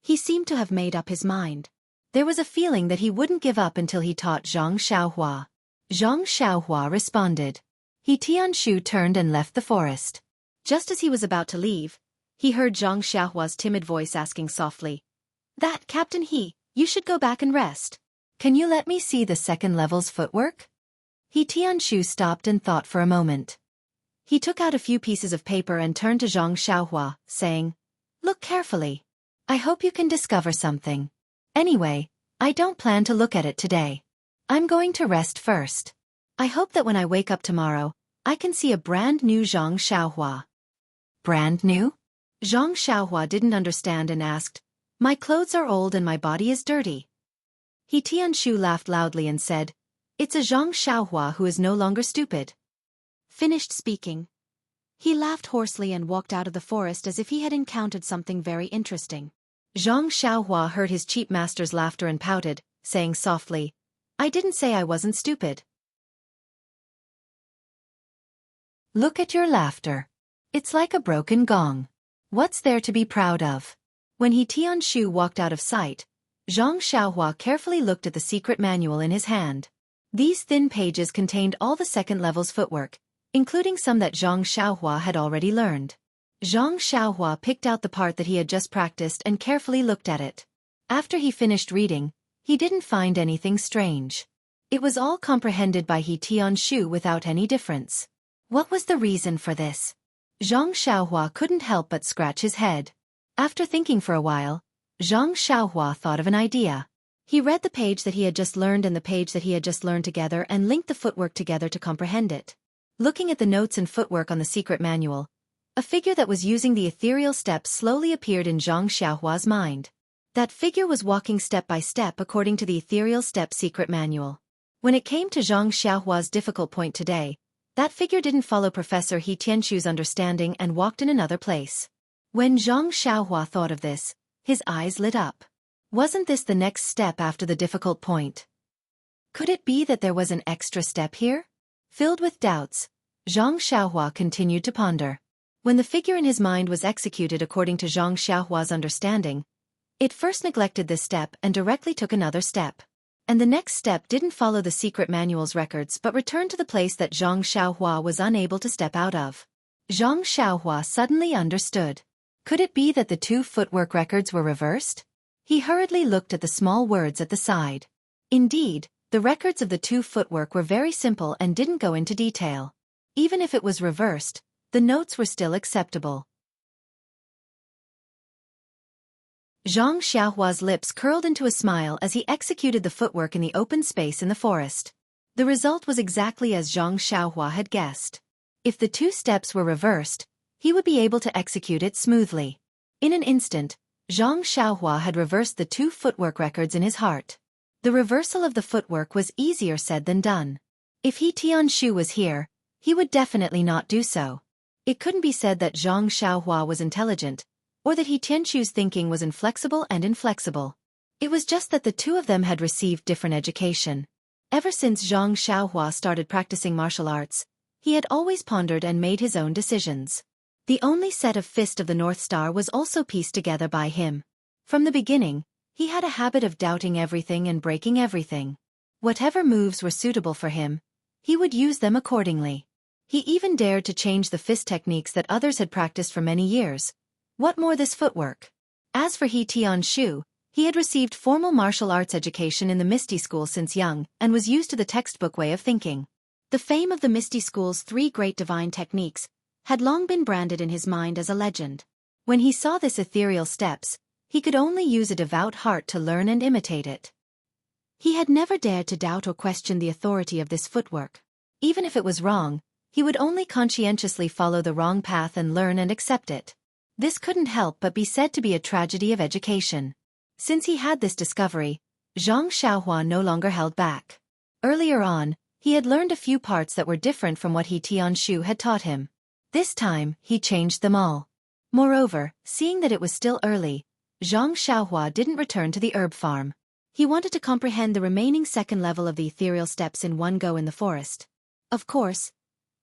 Speaker 1: he seemed to have made up his mind. There was a feeling that he wouldn't give up until he taught Zhang Xiaohua. Zhang Xiaohua responded. He Tianshu turned and left the forest. Just as he was about to leave, he heard Zhang Xiaohua's timid voice asking softly, "That Captain He, you should go back and rest. Can you let me see the second level's footwork?" He Tianshu stopped and thought for a moment. He took out a few pieces of paper and turned to Zhang Xiaohua, saying, "Look carefully. I hope you can discover something. Anyway, I don't plan to look at it today. I'm going to rest first. I hope that when I wake up tomorrow, I can see a brand new Zhang Xiaohua." Brand new? Zhang Xiaohua didn't understand and asked, "My clothes are old and my body is dirty." He Tianshu laughed loudly and said, "It's a Zhang Xiaohua who is no longer stupid." Finished speaking, he laughed hoarsely and walked out of the forest as if he had encountered something very interesting. Zhang Xiaohua heard his cheap master's laughter and pouted, saying softly, "I didn't say I wasn't stupid." Look at your laughter. It's like a broken gong. What's there to be proud of? When He Tianshu walked out of sight, Zhang Xiaohua carefully looked at the secret manual in his hand. These thin pages contained all the second level's footwork, including some that Zhang Xiaohua had already learned. Zhang Xiaohua picked out the part that he had just practiced and carefully looked at it. After he finished reading, he didn't find anything strange. It was all comprehended by He Tianshu without any difference. What was the reason for this? Zhang Xiaohua couldn't help but scratch his head. After thinking for a while, Zhang Xiaohua thought of an idea. He read the page that he had just learned and the page that he had just learned together and linked the footwork together to comprehend it. Looking at the notes and footwork on the secret manual, a figure that was using the ethereal steps slowly appeared in Zhang Xiaohua's mind. That figure was walking step by step according to the ethereal step secret manual. When it came to Zhang Xiaohua's difficult point today, that figure didn't follow Professor He Tianshu's understanding and walked in another place. When Zhang Xiaohua thought of this, his eyes lit up. Wasn't this the next step after the difficult point? Could it be that there was an extra step here? Filled with doubts, Zhang Xiaohua continued to ponder. When the figure in his mind was executed according to Zhang Xiaohua's understanding, it first neglected this step and directly took another step. And the next step didn't follow the secret manual's records but returned to the place that Zhang Xiaohua was unable to step out of. Zhang Xiaohua suddenly understood. Could it be that the two footwork records were reversed? He hurriedly looked at the small words at the side. Indeed, the records of the two footwork were very simple and didn't go into detail. Even if it was reversed, the notes were still acceptable. Zhang Xiaohua's lips curled into a smile as he executed the footwork in the open space in the forest. The result was exactly as Zhang Xiaohua had guessed. If the two steps were reversed, he would be able to execute it smoothly. In an instant, Zhang Xiaohua had reversed the two footwork records in his heart. The reversal of the footwork was easier said than done. If He Tianshu was here, he would definitely not do so. It couldn't be said that Zhang Xiaohua was intelligent, or that He Tianshu's thinking was inflexible and inflexible. It was just that the two of them had received different education. Ever since Zhang Xiaohua started practicing martial arts, he had always pondered and made his own decisions. The only set of Fist of the North Star was also pieced together by him. From the beginning, he had a habit of doubting everything and breaking everything. Whatever moves were suitable for him, he would use them accordingly. He even dared to change the fist techniques that others had practiced for many years. What more this footwork? As for He Tianshu, he had received formal martial arts education in the Misty School since young and was used to the textbook way of thinking. The fame of the Misty School's 3 great divine techniques had long been branded in his mind as a legend. When he saw this ethereal steps, he could only use a devout heart to learn and imitate it. He had never dared to doubt or question the authority of this footwork. Even if it was wrong, he would only conscientiously follow the wrong path and learn and accept it. This couldn't help but be said to be a tragedy of education. Since he had this discovery, Zhang Xiaohua no longer held back. Earlier on, He had learned a few parts that were different from what Xianxia had taught him. This time, he changed them all. Moreover, seeing that it was still early, Xianxia didn't return to the herb farm. He wanted to comprehend the remaining second level of the ethereal steps in one go in the forest. Of course,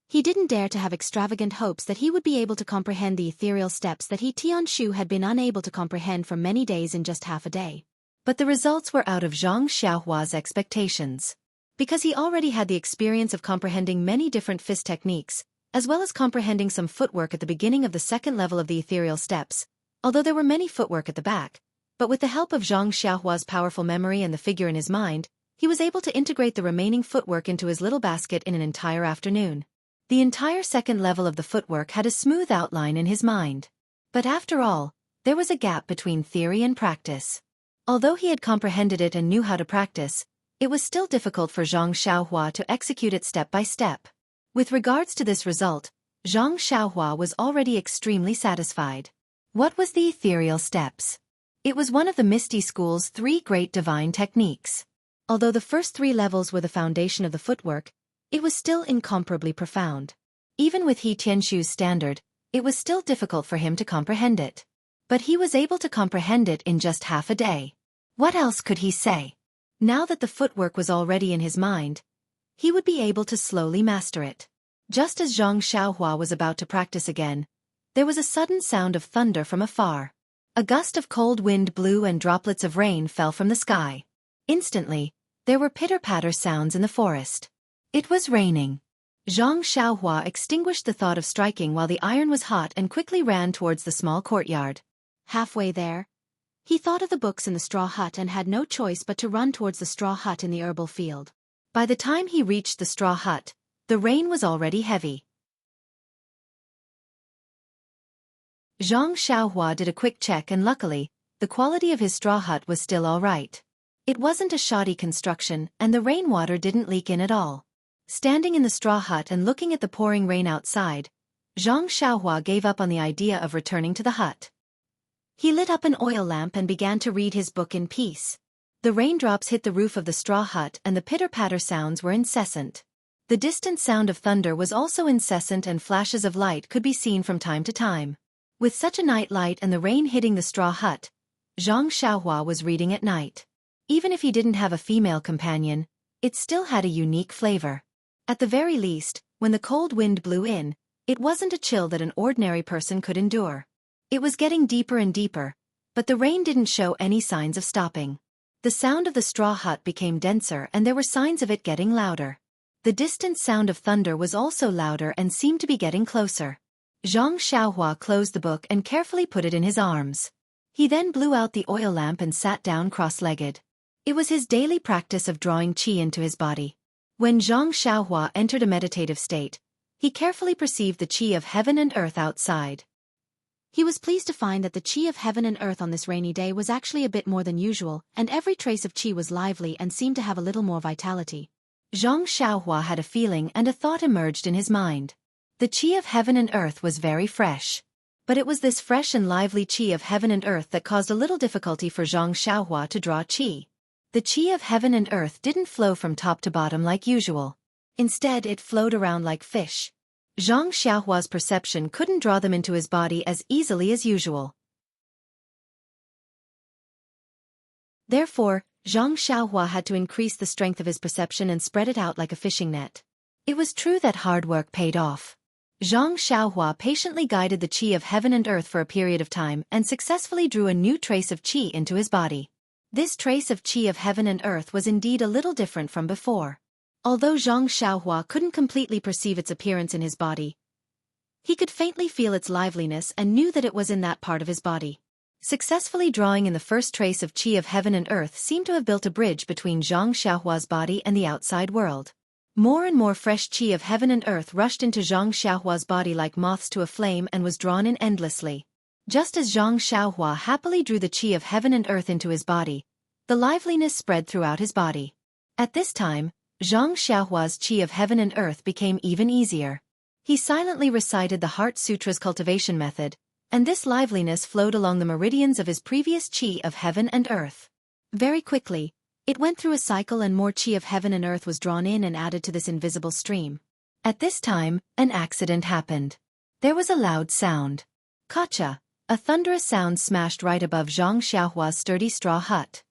Speaker 1: he didn't dare to have extravagant hopes that he would be able to comprehend the ethereal steps that Xianxia had been unable to comprehend for many days in just half a day. But the results were out of Xiaohua's expectations. Because he already had the experience of comprehending many different fist techniques, as well as comprehending some footwork at the beginning of the second level of the ethereal steps, although there were many footwork at the back, but with the help of Xiaohua's powerful memory and the figure in his mind, he was able to integrate the remaining footwork into his little basket in an entire afternoon. The entire second level of the footwork had a smooth outline in his mind. But after all, there was a gap between theory and practice. Although he had comprehended it and knew how to practice, it was still difficult for Xianxia to execute it step by step. With regards to this result, Xianxia was already extremely satisfied. What was the ethereal steps? It was one of the Misty School's 3 great divine techniques. Although the first 3 levels were the foundation of the footwork, it was still incomparably profound. Even with Xianxia's standard, it was still difficult for him to comprehend it. But he was able to comprehend it in just half a day. What else could he say? Now that the footwork was already in his mind, he would be able to slowly master it. Just as Xianxia was about to practice again, there was a sudden sound of thunder from afar. A gust of cold wind blew and droplets of rain fell from the sky. Instantly, there were pitter-patter sounds in the forest. It was raining. Xianxia extinguished the thought of striking while the iron was hot and quickly ran towards the small courtyard. Halfway there, he thought of the books in the straw hut and had no choice but to run towards the straw hut in the herbal field. By the time he reached the straw hut, the rain was already heavy. Xianxia did a quick check and luckily, the quality of his straw hut was still all right. It wasn't a shoddy construction and the rainwater didn't leak in at all. Standing in the straw hut and looking at the pouring rain outside, Xianxia gave up on the idea of returning to the hut. He lit up an oil lamp and began to read his book in peace. The raindrops hit the roof of the straw hut and the pitter-patter sounds were incessant. The distant sound of thunder was also incessant and flashes of light could be seen from time to time. With such a night light and the rain hitting the straw hut, Xianxia was reading at night. Even if he didn't have a female companion, it still had a unique flavor. At the very least, when the cold wind blew in, it wasn't a chill that an ordinary person could endure. It was getting deeper and deeper, but the rain didn't show any signs of stopping. The sound of the straw hut became denser and there were signs of it getting louder. The distant sound of thunder was also louder and seemed to be getting closer. Xianxia closed the book and carefully put it in his arms. He then blew out the oil lamp and sat down cross-legged. It was his daily practice of drawing qi into his body. When Xianxia entered a meditative state, he carefully perceived the qi of heaven and earth outside. He was pleased to find that the qi of heaven and earth on this rainy day was actually a bit more than usual, and every trace of qi was lively and seemed to have a little more vitality. Xianxia had a feeling and a thought emerged in his mind. The qi of heaven and earth was very fresh. But it was this fresh and lively qi of heaven and earth that caused a little difficulty for Xianxia to draw qi. The qi of heaven and earth didn't flow from top to bottom like usual. Instead, it flowed around like fish. Xianxia's perception couldn't draw them into his body as easily as usual. Therefore, Xianxia had to increase the strength of his perception and spread it out like a fishing net. It was true that hard work paid off. Xianxia patiently guided the qi of heaven and earth for a period of time and successfully drew a new trace of qi into his body. This trace of qi of heaven and earth was indeed a little different from before. Although Xianxia couldn't completely perceive its appearance in his body, he could faintly feel its liveliness and knew that it was in that part of his body. Successfully drawing in the first trace of qi of heaven and earth seemed to have built a bridge between Xianxia's body and the outside world. More and more fresh qi of heaven and earth rushed into Xianxia's body like moths to a flame and was drawn in endlessly. Just as Xianxia happily drew the qi of heaven and earth into his body, the liveliness spread throughout his body. At this time, Xianxia's qi of heaven and earth became even easier. He silently recited the Heart Sutra's cultivation method, and this liveliness flowed along the meridians of his previous qi of heaven and earth. Very quickly, It went through a cycle and more chi of heaven and earth was drawn in and added to this invisible stream. At this time, an accident happened. There was a loud sound. Kacha! A thunderous sound smashed right above Zhang Xiaohua's sturdy straw hut.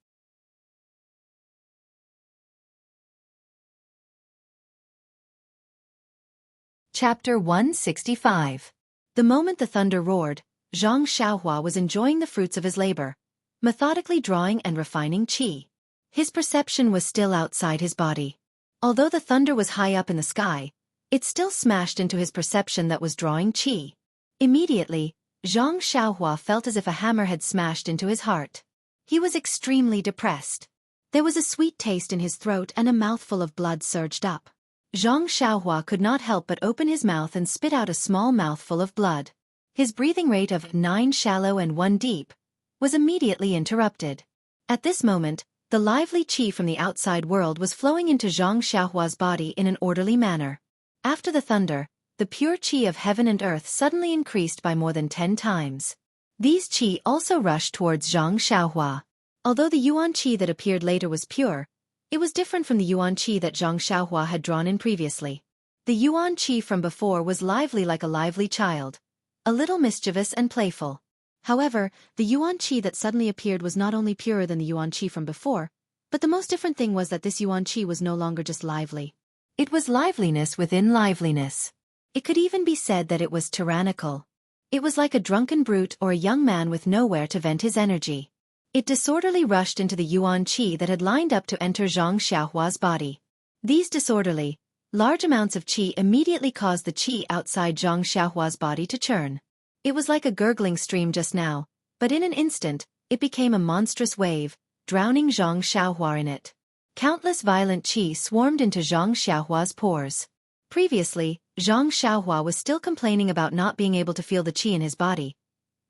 Speaker 1: Chapter 165. The moment the thunder roared, Zhang Xiaohua was enjoying the fruits of his labor, methodically drawing and refining qi. His perception was still outside his body. Although the thunder was high up in the sky, it still smashed into his perception that was drawing qi. Immediately, Zhang Xiaohua felt as if a hammer had smashed into his heart. He was extremely depressed. There was a sweet taste in his throat and a mouthful of blood surged up. Zhang Xiaohua could not help but open his mouth and spit out a small mouthful of blood. His breathing rate of 9 shallow and 1 deep was immediately interrupted. At this moment, the lively qi from the outside world was flowing into Zhang Xiaohua's body in an orderly manner. After the thunder, the pure qi of heaven and earth suddenly increased by more than 10 times. These qi also rushed towards Zhang Xiaohua. Although the yuan qi that appeared later was pure, it was different from the yuan qi that Zhang Xiaohua had drawn in previously. The yuan qi from before was lively like a lively child, a little mischievous and playful. However, the yuan qi that suddenly appeared was not only purer than the yuan qi from before, but the most different thing was that this yuan qi was no longer just lively. It was liveliness within liveliness. It could even be said that it was tyrannical. It was like a drunken brute or a young man with nowhere to vent his energy. It disorderly rushed into the yuan qi that had lined up to enter Zhang Xiaohua's body. These disorderly, large amounts of qi immediately caused the qi outside Zhang Xiaohua's body to churn. It was like a gurgling stream just now, but in an instant, it became a monstrous wave, drowning Zhang Xiaohua in it. Countless violent qi swarmed into Zhang Xiaohua's pores. Previously, Zhang Xiaohua was still complaining about not being able to feel the qi in his body.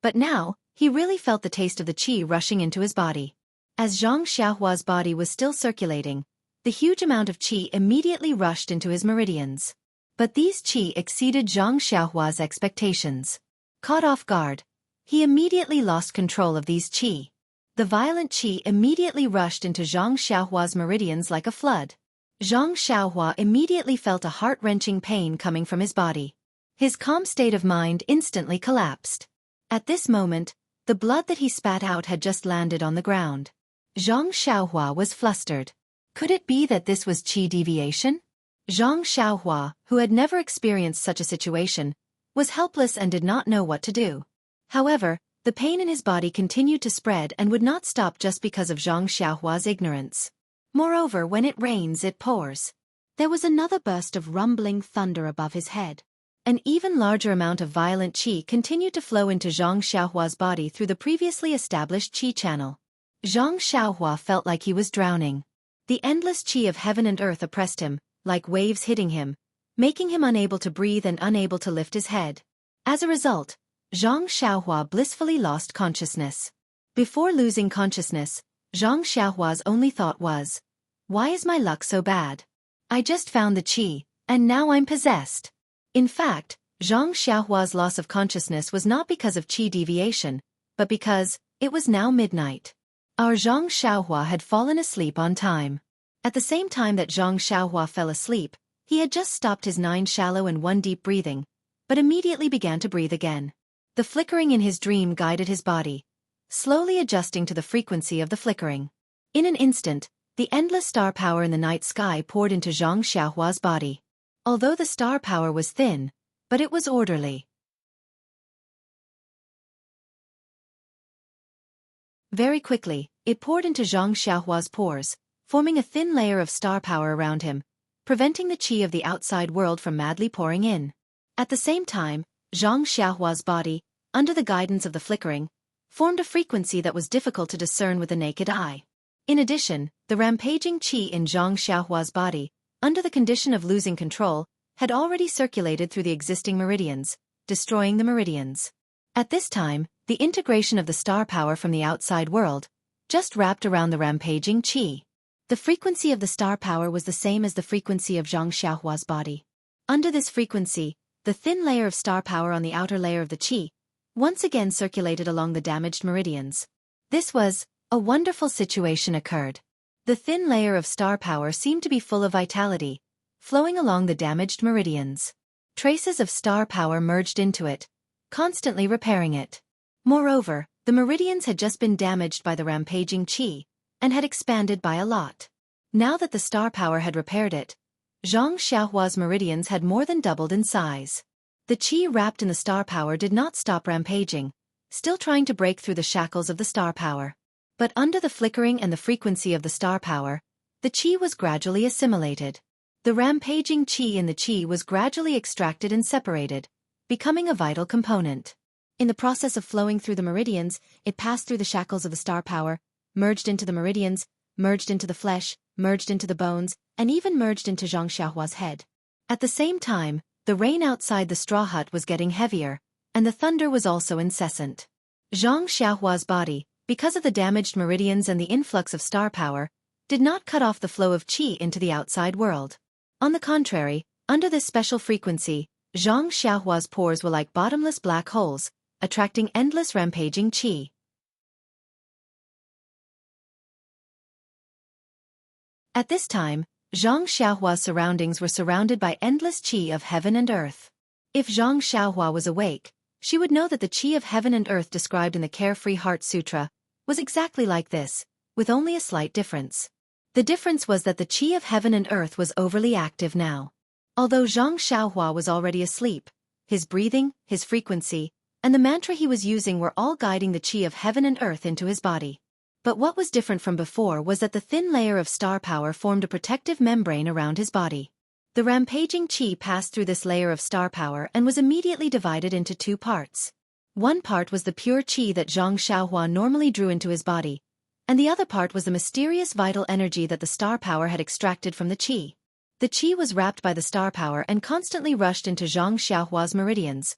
Speaker 1: But now, he really felt the taste of the qi rushing into his body. As Zhang Xiaohua's body was still circulating, the huge amount of qi immediately rushed into his meridians. But these qi exceeded Zhang Xiaohua's expectations. Caught off guard, he immediately lost control of these qi. The violent qi immediately rushed into Zhang Xiaohua's meridians like a flood. Zhang Xiaohua immediately felt a heart-wrenching pain coming from his body. His calm state of mind instantly collapsed. At this moment, the blood that he spat out had just landed on the ground. Zhang Xiaohua was flustered. Could it be that this was qi deviation? Zhang Xiaohua, who had never experienced such a situation, was helpless and did not know what to do. However, the pain in his body continued to spread and would not stop just because of Zhang Xiaohua's ignorance. Moreover, when it rains it pours. There was another burst of rumbling thunder above his head. An even larger amount of violent qi continued to flow into Zhang Xiaohua's body through the previously established qi channel. Zhang Xiaohua felt like he was drowning. The endless qi of heaven and earth oppressed him, like waves hitting him, making him unable to breathe and unable to lift his head. As a result, Zhang Xiaohua blissfully lost consciousness. Before losing consciousness, Zhang Xiaohua's only thought was, "Why is my luck so bad? I just found the qi, and now I'm possessed." In fact, Zhang Xiaohua's loss of consciousness was not because of qi deviation, but because it was now midnight. Our Zhang Xiaohua had fallen asleep on time. At the same time that Zhang Xiaohua fell asleep, he had just stopped his 9 shallow and 1 deep breathing, but immediately began to breathe again. The flickering in his dream guided his body, slowly adjusting to the frequency of the flickering. In an instant, the endless star power in the night sky poured into Zhang Xiaohua's body. Although the star power was thin, but it was orderly. Very quickly, it poured into Zhang Xiaohua's pores, forming a thin layer of star power around him, preventing the qi of the outside world from madly pouring in. At the same time, Zhang Xiaohua's body, under the guidance of the flickering, formed a frequency that was difficult to discern with the naked eye. In addition, the rampaging qi in Zhang Xiaohua's body, under the condition of losing control, had already circulated through the existing meridians, destroying the meridians. At this time, the integration of the star power from the outside world just wrapped around the rampaging qi. The frequency of the star power was the same as the frequency of Zhang Xiaohua's body. Under this frequency, the thin layer of star power on the outer layer of the qi once again circulated along the damaged meridians. This was a wonderful situation occurred. The thin layer of star power seemed to be full of vitality, flowing along the damaged meridians. Traces of star power merged into it, constantly repairing it. Moreover, the meridians had just been damaged by the rampaging qi, and had expanded by a lot. Now that the star power had repaired it, Xianxia's meridians had more than doubled in size. The qi wrapped in the star power did not stop rampaging, still trying to break through the shackles of the star power. But under the flickering and the frequency of the star power, the qi was gradually assimilated. The rampaging qi in the qi was gradually extracted and separated, becoming a vital component. In the process of flowing through the meridians, it passed through the shackles of the star power, merged into the meridians, merged into the flesh, merged into the bones, and even merged into Xianxia's head. At the same time, the rain outside the straw hut was getting heavier, and the thunder was also incessant. Xianxia's body, because of the damaged meridians and the influx of star power, did not cut off the flow of qi into the outside world. On the contrary, under this special frequency, Xianxia's pores were like bottomless black holes, attracting endless rampaging qi. At this time, Xianxia's surroundings were surrounded by endless qi of heaven and earth. If Xianxia was awake, she would know that the qi of heaven and earth described in the Carefree Heart Sutra was exactly like this, with only a slight difference. The difference was that the qi of heaven and earth was overly active now. Although Xianxia was already asleep, his breathing, his frequency, and the mantra he was using were all guiding the qi of heaven and earth into his body. But what was different from before was that the thin layer of star power formed a protective membrane around his body. The rampaging qi passed through this layer of star power and was immediately divided into two parts. One part was the pure qi that Xianxia normally drew into his body, and the other part was the mysterious vital energy that the star power had extracted from the qi. The qi was wrapped by the star power and constantly rushed into Xianxia's meridians,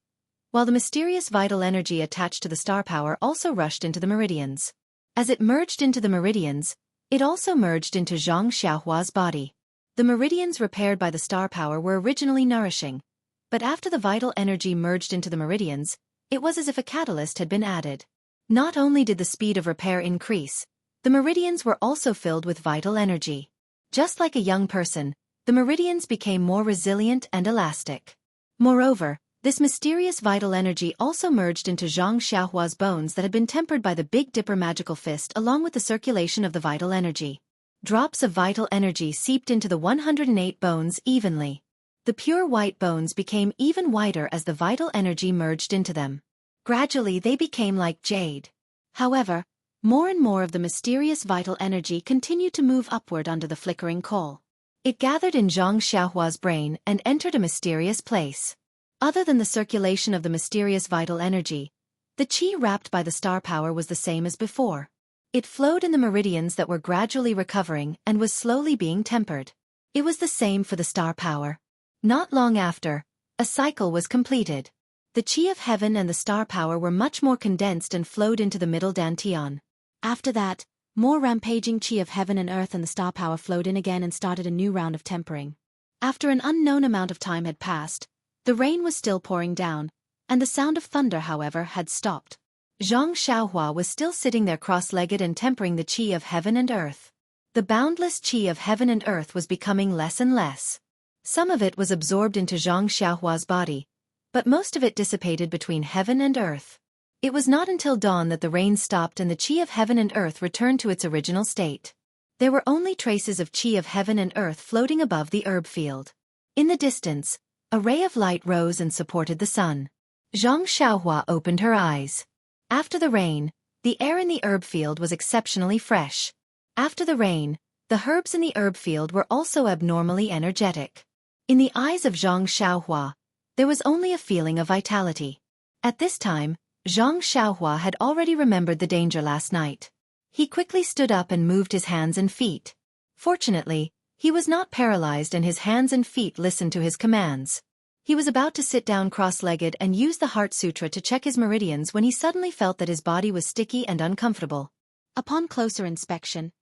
Speaker 1: while the mysterious vital energy attached to the star power also rushed into the meridians. As it merged into the meridians, it also merged into Xianxia's body. The meridians repaired by the star power were originally nourishing, but after the vital energy merged into the meridians, it was as if a catalyst had been added. Not only did the speed of repair increase, the meridians were also filled with vital energy. Just like a young person, the meridians became more resilient and elastic. Moreover, this mysterious vital energy also merged into Xianxia's bones that had been tempered by the Big Dipper magical fist along with the circulation of the vital energy. Drops of vital energy seeped into the 108 bones evenly. The pure white bones became even whiter as the vital energy merged into them. Gradually they became like jade. However, more and more of the mysterious vital energy continued to move upward under the flickering coal. It gathered in Xianxia's brain and entered a mysterious place. Other than the circulation of the mysterious vital energy, the qi wrapped by the star power was the same as before. It flowed in the meridians that were gradually recovering and was slowly being tempered. It was the same for the star power. Not long after, a cycle was completed. The qi of heaven and the star power were much more condensed and flowed into the middle dantian. After that, more rampaging qi of heaven and earth and the star power flowed in again and started a new round of tempering. After an unknown amount of time had passed, the rain was still pouring down, and the sound of thunder, however, had stopped. Xianxia was still sitting there cross-legged and tempering the qi of heaven and earth. The boundless qi of heaven and earth was becoming less and less. Some of it was absorbed into Xianxia's body, but most of it dissipated between heaven and earth. It was not until dawn that the rain stopped and the qi of heaven and earth returned to its original state. There were only traces of qi of heaven and earth floating above the herb field. In the distance, a ray of light rose and supported the sun. Xianxia opened her eyes. After the rain, the air in the herb field was exceptionally fresh. After the rain, the herbs in the herb field were also abnormally energetic. In the eyes of Xianxia, there was only a feeling of vitality. At this time, Xianxia had already remembered the danger last night. He quickly stood up and moved his hands and feet. Fortunately, he was not paralyzed and his hands and feet listened to his commands. He was about to sit down cross-legged and use the Heart Sutra to check his meridians when he suddenly felt that his body was sticky and uncomfortable. Upon closer inspection,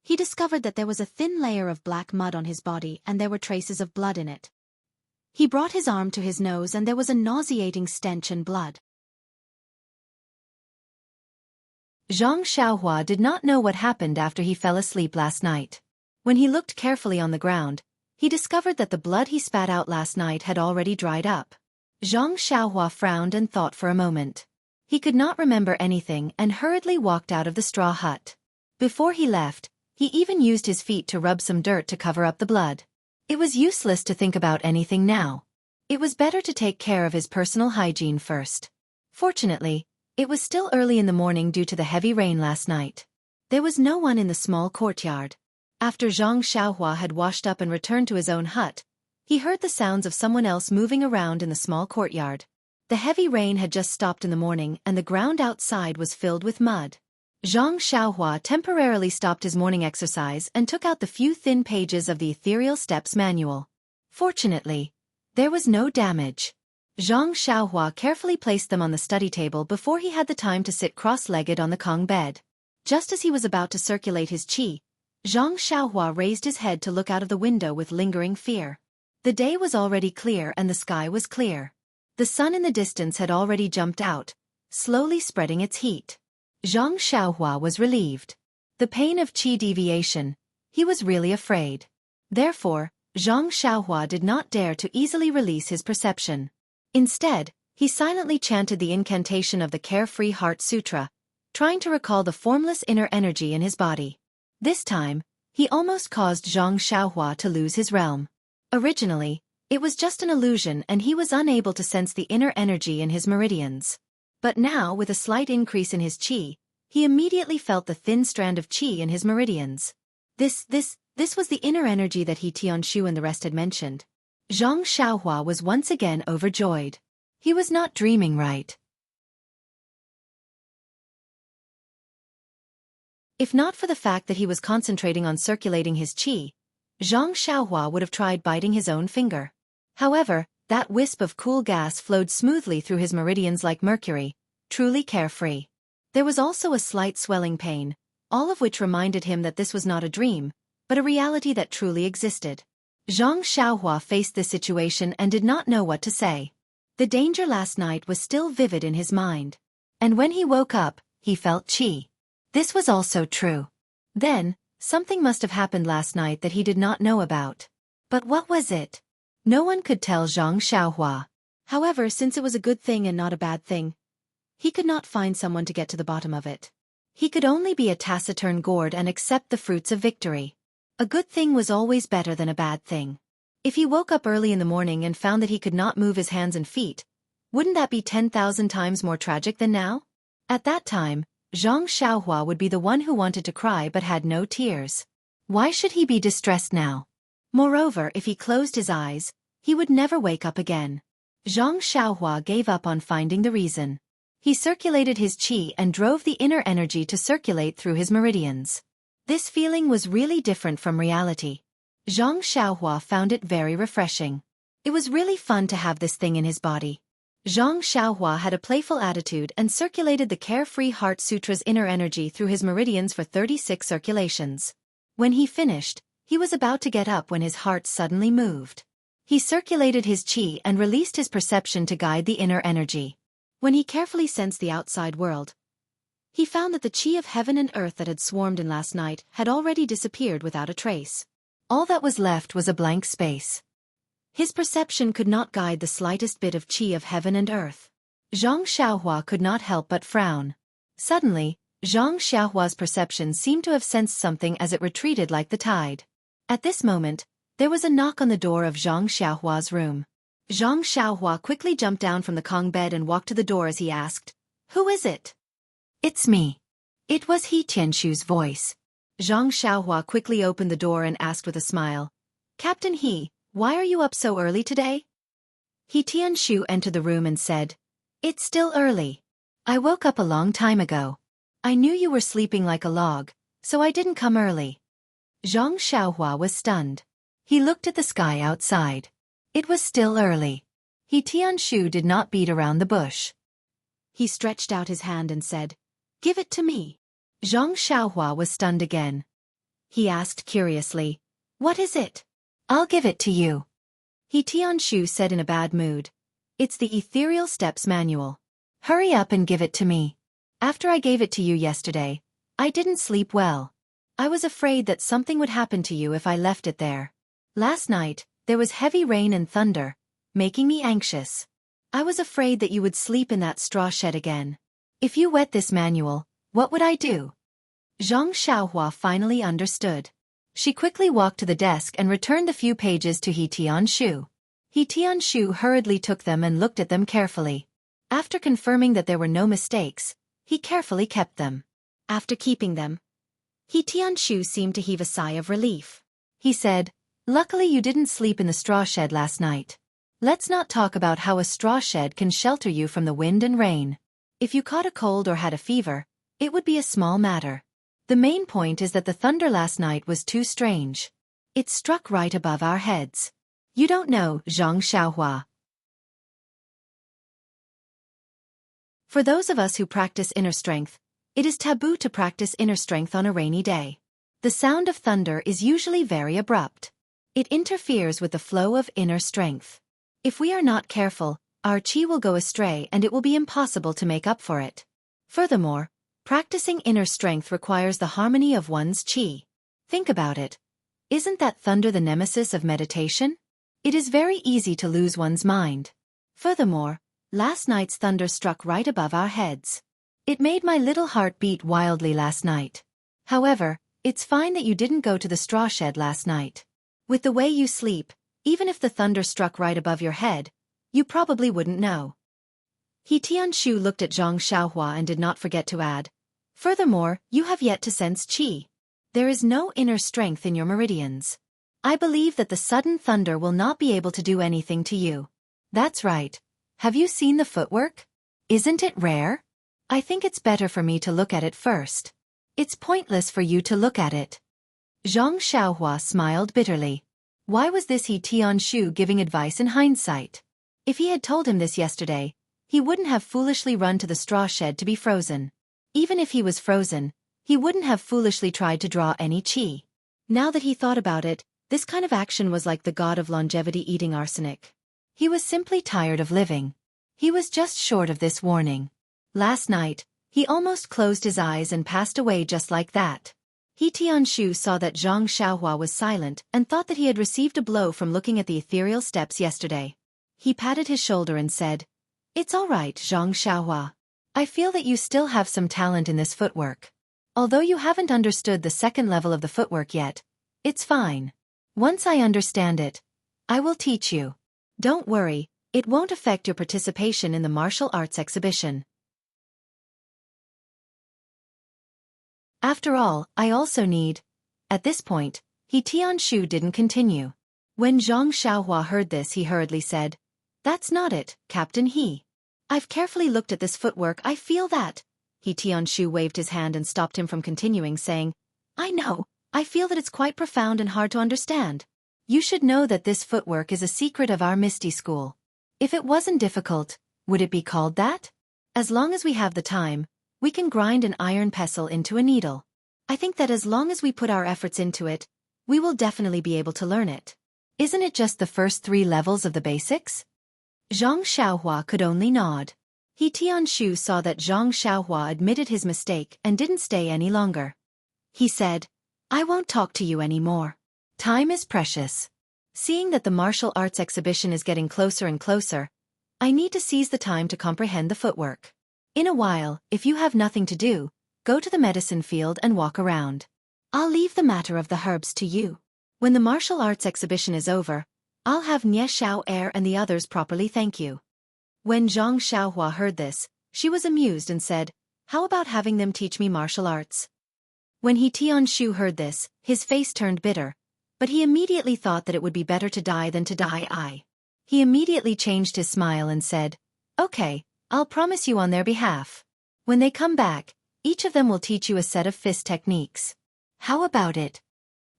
Speaker 1: he discovered that there was a thin layer of black mud on his body and there were traces of blood in it. He brought his arm to his nose and there was a nauseating stench and blood. Zhang Xiaohua did not know what happened after he fell asleep last night. When he looked carefully on the ground, he discovered that the blood he spat out last night had already dried up. Zhang Xiaohua frowned and thought for a moment. He could not remember anything and hurriedly walked out of the straw hut. Before he left, he even used his feet to rub some dirt to cover up the blood. It was useless to think about anything now. It was better to take care of his personal hygiene first. Fortunately, it was still early in the morning due to the heavy rain last night. There was no one in the small courtyard. After Zhang Xiaohua had washed up and returned to his own hut, he heard the sounds of someone else moving around in the small courtyard. The heavy rain had just stopped in the morning and the ground outside was filled with mud. Zhang Xiaohua temporarily stopped his morning exercise and took out the few thin pages of the Ethereal Steps manual. Fortunately, there was no damage. Zhang Xiaohua carefully placed them on the study table before he had the time to sit cross-legged on the Kong bed. Just as he was about to circulate his qi, Zhang Xiaohua raised his head to look out of the window with lingering fear. The day was already clear and the sky was clear. The sun in the distance had already jumped out, slowly spreading its heat. Zhang Xiaohua was relieved. The pain of qi deviation, he was really afraid. Therefore, Zhang Xiaohua did not dare to easily release his perception. Instead, he silently chanted the incantation of the Carefree Heart Sutra, trying to recall the formless inner energy in his body. This time, he almost caused Zhang Xiaohua to lose his realm. Originally, it was just an illusion and he was unable to sense the inner energy in his meridians. But now, with a slight increase in his qi, he immediately felt the thin strand of qi in his meridians. This was the inner energy that he Tianshu and the rest had mentioned. Zhang Xiaohua was once again overjoyed. He was not dreaming, right? If not for the fact that he was concentrating on circulating his qi, Zhang Xiaohua would have tried biting his own finger. However, that wisp of cool gas flowed smoothly through his meridians like mercury, truly carefree. There was also a slight swelling pain, all of which reminded him that this was not a dream, but a reality that truly existed. Zhang Xiaohua faced this situation and did not know what to say. The danger last night was still vivid in his mind. And when he woke up, he felt qi. This was also true. Then, something must have happened last night that he did not know about. But what was it? No one could tell Zhang Xiaohua. However, since it was a good thing and not a bad thing, he could not find someone to get to the bottom of it. He could only be a taciturn gourd and accept the fruits of victory. A good thing was always better than a bad thing. If he woke up early in the morning and found that he could not move his hands and feet, wouldn't that be 10,000 times more tragic than now? At that time, Zhang Xiaohua would be the one who wanted to cry but had no tears. Why should he be distressed now? Moreover, if he closed his eyes, he would never wake up again. Zhang Xiaohua gave up on finding the reason. He circulated his qi and drove the inner energy to circulate through his meridians. This feeling was really different from reality. Zhang Xiaohua found it very refreshing. It was really fun to have this thing in his body. Zhang Xiaohua had a playful attitude and circulated the Carefree Heart Sutra's inner energy through his meridians for 36 circulations. When he finished, he was about to get up when his heart suddenly moved. He circulated his qi and released his perception to guide the inner energy. When he carefully sensed the outside world, he found that the qi of heaven and earth that had swarmed in last night had already disappeared without a trace. All that was left was a blank space. His perception could not guide the slightest bit of qi of heaven and earth. Zhang Xiaohua could not help but frown. Suddenly, Zhang Xiaohua's perception seemed to have sensed something as it retreated like the tide. At this moment, there was a knock on the door of Zhang Xiaohua's room. Zhang Xiaohua quickly jumped down from the Kong bed and walked to the door as he asked, "Who is it?" "It's me." It was He Tianshu's voice. Zhang Xiaohua quickly opened the door and asked with a smile, "Captain He, why are you up so early today?" He Tianshu entered the room and said, "It's still early. I woke up a long time ago. I knew you were sleeping like a log, so I didn't come early." Zhang Xiaohua was stunned. He looked at the sky outside. It was still early. He Tianshu did not beat around the bush. He stretched out his hand and said, "Give it to me." Zhang Xiaohua was stunned again. He asked curiously, "What is it?" "I'll give it to you." He Tianshu said in a bad mood, "It's the Ethereal Steps manual. Hurry up and give it to me." After I gave it to you yesterday, I didn't sleep well. I was afraid that something would happen to you if I left it there. Last night, there was heavy rain and thunder, making me anxious. I was afraid that you would sleep in that straw shed again. If you wet this manual, what would I do? Xianxia finally understood. She quickly walked to the desk and returned the few pages to He Tianshu. He Tianshu hurriedly took them and looked at them carefully. After confirming that there were no mistakes, he carefully kept them. After keeping them, He Tianshu seemed to heave a sigh of relief. He said, "Luckily you didn't sleep in the straw shed last night. Let's not talk about how a straw shed can shelter you from the wind and rain. If you caught a cold or had a fever, it would be a small matter. The main point is that the thunder last night was too strange. It struck right above our heads. You don't know, Xianxia. For those of us who practice inner strength, it is taboo to practice inner strength on a rainy day. The sound of thunder is usually very abrupt. It interferes with the flow of inner strength. If we are not careful, our chi will go astray and it will be impossible to make up for it. Furthermore, practicing inner strength requires the harmony of one's chi. Think about it. Isn't that thunder the nemesis of meditation? It is very easy to lose one's mind. Furthermore, last night's thunder struck right above our heads. It made my little heart beat wildly last night. However, it's fine that you didn't go to the straw shed last night. With the way you sleep, even if the thunder struck right above your head, you probably wouldn't know." He Tianshu looked at Xianxia and did not forget to add, "Furthermore, you have yet to sense qi. There is no inner strength in your meridians. I believe that the sudden thunder will not be able to do anything to you." "That's right. Have you seen the footwork? Isn't it rare? I think it's better for me to look at it first. It's pointless for you to look at it." Xianxia smiled bitterly. Why was this He Tianshu giving advice in hindsight? If he had told him this yesterday, he wouldn't have foolishly run to the straw shed to be frozen. Even if he was frozen, he wouldn't have foolishly tried to draw any chi. Now that he thought about it, this kind of action was like the god of longevity eating arsenic. He was simply tired of living. He was just short of this warning. Last night, he almost closed his eyes and passed away just like that. He Tianshu saw that Xianxia was silent and thought that he had received a blow from looking at the ethereal steps yesterday. He patted his shoulder and said, "It's all right, Xianxia. I feel that you still have some talent in this footwork. Although you haven't understood the second level of the footwork yet, it's fine. Once I understand it, I will teach you. Don't worry, it won't affect your participation in the martial arts exhibition. After all, I also need..." At this point, He Tianshu didn't continue. When Xianxia heard this, he hurriedly said, "That's not it, Captain He. I've carefully looked at this footwork. I feel that..." He Tianshu waved his hand and stopped him from continuing, saying, "I know, I feel that it's quite profound and hard to understand. You should know that this footwork is a secret of our Misty School. If it wasn't difficult, would it be called that? As long as we have the time, we can grind an iron pestle into a needle. I think that as long as we put our efforts into it, we will definitely be able to learn it. Isn't it just the first 3 levels of the basics?" Xianxia could only nod. He Tianshu saw that Xianxia admitted his mistake and didn't stay any longer. He said, "I won't talk to you anymore. Time is precious. Seeing that the martial arts exhibition is getting closer and closer, I need to seize the time to comprehend the footwork. In a while, if you have nothing to do, go to the medicine field and walk around. I'll leave the matter of the herbs to you. When the martial arts exhibition is over, I'll have Nie Xiao Er and the others properly thank you." When Xianxia heard this, she was amused and said, "How about having them teach me martial arts?" When He Tianshu heard this, his face turned bitter, but he immediately thought that it would be better to die than to die. He immediately changed his smile and said, "Okay, I'll promise you on their behalf. When they come back, each of them will teach you a set of fist techniques. How about it?"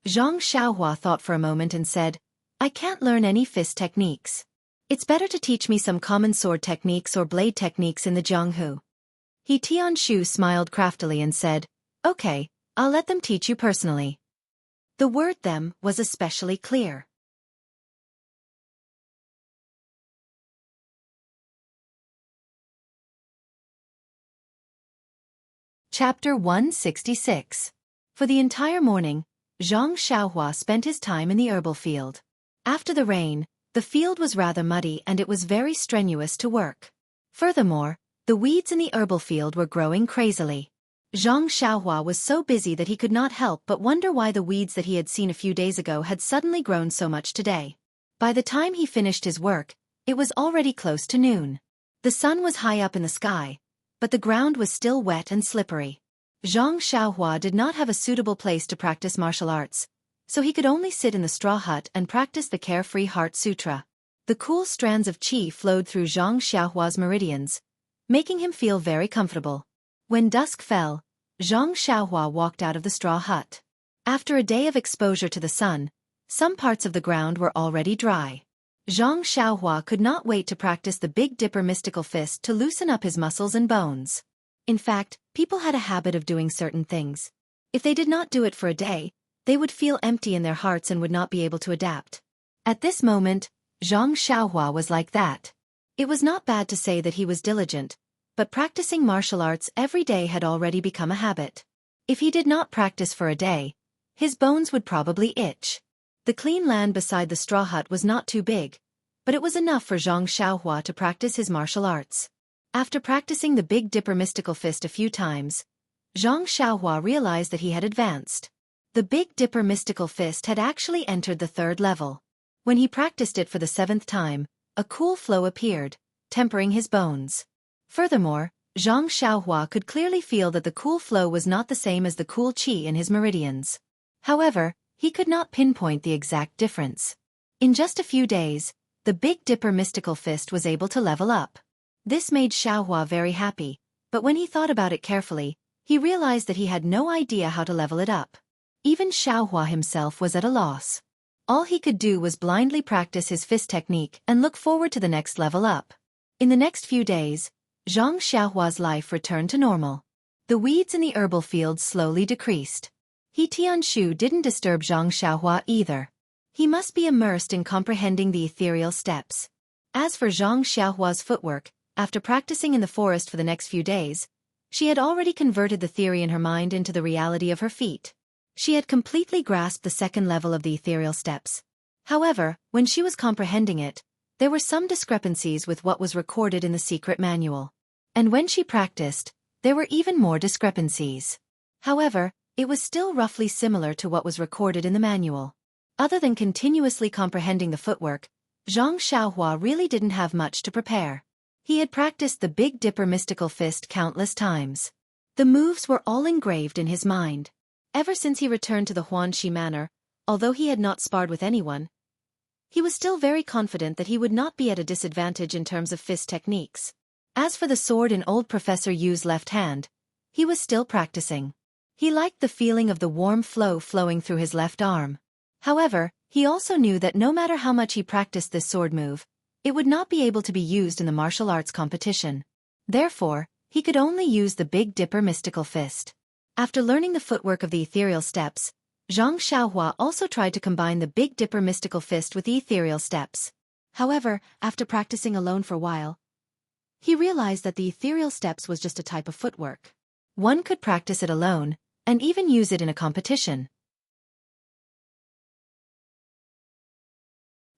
Speaker 1: Xianxia thought for a moment and said, "I can't learn any fist techniques. It's better to teach me some common sword techniques or blade techniques in the Jianghu." He Tianshu smiled craftily and said, "Okay, I'll let them teach you personally." The word "them" was especially clear. Chapter 166. For the entire morning, Xianxia spent his time in the herbal field. After the rain, the field was rather muddy and it was very strenuous to work. Furthermore, the weeds in the herbal field were growing crazily. Xianxia was so busy that he could not help but wonder why the weeds that he had seen a few days ago had suddenly grown so much today. By the time he finished his work, it was already close to noon. The sun was high up in the sky, but the ground was still wet and slippery. Xianxia did not have a suitable place to practice martial arts, so he could only sit in the straw hut and practice the Carefree Heart Sutra. The cool strands of qi flowed through Xianxia's meridians, making him feel very comfortable. When dusk fell, Xianxia walked out of the straw hut. After a day of exposure to the sun, some parts of the ground were already dry. Xianxia could not wait to practice the Big Dipper mystical fist to loosen up his muscles and bones. In fact, people had a habit of doing certain things. If they did not do it for a day, they would feel empty in their hearts and would not be able to adapt. At this moment, Xianxia was like that. It was not bad to say that he was diligent, but practicing martial arts every day had already become a habit. If he did not practice for a day, his bones would probably itch. The clean land beside the straw hut was not too big, but it was enough for Xianxia to practice his martial arts. After practicing the Big Dipper mystical fist a few times, Xianxia realized that he had advanced. The Big Dipper mystical fist had actually entered the 3rd level. When he practiced it for the 7th time, a cool flow appeared, tempering his bones. Furthermore, Xianxia could clearly feel that the cool flow was not the same as the cool qi in his meridians. However, he could not pinpoint the exact difference. In just a few days, the Big Dipper mystical fist was able to level up. This made Xiahua very happy, but when he thought about it carefully, he realized that he had no idea how to level it up. Even Xiahua himself was at a loss. All he could do was blindly practice his fist technique and look forward to the next level up. In the next few days, Xiahua's life returned to normal. The weeds in the herbal fields slowly decreased. He Tianshu didn't disturb Xiahua either. He must be immersed in comprehending the ethereal steps. As for Xiahua's footwork, after practicing in the forest for the next few days, she had already converted the theory in her mind into the reality of her feet. She had completely grasped the 2nd level of the ethereal steps. However, when she was comprehending it, there were some discrepancies with what was recorded in the secret manual. And when she practiced, there were even more discrepancies. However, it was still roughly similar to what was recorded in the manual. Other than continuously comprehending the footwork, Xiahua really didn't have much to prepare. He had practiced the Big Dipper mystical fist countless times. The moves were all engraved in his mind. Ever since he returned to the Huanxi manor, although he had not sparred with anyone, he was still very confident that he would not be at a disadvantage in terms of fist techniques. As for the sword in old Professor Yu's left hand, he was still practicing. He liked the feeling of the warm flow flowing through his left arm. However, he also knew that no matter how much he practiced this sword move, it would not be able to be used in the martial arts competition. Therefore, he could only use the Big Dipper mystical fist. After learning the footwork of the ethereal steps, Xiahua also tried to combine the Big Dipper mystical fist with the ethereal steps. However, after practicing alone for a while, he realized that the ethereal steps was just a type of footwork. One could practice it alone, and even use it in a competition.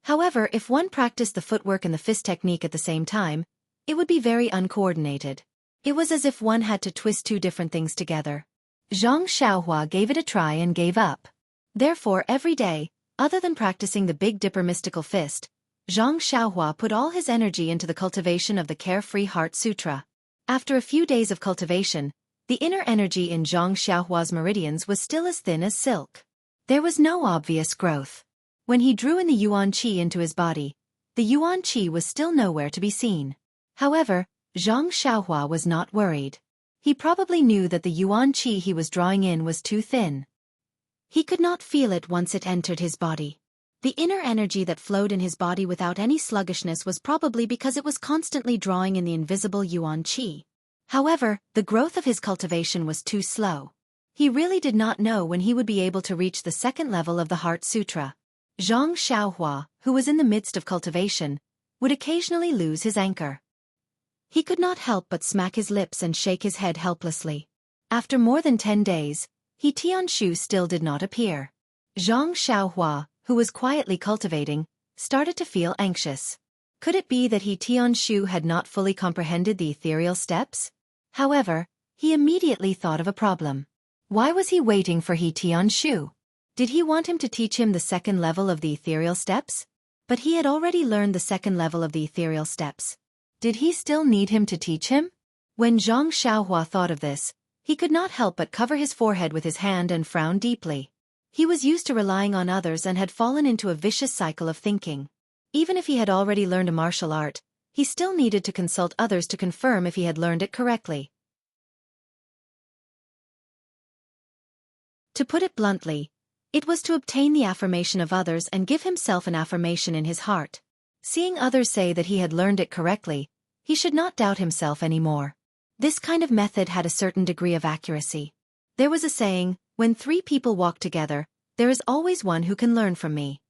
Speaker 1: However, if one practiced the footwork and the fist technique at the same time, it would be very uncoordinated. It was as if one had to twist 2 different things together. Xiahua gave it a try and gave up. Therefore, every day, other than practicing the Big Dipper mystical fist, Xiahua put all his energy into the cultivation of the Carefree Heart Sutra. After a few days of cultivation, the inner energy in Xiahua's meridians was still as thin as silk. There was no obvious growth. When he drew in the Yuan Qi into his body, the Yuan Qi was still nowhere to be seen. However, Xiahua was not worried. He probably knew that the Yuan Qi he was drawing in was too thin. He could not feel it once it entered his body. The inner energy that flowed in his body without any sluggishness was probably because it was constantly drawing in the invisible Yuan Qi. However, the growth of his cultivation was too slow. He really did not know when he would be able to reach the 2nd level of the Heart Sutra. Xiahua, who was in the midst of cultivation, would occasionally lose his anchor. He could not help but smack his lips and shake his head helplessly. After more than 10 days, He Tianshu still did not appear. Zhang Xiaohua, who was quietly cultivating, started to feel anxious. Could it be that He Tianshu had not fully comprehended the ethereal steps? However, he immediately thought of a problem. Why was he waiting for He Tianshu? Did he want him to teach him the second level of the ethereal steps? But he had already learned the second level of the ethereal steps. Did he still need him to teach him? When Zhang Xiaohua thought of this, he could not help but cover his forehead with his hand and frown deeply. He was used to relying on others and had fallen into a vicious cycle of thinking. Even if he had already learned a martial art, he still needed to consult others to confirm if he had learned it correctly. To put it bluntly, it was to obtain the affirmation of others and give himself an affirmation in his heart. Seeing others say that he had learned it correctly, he should not doubt himself anymore. This kind of method had a certain degree of accuracy. There was a saying, when 3 people walk together, there is always one who can learn from me.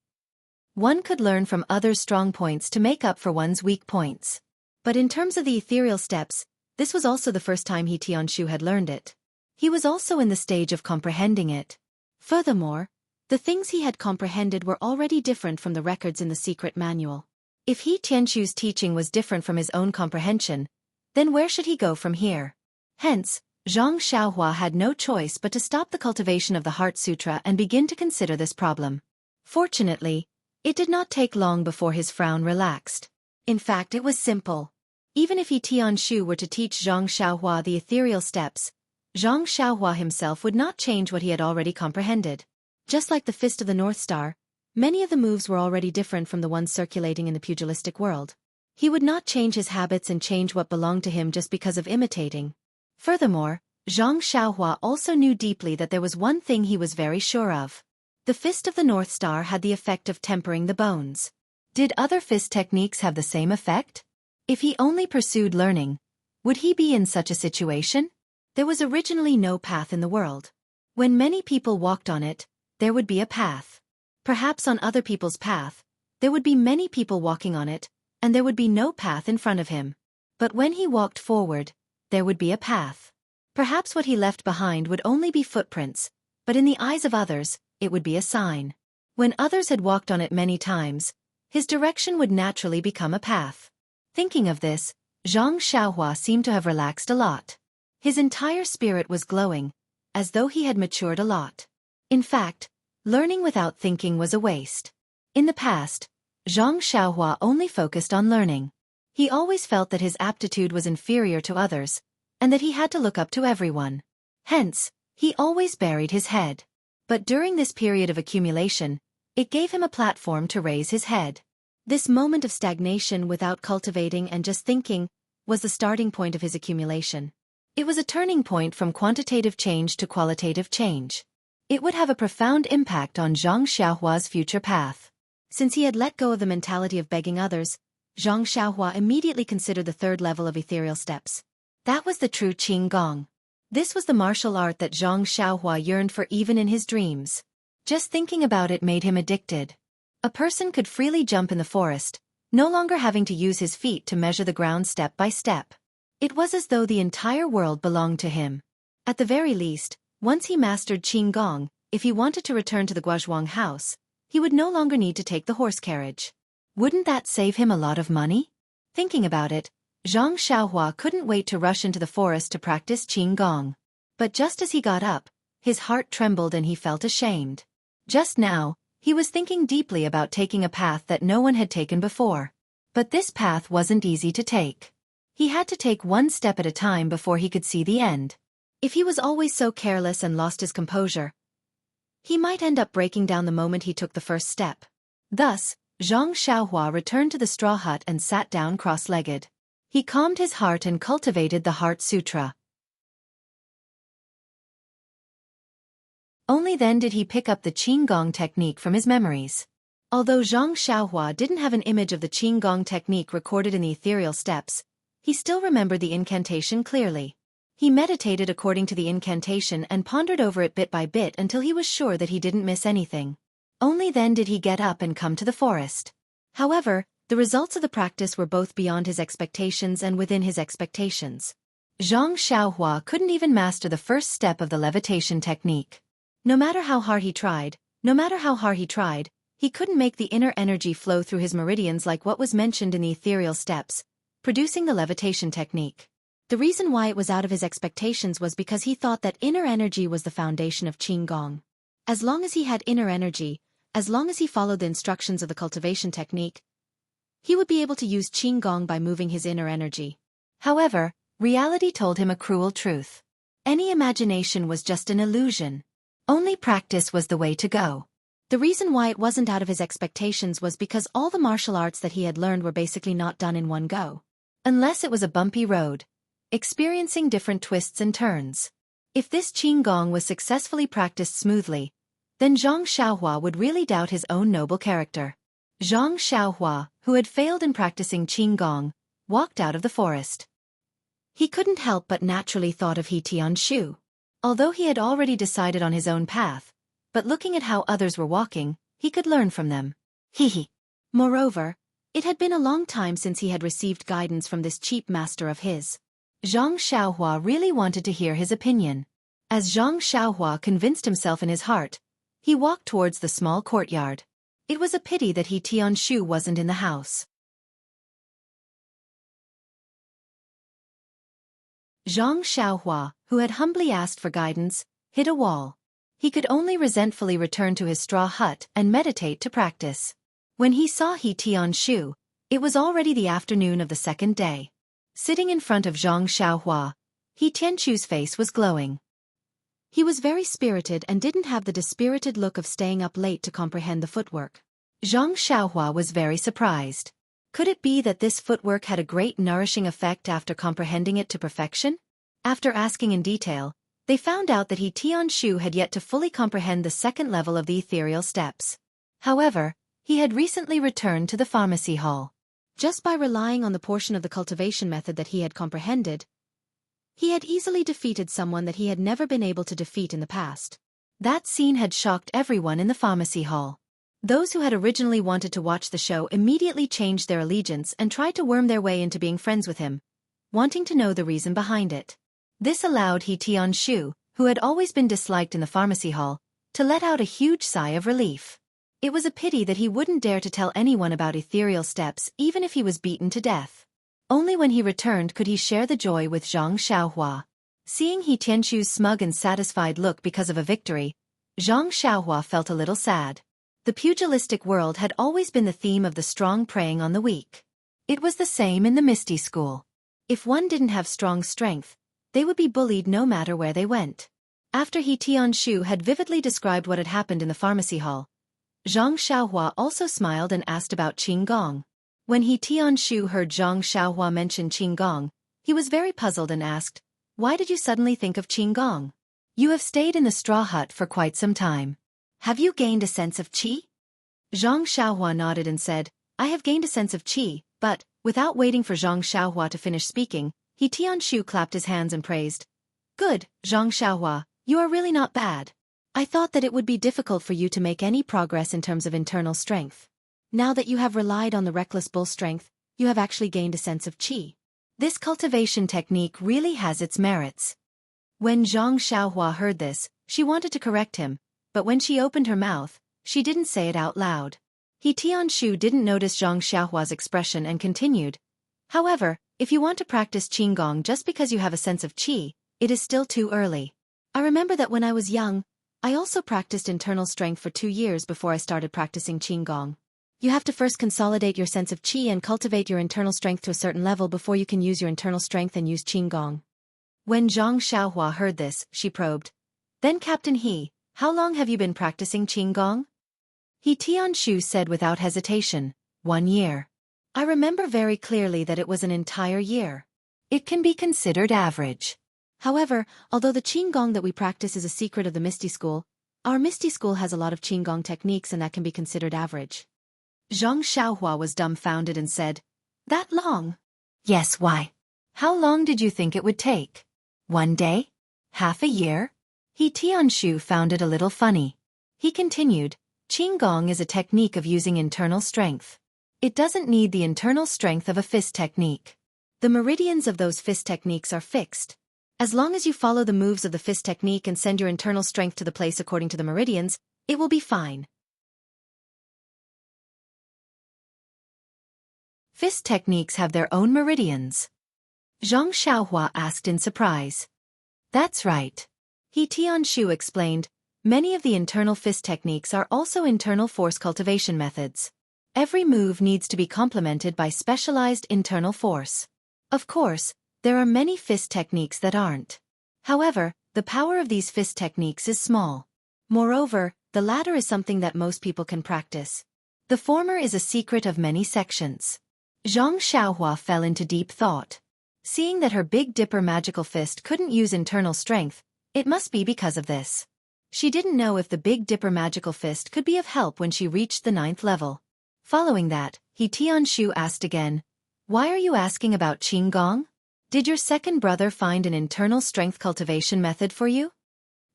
Speaker 1: One could learn from others' strong points to make up for one's weak points. But in terms of the ethereal steps, this was also the first time He Tianshu had learned it. He was also in the stage of comprehending it. Furthermore, the things he had comprehended were already different from the records in the secret manual. If He Tianshu's teaching was different from his own comprehension, then where should he go from here? Hence, Zhang Xiaohua had no choice but to stop the cultivation of the Heart Sutra and begin to consider this problem. Fortunately, it did not take long before his frown relaxed. In fact, it was simple. Even if He Tianshu were to teach Zhang Xiaohua the ethereal steps, Zhang Xiaohua himself would not change what he had already comprehended. Just like the Fist of the North Star, many of the moves were already different from the ones circulating in the pugilistic world. He would not change his habits and change what belonged to him just because of imitating. Furthermore, Zhang Xiaohua also knew deeply that there was one thing he was very sure of. The Fist of the North Star had the effect of tempering the bones. Did other fist techniques have the same effect? If he only pursued learning, would he be in such a situation? There was originally no path in the world. When many people walked on it, there would be a path. Perhaps on other people's path, there would be many people walking on it, and there would be no path in front of him. But when he walked forward, there would be a path. Perhaps what he left behind would only be footprints, but in the eyes of others, it would be a sign. When others had walked on it many times, his direction would naturally become a path. Thinking of this, Zhang Xiaohua seemed to have relaxed a lot. His entire spirit was glowing, as though he had matured a lot. In fact, learning without thinking was a waste. In the past, Zhang Xiaohua only focused on learning. He always felt that his aptitude was inferior to others, and that he had to look up to everyone. Hence, he always buried his head. But during this period of accumulation, it gave him a platform to raise his head. This moment of stagnation without cultivating and just thinking was the starting point of his accumulation. It was a turning point from quantitative change to qualitative change. It would have a profound impact on Zhang Xiaohua's future path. Since he had let go of the mentality of begging others, Zhang Xiaohua immediately considered the third level of ethereal steps. That was the true Qing Gong. This was the martial art that Zhang Xiaohua yearned for even in his dreams. Just thinking about it made him addicted. A person could freely jump in the forest, no longer having to use his feet to measure the ground step by step. It was as though the entire world belonged to him. At the very least, once he mastered Qing Gong, if he wanted to return to the Guozhuang house, he would no longer need to take the horse carriage. Wouldn't that save him a lot of money? Thinking about it, Zhang Xiaohua couldn't wait to rush into the forest to practice Qing Gong. But just as he got up, his heart trembled and he felt ashamed. Just now, he was thinking deeply about taking a path that no one had taken before. But this path wasn't easy to take. He had to take one step at a time before he could see the end. If he was always so careless and lost his composure, he might end up breaking down the moment he took the first step. Thus, Zhang Xiaohua returned to the straw hut and sat down cross-legged. He calmed his heart and cultivated the Heart Sutra. Only then did he pick up the Qing Gong technique from his memories. Although Zhang Xiaohua didn't have an image of the Qing Gong technique recorded in the ethereal steps, he still remembered the incantation clearly. He meditated according to the incantation and pondered over it bit by bit until he was sure that he didn't miss anything. Only then did he get up and come to the forest. However, the results of the practice were both beyond his expectations and within his expectations. Zhang Xiaohua couldn't even master the first step of the levitation technique. No matter how hard he tried, he couldn't make the inner energy flow through his meridians like what was mentioned in the ethereal steps, producing the levitation technique. The reason why it was out of his expectations was because he thought that inner energy was the foundation of Qigong. As long as he had inner energy, as long as he followed the instructions of the cultivation technique, he would be able to use Qigong by moving his inner energy. However, reality told him a cruel truth. Any imagination was just an illusion. Only practice was the way to go. The reason why it wasn't out of his expectations was because all the martial arts that he had learned were basically not done in one go. Unless it was a bumpy road, experiencing different twists and turns. If this Qigong was successfully practiced smoothly, then Zhang Xiaohua would really doubt his own noble character. Zhang Xiaohua, who had failed in practicing Qigong, walked out of the forest. He couldn't help but naturally thought of He Tianshu. Although he had already decided on his own path, but looking at how others were walking, he could learn from them. He. Moreover, it had been a long time since he had received guidance from this cheap master of his. Zhang Xiaohua really wanted to hear his opinion. As Zhang Xiaohua convinced himself in his heart, he walked towards the small courtyard. It was a pity that He Tianshu wasn't in the house. Zhang Xiaohua, who had humbly asked for guidance, hit a wall. He could only resentfully return to his straw hut and meditate to practice. When he saw He Tianshu, it was already the afternoon of the second day. Sitting in front of Zhang Xiaohua, He Tianshu's face was glowing. He was very spirited and didn't have the dispirited look of staying up late to comprehend the footwork. Zhang Xiaohua was very surprised. Could it be that this footwork had a great nourishing effect after comprehending it to perfection? After asking in detail, they found out that He Tianshu had yet to fully comprehend the second level of the ethereal steps. However, he had recently returned to the pharmacy hall. Just by relying on the portion of the cultivation method that he had comprehended, he had easily defeated someone that he had never been able to defeat in the past. That scene had shocked everyone in the pharmacy hall. Those who had originally wanted to watch the show immediately changed their allegiance and tried to worm their way into being friends with him, wanting to know the reason behind it. This allowed He Tianshu, who had always been disliked in the pharmacy hall, to let out a huge sigh of relief. It was a pity that he wouldn't dare to tell anyone about ethereal steps even if he was beaten to death. Only when he returned could he share the joy with Zhang Xiaohua. Seeing He Tianshu's smug and satisfied look because of a victory, Zhang Xiaohua felt a little sad. The pugilistic world had always been the theme of the strong preying on the weak. It was the same in the Misty School. If one didn't have strong strength, they would be bullied no matter where they went. After He Tianshu had vividly described what had happened in the pharmacy hall, Zhang Xiaohua also smiled and asked about Qigong. When He Tianshu heard Zhang Xiaohua mention Qigong, he was very puzzled and asked, "Why did you suddenly think of Qigong? You have stayed in the straw hut for quite some time. Have you gained a sense of qi?" Zhang Xiaohua nodded and said, "I have gained a sense of qi," but, without waiting for Zhang Xiaohua to finish speaking, He Tianshu clapped his hands and praised. "Good, Zhang Xiaohua, you are really not bad. I thought that it would be difficult for you to make any progress in terms of internal strength. Now that you have relied on the reckless bull strength, you have actually gained a sense of qi. This cultivation technique really has its merits." When Zhang Xiaohua heard this, she wanted to correct him, but when she opened her mouth, she didn't say it out loud. He Tianshu didn't notice Zhang Xiaohua's expression and continued, "However, if you want to practice Qigong just because you have a sense of qi, it is still too early. I remember that when I was young, I also practiced internal strength for 2 years before I started practicing Qigong. You have to first consolidate your sense of qi and cultivate your internal strength to a certain level before you can use your internal strength and use Qigong." When Zhang Xiaohua heard this, she probed, "Then Captain He, how long have you been practicing Qigong?" He Tianshu said without hesitation, 1 year. I remember very clearly that it was an entire year. It can be considered average. However, although the Qigong that we practice is a secret of the Misty School, our Misty School has a lot of Qigong techniques and that can be considered average. Zhang Xiaohua was dumbfounded and said, "That long?" "Yes, why? How long did you think it would take? 1 day? Half a year?" He Tianshu found it a little funny. He continued, "Qigong is a technique of using internal strength. It doesn't need the internal strength of a fist technique. The meridians of those fist techniques are fixed. As long as you follow the moves of the fist technique and send your internal strength to the place according to the meridians, it will be fine. Fist techniques have their own meridians. Xianxia asked in surprise. That's right. Xianxia explained, many of the internal fist techniques are also internal force cultivation methods. Every move needs to be complemented by specialized internal force. Of course, there are many fist techniques that aren't. However, the power of these fist techniques is small. Moreover, the latter is something that most people can practice. The former is a secret of many sections. Xianxia fell into deep thought. Seeing that her Big Dipper magical fist couldn't use internal strength, it must be because of this. She didn't know if the Big Dipper magical fist could be of help when she reached the 9th level. Following that, Xianxia asked again, "Why are you asking about Qinggong? Did your second brother find an internal strength cultivation method for you?"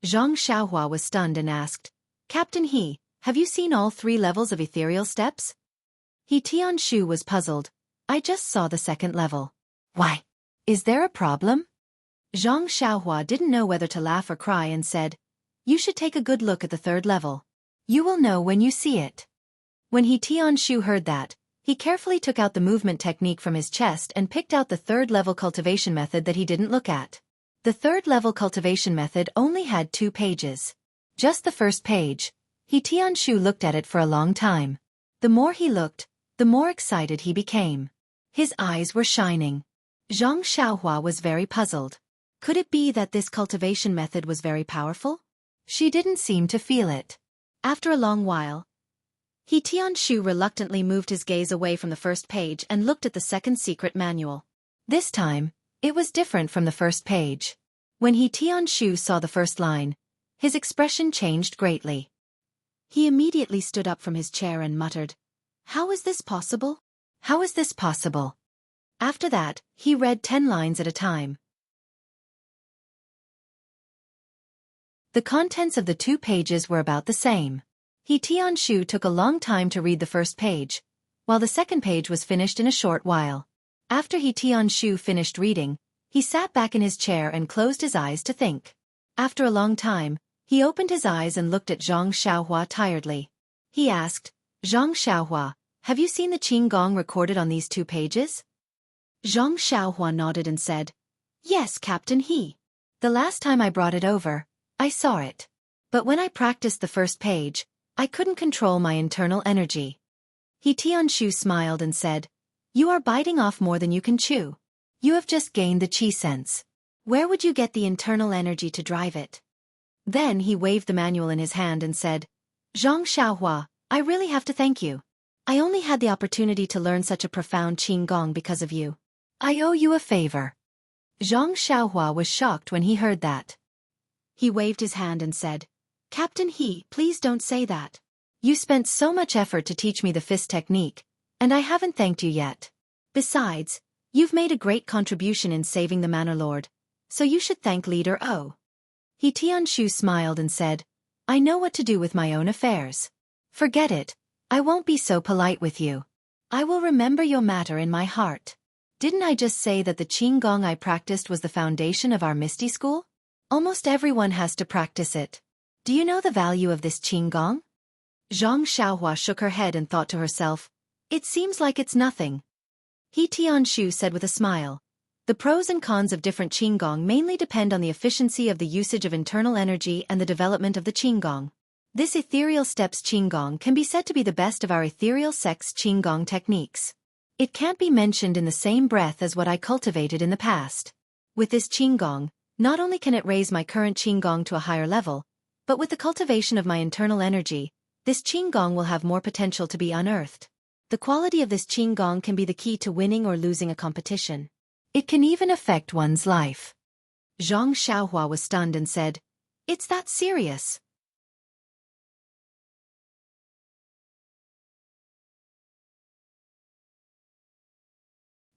Speaker 1: Xianxia was stunned and asked, "Captain He, have you seen all 3 levels of ethereal steps?" Xianxia was puzzled. "I just saw the 2nd level." "Why? Is there a problem?" Xianxia didn't know whether to laugh or cry and said, "You should take a good look at the 3rd level. You will know when you see it." When Xianxia heard that, he carefully took out the movement technique from his chest and picked out the 3rd level cultivation method that he didn't look at. The 3rd level cultivation method only had 2 pages. Just the first page. Xianxia looked at it for a long time. The more he looked, the more excited he became. His eyes were shining. Xianxia was very puzzled. Could it be that this cultivation method was very powerful? She didn't seem to feel it. After a long while, Xianxia reluctantly moved his gaze away from the first page and looked at the 2nd secret manual. This time, it was different from the first page. When Xianxia saw the first line, his expression changed greatly. He immediately stood up from his chair and muttered, "How is this possible? How is this possible?" After that, he read 10 lines at a time. The contents of the 2 pages were about the same. Xianxia took a long time to read the first page, while the 2nd page was finished in a short while. After Xianxia finished reading, he sat back in his chair and closed his eyes to think. After a long time, he opened his eyes and looked at Xianxia tiredly. He asked, "Xianxia, have you seen the Qinggong recorded on these 2 pages?" Xianxia nodded and said, "Yes, Captain He. The last time I brought it over, I saw it. But when I practiced the first page, I couldn't control my internal energy." Xianxia smiled and said, "You are biting off more than you can chew. You have just gained the qi sense. Where would you get the internal energy to drive it?" Then he waved the manual in his hand and said, "Xianxia, I really have to thank you. I only had the opportunity to learn such a profound Qinggong because of you. I owe you a favor." Xianxia was shocked when he heard that. He waved his hand and said, "Captain He, please don't say that. You spent so much effort to teach me the fist technique, and I haven't thanked you yet. Besides, you've made a great contribution in saving the Manor Lord, so you should thank Leader O." Xianxia smiled and said, "I know what to do with my own affairs. Forget it, I won't be so polite with you. I will remember your matter in my heart. Didn't I just say that the Qinggong I practiced was the foundation of our Misty School? Almost everyone has to practice it. Do you know the value of this Qinggong?" Xianxia shook her head and thought to herself, "It seems like it's nothing." Xianxia said with a smile, "The pros and cons of different Qinggong mainly depend on the efficiency of the usage of internal energy and the development of the Qinggong. This ethereal steps Qinggong can be said to be the best of our ethereal sex Qinggong techniques. It can't be mentioned in the same breath as what I cultivated in the past. With this Qinggong, not only can it raise my current Qinggong to a higher level, but with the cultivation of my internal energy, this Qinggong will have more potential to be unearthed. The quality of this Qinggong can be the key to winning or losing a competition. It can even affect one's life." Xianxia was stunned and said, "It's that serious?"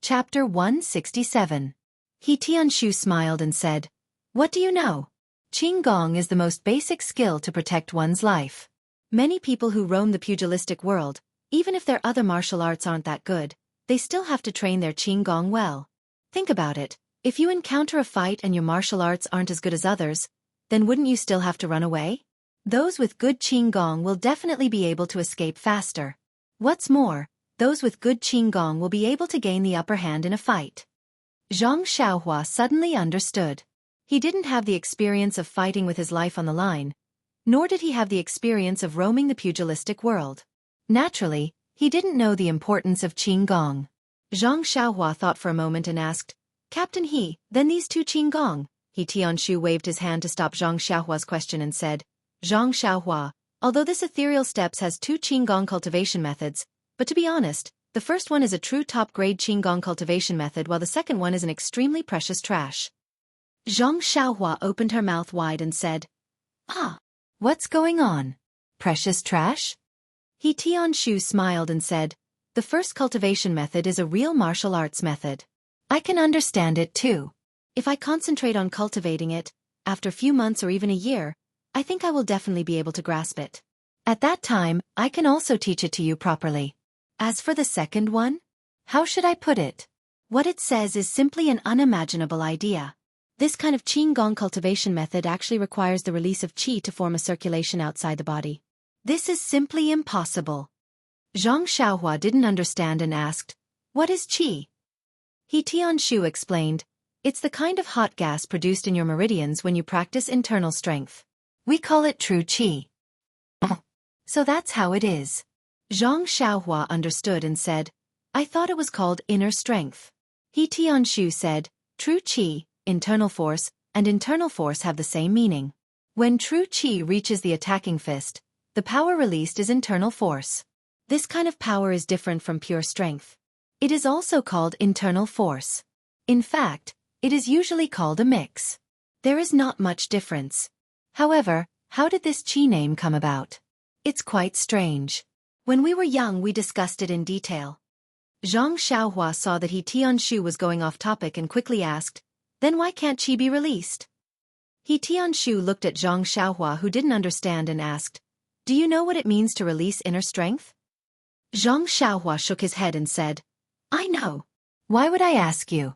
Speaker 1: Chapter 167. Xianxia smiled and said, "What do you know? Qinggong is the most basic skill to protect one's life. Many people who roam the pugilistic world, even if their other martial arts aren't that good, they still have to train their Qinggong well. Think about it. If you encounter a fight and your martial arts aren't as good as others, then wouldn't you still have to run away? Those with good Qigong will definitely be able to escape faster. What's more, those with good Qigong will be able to gain the upper hand in a fight. Zhang Xiaohua suddenly understood. He didn't have the experience of fighting with his life on the line, nor did he have the experience of roaming the pugilistic world. Naturally, he didn't know the importance of Qigong. Zhang Xiaohua thought for a moment and asked, Captain He, then these two Qigong? He Tianshu waved his hand to stop Zhang Xiaohua's question and said, Zhang Xiaohua, although this ethereal steps has two Qigong cultivation methods, but to be honest, the first one is a true top-grade Qigong cultivation method while the second one is an extremely precious trash. Zhang Xiaohua opened her mouth wide and said, Ah, what's going on? Precious trash? He Tianshu smiled and said, The first cultivation method is a real martial arts method. I can understand it too. If I concentrate on cultivating it, after a few months or even a year, I think I will definitely be able to grasp it. At that time, I can also teach it to you properly. As for the second one, how should I put it? What it says is simply an unimaginable idea. This kind of Qigong cultivation method actually requires the release of qi to form a circulation outside the body. This is simply impossible. Zhang Xiaohua didn't understand and asked, What is qi? He Tianshu explained, It's the kind of hot gas produced in your meridians when you practice internal strength. We call it true qi. So that's how it is. Zhang Xiaohua understood and said, I thought it was called inner strength. He Tianshu said, True qi, internal force, and internal force have the same meaning. When true qi reaches the attacking fist, the power released is internal force. This kind of power is different from pure strength. It is also called internal force. In fact, it is usually called a mix. There is not much difference. However, how did this qi name come about? It's quite strange. When we were young we discussed it in detail. Zhang Xiaohua saw that He Tianshu was going off topic and quickly asked, Then why can't qi be released? He Tianshu looked at Zhang Xiaohua who didn't understand and asked, Do you know what it means to release inner strength? Zhang Xiaohua shook his head and said, I know. Why would I ask you?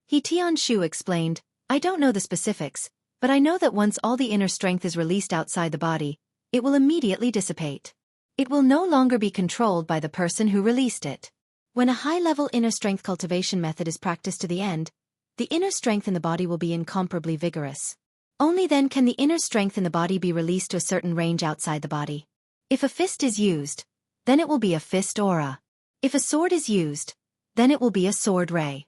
Speaker 1: He Tianshu explained, I don't know the specifics, but I know that once all the inner strength is released outside the body, it will immediately dissipate. It will no longer be controlled by the person who released it. When a high-level inner strength cultivation method is practiced to the end, the inner strength in the body will be incomparably vigorous. Only then can the inner strength in the body be released to a certain range outside the body. If a fist is used, then it will be a fist aura. If a sword is used, then it will be a sword ray.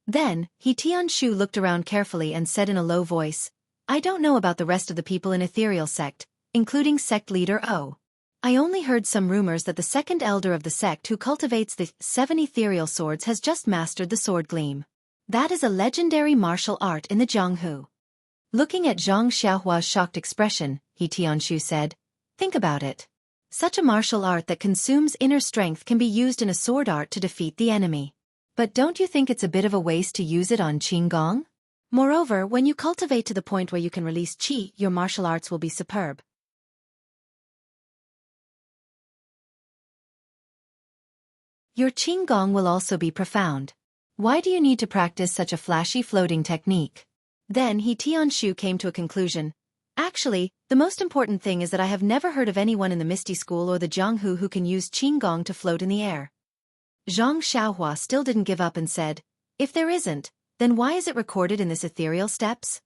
Speaker 1: Then, He Tianshu looked around carefully and said in a low voice, I don't know about the rest of the people in Ethereal Sect, including sect leader O. I only heard some rumors that the second elder of the sect who cultivates the 7 ethereal swords has just mastered the sword gleam. That is a legendary martial art in the Jianghu. Looking at Zhang Xiaohua's shocked expression, He Tianshu said, Think about it. Such a martial art that consumes inner strength can be used in a sword art to defeat the enemy. But don't you think it's a bit of a waste to use it on Qigong? Moreover, when you cultivate to the point where you can release qi, your martial arts will be superb. Your Qigong will also be profound. Why do you need to practice such a flashy floating technique? Then He Tianshu came to a conclusion. Actually, the most important thing is that I have never heard of anyone in the Misty School or the Jianghu who can use Qigong to float in the air. Zhang Xiaohua still didn't give up and said, If there isn't, then why is it recorded in this ethereal steps?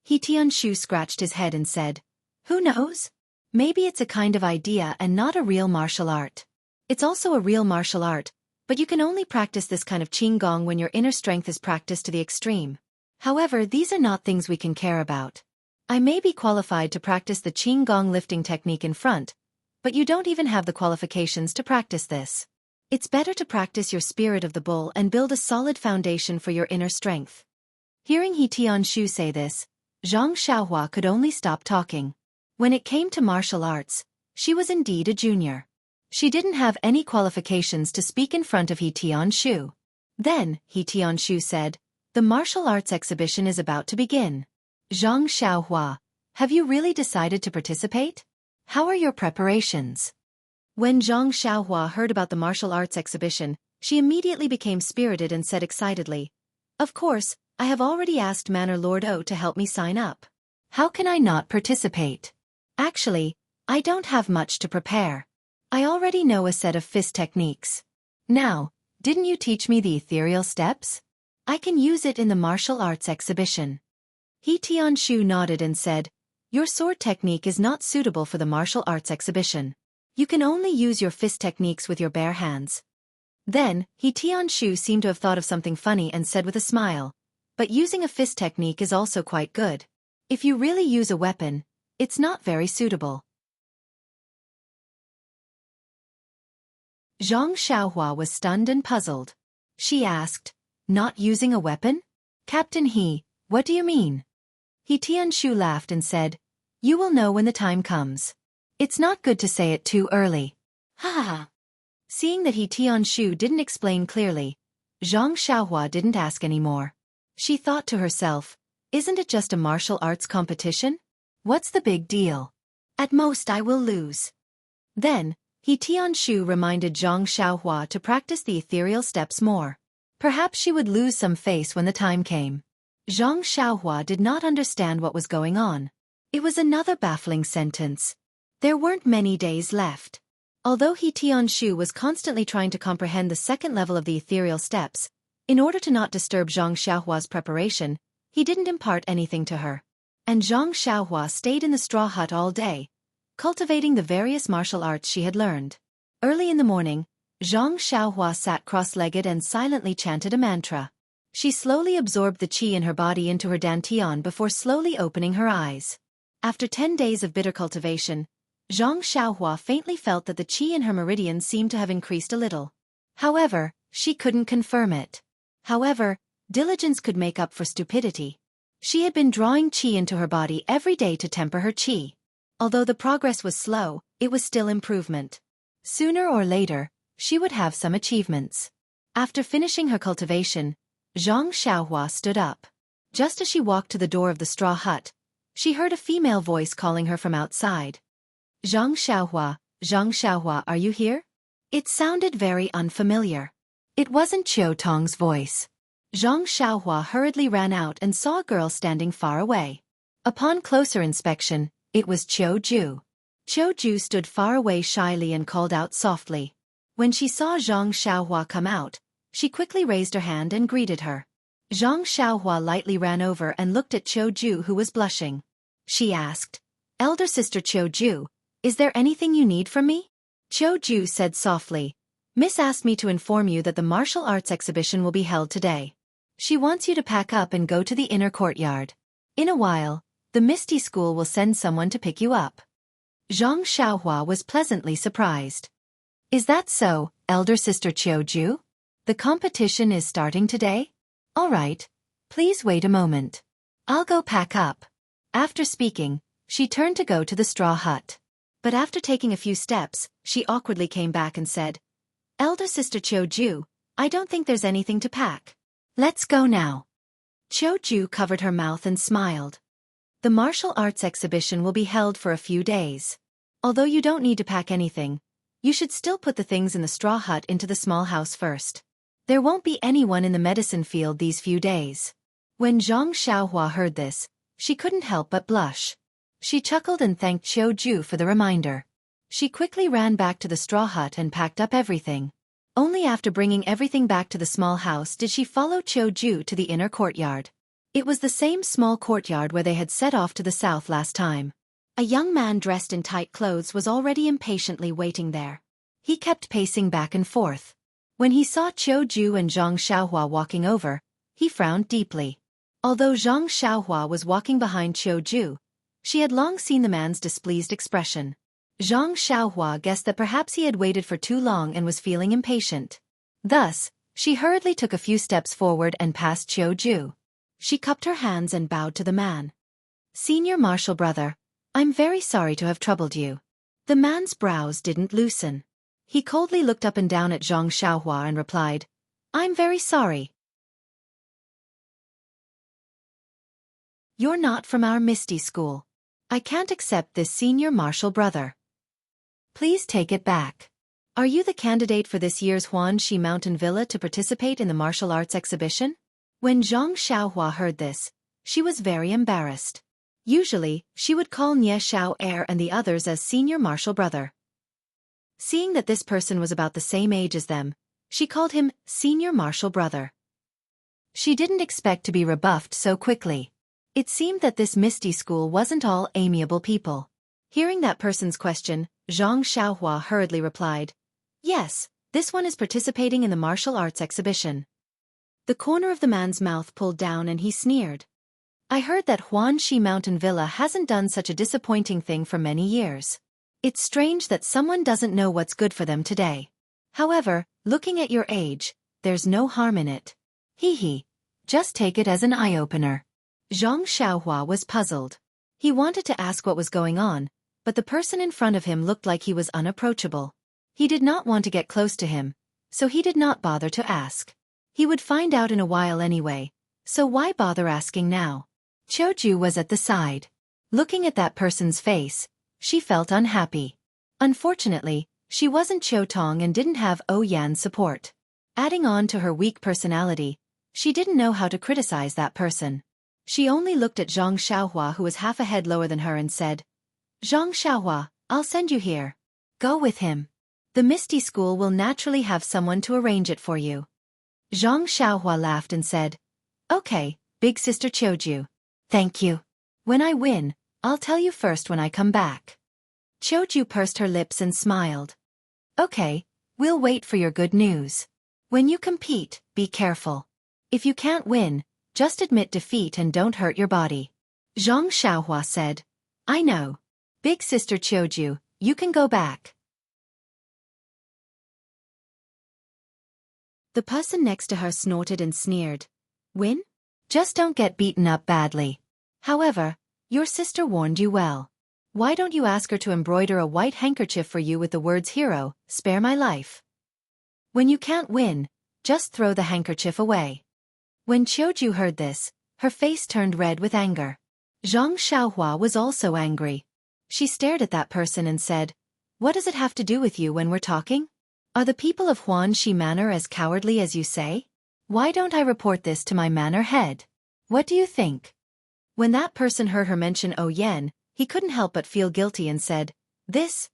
Speaker 1: He Tianshu scratched his head and said, Who knows? Maybe it's a kind of idea and not a real martial art. It's also a real martial art, but you can only practice this kind of Qigong when your inner strength is practiced to the extreme. However, these are not things we can care about. I may be qualified to practice the Qigong lifting technique in front, but you don't even have the qualifications to practice this. It's better to practice your spirit of the bull and build a solid foundation for your inner strength. Hearing He Tianshu say this, Zhang Xiaohua could only stop talking. When it came to martial arts, she was indeed a junior. She didn't have any qualifications to speak in front of He Tianshu. Then, He Tianshu said, The martial arts exhibition is about to begin. Zhang Xiaohua, have you really decided to participate? How are your preparations? When Zhang Xiaohua heard about the martial arts exhibition, she immediately became spirited and said excitedly, Of course, I have already asked Manor Lord O to help me sign up. How can I not participate? Actually, I don't have much to prepare. I already know a set of fist techniques. Now, didn't you teach me the ethereal steps? I can use it in the martial arts exhibition. He Tianshu nodded and said, your sword technique is not suitable for the martial arts exhibition. You can only use your fist techniques with your bare hands. Then, He Tianshu seemed to have thought of something funny and said with a smile, but using a fist technique is also quite good. If you really use a weapon, it's not very suitable. Xianxia was stunned and puzzled. She asked, not using a weapon? Captain He, what do you mean? He Tianshu laughed and said, you will know when the time comes. It's not good to say it too early. Ha ha. Seeing that He Tianshu didn't explain clearly, Xianxia didn't ask any more. She thought to herself, isn't it just a martial arts competition? What's the big deal? At most I will lose. Then, He Tianshu reminded Xianxia to practice the ethereal steps more. Perhaps she would lose some face when the time came. Xianxia did not understand what was going on. It was another baffling sentence. There weren't many days left. Although He Tianshu was constantly trying to comprehend the second level of the ethereal steps, in order to not disturb Xianxia's preparation, he didn't impart anything to her. And Xianxia stayed in the straw hut all day, cultivating the various martial arts she had learned. Early in the morning, Xianxia sat cross-legged and silently chanted a mantra. She slowly absorbed the qi in her body into her dantian before slowly opening her eyes. After 10 days of bitter cultivation, Xianxia faintly felt that the qi in her meridians seemed to have increased a little. However, she couldn't confirm it. However, diligence could make up for stupidity. She had been drawing qi into her body every day to temper her qi. Although the progress was slow, it was still improvement. Sooner or later, she would have some achievements. After finishing her cultivation, Xianxia stood up. Just as she walked to the door of the straw hut, she heard a female voice calling her from outside. Xianxia, are you here? It sounded very unfamiliar. It wasn't Qiu Tong's voice. Xianxia hurriedly ran out and saw a girl standing far away. Upon closer inspection, it was Qiu Ju. Qiu Ju stood far away shyly and called out softly. When she saw Xianxia come out, she quickly raised her hand and greeted her. Xianxia lightly ran over and looked at Qiu Ju, who was blushing. She asked, elder sister Qiu Ju, is there anything you need from me? Qiu Ju said softly, Miss asked me to inform you that the martial arts exhibition will be held today. She wants you to pack up and go to the inner courtyard. In a while, the Misty School will send someone to pick you up. Xianxia was pleasantly surprised. Is that so, elder sister Qiu Ju? The competition is starting today? All right. Please wait a moment. I'll go pack up. After speaking, she turned to go to the straw hut. But after taking a few steps, she awkwardly came back and said, elder sister Qiu Ju, I don't think there's anything to pack. Let's go now. Qiu Ju covered her mouth and smiled. The martial arts exhibition will be held for a few days. Although you don't need to pack anything, you should still put the things in the straw hut into the small house first. There won't be anyone in the medicine field these few days. When Xianxia heard this, she couldn't help but blush. She chuckled and thanked Qiu Ju for the reminder. She quickly ran back to the straw hut and packed up everything. Only after bringing everything back to the small house did she follow Qiu Ju to the inner courtyard. It was the same small courtyard where they had set off to the south last time. A young man dressed in tight clothes was already impatiently waiting there. He kept pacing back and forth. When he saw Qiu Ju and Xianxia walking over, he frowned deeply. Although Xianxia was walking behind Qiu Ju, she had long seen the man's displeased expression. Xianxia guessed that perhaps he had waited for too long and was feeling impatient. Thus, she hurriedly took a few steps forward and passed Qiu Ju. She cupped her hands and bowed to the man. Senior Marshal Brother, I'm very sorry to have troubled you. The man's brows didn't loosen. He coldly looked up and down at Xianxia and replied, I'm very sorry. You're not from our Misty School. I can't accept this Senior Marshal Brother. Please take it back. Are you the candidate for this year's Huanxi Mountain Villa to participate in the martial arts exhibition? When Zhang Xiaohua heard this, she was very embarrassed. Usually, she would call Nie Xiao heir and the others as senior martial brother. Seeing that this person was about the same age as them, she called him senior martial brother. She didn't expect to be rebuffed so quickly. It seemed that this Misty school wasn't all amiable people. Hearing that person's question, Zhang Xiaohua hurriedly replied, "Yes, this one is participating in the martial arts exhibition." The corner of the man's mouth pulled down and he sneered. "I heard that Huanxi Mountain Villa hasn't done such a disappointing thing for many years. It's strange that someone doesn't know what's good for them today. However, looking at your age, there's no harm in it. Hee. Just take it as an eye-opener." Zhang Xiaohua was puzzled. He wanted to ask what was going on, but the person in front of him looked like he was unapproachable. He did not want to get close to him, so he did not bother to ask. He would find out in a while anyway, so why bother asking now? Qiuju was at the side. Looking at that person's face, she felt unhappy. Unfortunately, she wasn't Qiu Tong and didn't have Yan's support. Adding on to her weak personality, she didn't know how to criticize that person. She only looked at Zhang Xiaohua, who was half a head lower than her, and said, "Zhang Xiaohua, I'll send you here. Go with him. The Misty School will naturally have someone to arrange it for you." Zhang Xiaohua laughed and said, "Okay, big sister Qiuju. Thank you. When I win, I'll tell you first when I come back." Qiuju pursed her lips and smiled. "Okay, we'll wait for your good news. When you compete, be careful. If you can't win, just admit defeat and don't hurt your body." Zhang Xiaohua said, "I know. Big sister Qiuju, you can go back." The person next to her snorted and sneered. "Win? Just don't get beaten up badly. However, your sister warned you well. Why don't you ask her to embroider a white handkerchief for you with the words hero, spare my life? When you can't win, just throw the handkerchief away." When Qiuju heard this, her face turned red with anger. Zhang Xiaohua was also angry. She stared at that person and said, "What does it have to do with you when we're talking? Are the people of Huanxi Manor as cowardly as you say? Why don't I report this to my manor head? What do you think?" When that person heard her mention Yan, he couldn't help but feel guilty and said, "This?"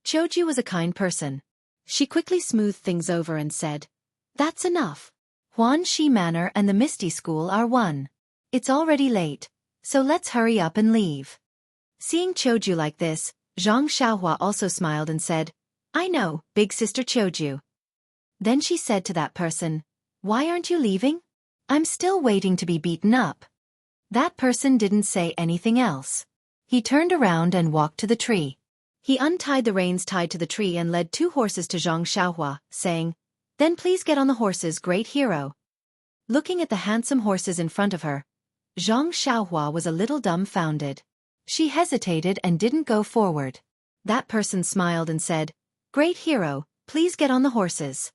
Speaker 1: Qiuju was a kind person. She quickly smoothed things over and said, "That's enough. Huanxi Manor and the Misty School are one. It's already late, so let's hurry up and leave." Seeing Qiuju like this, Zhang Xiaohua also smiled and said, "I know, big sister Qiuju." Then she said to that person, "Why aren't you leaving? I'm still waiting to be beaten up." That person didn't say anything else. He turned around and walked to the tree. He untied the reins tied to the tree and led 2 horses to Zhang Xiaohua, saying, "Then please get on the horses, great hero." Looking at the handsome horses in front of her, Zhang Xiaohua was a little dumbfounded. She hesitated and didn't go forward. That person smiled and said, "Great hero, please get on the horses."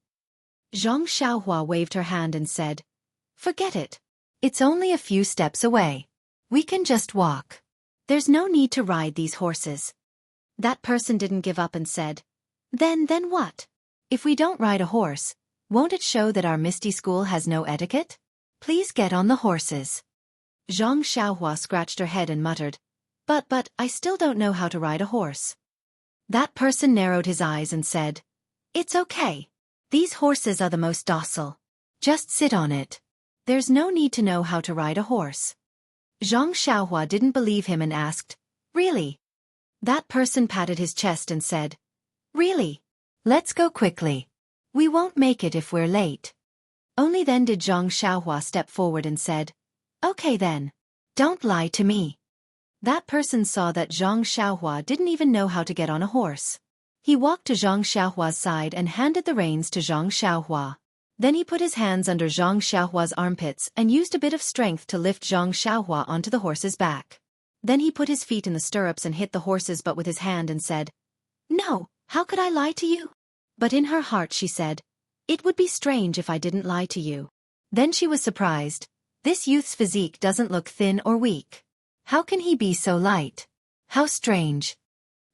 Speaker 1: Zhang Xiaohua waved her hand and said, "Forget it. It's only a few steps away. We can just walk. There's no need to ride these horses." That person didn't give up and said, Then what? If we don't ride a horse, won't it show that our Misty School has no etiquette? Please get on the horses." Zhang Xiaohua scratched her head and muttered, But I still don't know how to ride a horse." That person narrowed his eyes and said, "It's okay. These horses are the most docile. Just sit on it. There's no need to know how to ride a horse." Zhang Xiaohua didn't believe him and asked, "Really?" That person patted his chest and said, "Really? Let's go quickly. We won't make it if we're late." Only then did Zhang Xiaohua step forward and said, "Okay then. Don't lie to me." That person saw that Zhang Xiaohua didn't even know how to get on a horse. He walked to Zhang Xiaohua's side and handed the reins to Zhang Xiaohua. Then he put his hands under Zhang Xiaohua's armpits and used a bit of strength to lift Zhang Xiaohua onto the horse's back. Then he put his feet in the stirrups and hit the horse's butt with his hand and said, "No, how could I lie to you?" But in her heart she said, "It would be strange if I didn't lie to you." Then she was surprised. This youth's physique doesn't look thin or weak. How can he be so light? How strange.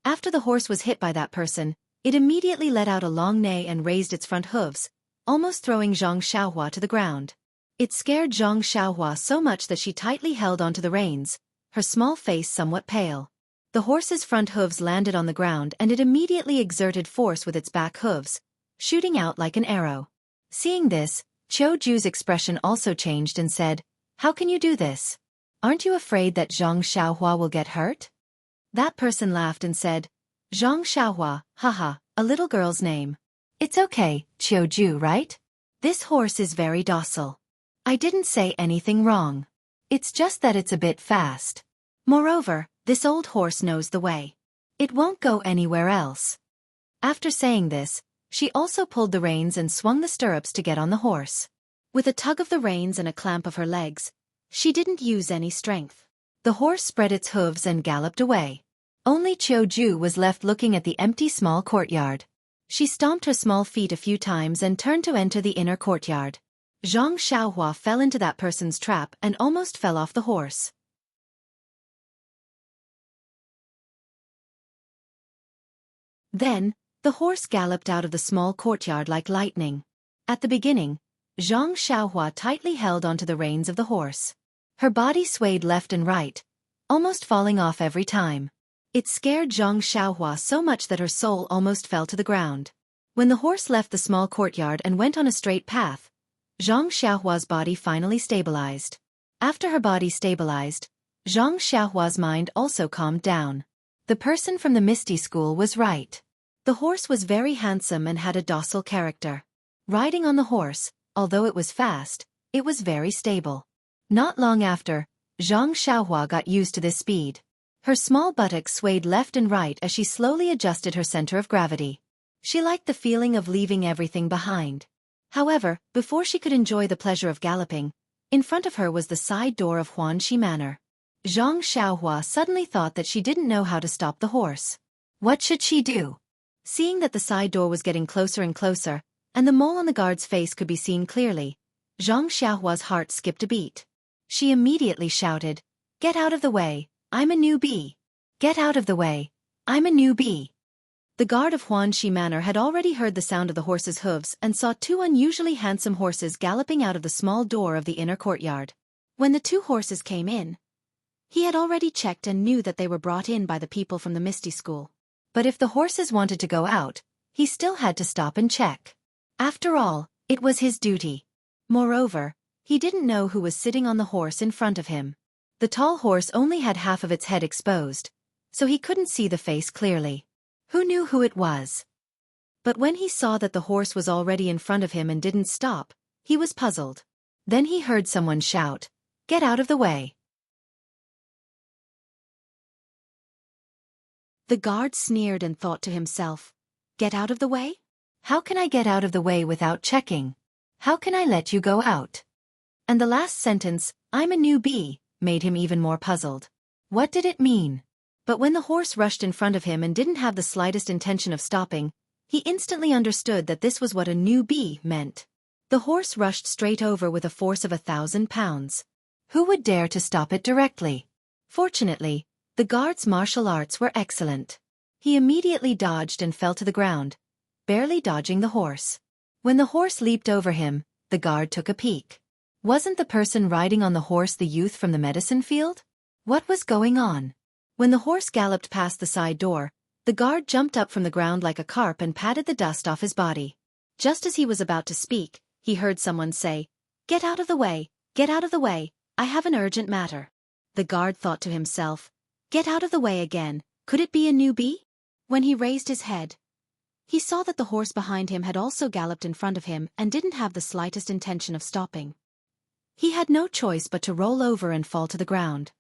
Speaker 1: After the horse was hit by that person, it immediately let out a long neigh and raised its front hooves, almost throwing Zhang Xiaohua to the ground. It scared Zhang Xiaohua so much that she tightly held onto the reins, her small face somewhat pale. The horse's front hooves landed on the ground and it immediately exerted force with its back hooves, shooting out like an arrow. Seeing this, Qiu Ju's expression also changed and said, "How can you do this? Aren't you afraid that Zhang Xiaohua will get hurt?" That person laughed and said, "Zhang Xiaohua, haha, a little girl's name. It's okay, Qiu Ju, right? This horse is very docile. I didn't say anything wrong. It's just that it's a bit fast. Moreover, this old horse knows the way. It won't go anywhere else." After saying this, she also pulled the reins and swung the stirrups to get on the horse. With a tug of the reins and a clamp of her legs, she didn't use any strength. The horse spread its hooves and galloped away. Only Qiu Ju was left looking at the empty small courtyard. She stomped her small feet a few times and turned to enter the inner courtyard. Zhang Xiaohua fell into that person's trap and almost fell off the horse. Then, the horse galloped out of the small courtyard like lightning. At the beginning, Zhang Xiaohua tightly held onto the reins of the horse. Her body swayed left and right, almost falling off every time. It scared Zhang Xiaohua so much that her soul almost fell to the ground. When the horse left the small courtyard and went on a straight path, Zhang Xiaohua's body finally stabilized. After her body stabilized, Zhang Xiaohua's mind also calmed down. The person from the Misty School was right. The horse was very handsome and had a docile character. Riding on the horse, although it was fast, it was very stable. Not long after, Zhang Xiaohua got used to this speed. Her small buttocks swayed left and right as she slowly adjusted her center of gravity. She liked the feeling of leaving everything behind. However, before she could enjoy the pleasure of galloping, in front of her was the side door of Huanxi Manor. Zhang Xiaohua suddenly thought that she didn't know how to stop the horse. What should she do? Seeing that the side door was getting closer and closer, and the mole on the guard's face could be seen clearly, Zhang Xiaohua's heart skipped a beat. She immediately shouted, "Get out of the way, I'm a newbie. Get out of the way, I'm a newbie." The guard of Huanxi Manor had already heard the sound of the horse's hooves and saw two unusually handsome horses galloping out of the small door of the inner courtyard. When the two horses came in, he had already checked and knew that they were brought in by the people from the Misty School. But if the horses wanted to go out, he still had to stop and check. After all, it was his duty. Moreover, he didn't know who was sitting on the horse in front of him. The tall horse only had half of its head exposed, so he couldn't see the face clearly. Who knew who it was? But when he saw that the horse was already in front of him and didn't stop, he was puzzled. Then he heard someone shout, "Get out of the way." The guard sneered and thought to himself, "Get out of the way? How can I get out of the way without checking? How can I let you go out?" And the last sentence, "I'm a newbie," made him even more puzzled. What did it mean? But when the horse rushed in front of him and didn't have the slightest intention of stopping, he instantly understood that this was what a newbie meant. The horse rushed straight over with a force of 1,000 pounds. Who would dare to stop it directly? Fortunately, the guard's martial arts were excellent. He immediately dodged and fell to the ground, barely dodging the horse. When the horse leaped over him, the guard took a peek. Wasn't the person riding on the horse the youth from the medicine field? What was going on? When the horse galloped past the side door, the guard jumped up from the ground like a carp and patted the dust off his body. Just as he was about to speak, he heard someone say, "Get out of the way, get out of the way, I have an urgent matter." The guard thought to himself, "Get out of the way again, could it be a newbie?" When he raised his head, he saw that the horse behind him had also galloped in front of him and didn't have the slightest intention of stopping. He had no choice but to roll over and fall to the ground.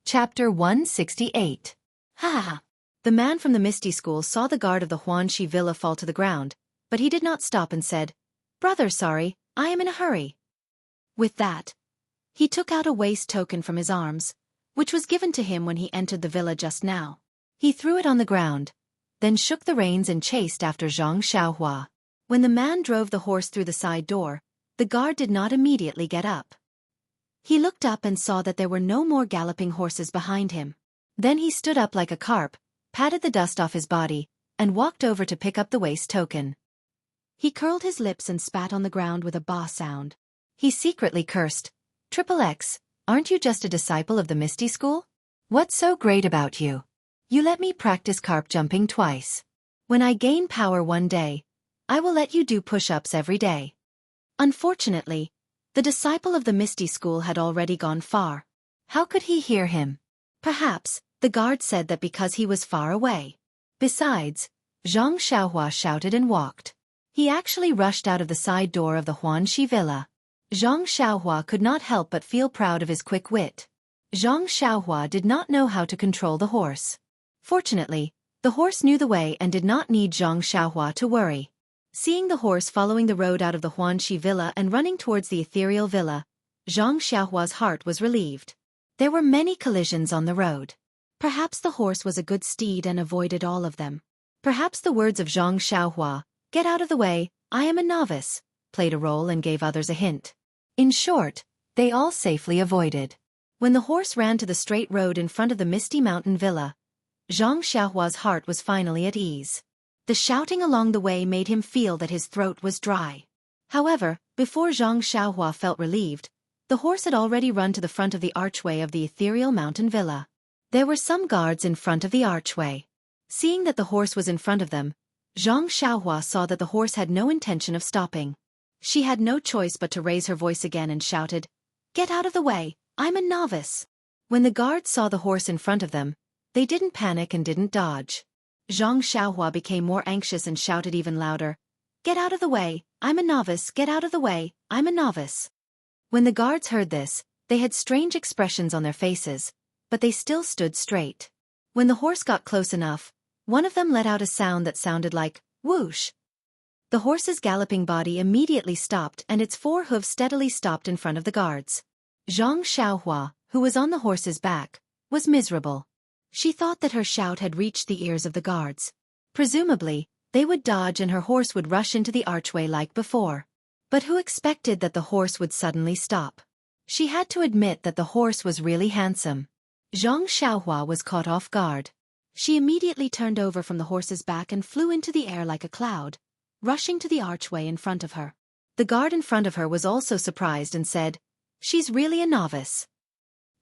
Speaker 1: Chapter 168. Ha! The man from the Misty School saw the guard of the Huanxi villa fall to the ground, but he did not stop and said, "Brother, sorry, I am in a hurry." With that, he took out a waist token from his arms, which was given to him when he entered the villa just now. He threw it on the ground, then shook the reins and chased after Zhang Xiaohua. When the man drove the horse through the side door, the guard did not immediately get up. He looked up and saw that there were no more galloping horses behind him. Then he stood up like a carp, patted the dust off his body, and walked over to pick up the waste token. He curled his lips and spat on the ground with a bah sound. He secretly cursed, "XXX, aren't you just a disciple of the Misty School? What's so great about you? You let me practice carp jumping twice. When I gain power one day, I will let you do push-ups every day." Unfortunately, the disciple of the Misty School had already gone far. How could he hear him? Perhaps, the guard said that because he was far away. Besides, Xianxia shouted and walked. He actually rushed out of the side door of the Huanxi villa. Xianxia could not help but feel proud of his quick wit. Xianxia did not know how to control the horse. Fortunately, the horse knew the way and did not need Xianxia to worry. Seeing the horse following the road out of the Huanxi villa and running towards the ethereal villa, Xianxia's heart was relieved. There were many collisions on the road. Perhaps the horse was a good steed and avoided all of them. Perhaps the words of Xianxia, "Get out of the way, I am a novice," played a role and gave others a hint. In short, they all safely avoided. When the horse ran to the straight road in front of the Misty Mountain Villa, Xianxia's heart was finally at ease. The shouting along the way made him feel that his throat was dry. However, before Xianxia felt relieved, the horse had already run to the front of the archway of the ethereal mountain villa. There were some guards in front of the archway. Seeing that the horse was in front of them, Xianxia saw that the horse had no intention of stopping. She had no choice but to raise her voice again and shouted, "Get out of the way, I'm a novice." When the guards saw the horse in front of them, they didn't panic and didn't dodge. Xianxia became more anxious and shouted even louder, "Get out of the way, I'm a novice, get out of the way, I'm a novice." When the guards heard this, they had strange expressions on their faces, but they still stood straight. When the horse got close enough, one of them let out a sound that sounded like, "Whoosh." The horse's galloping body immediately stopped and its 4 hooves steadily stopped in front of the guards. Xianxia, who was on the horse's back, was miserable. She thought that her shout had reached the ears of the guards. Presumably, they would dodge and her horse would rush into the archway like before. But who expected that the horse would suddenly stop? She had to admit that the horse was really handsome. Xianxia was caught off guard. She immediately turned over from the horse's back and flew into the air like a cloud, rushing to the archway in front of her. The guard in front of her was also surprised and said, "She's really a novice."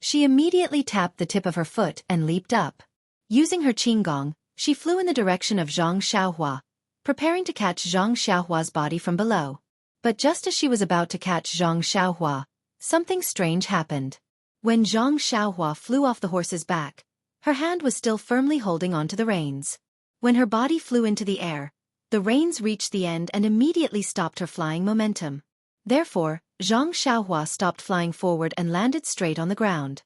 Speaker 1: She immediately tapped the tip of her foot and leaped up. Using her qinggong, she flew in the direction of Xianxia, preparing to catch Xianxia's body from below. But just as she was about to catch Xianxia, something strange happened. When Xianxia flew off the horse's back, her hand was still firmly holding onto the reins. When her body flew into the air, the reins reached the end and immediately stopped her flying momentum. Therefore, Xianxia stopped flying forward and landed straight on the ground.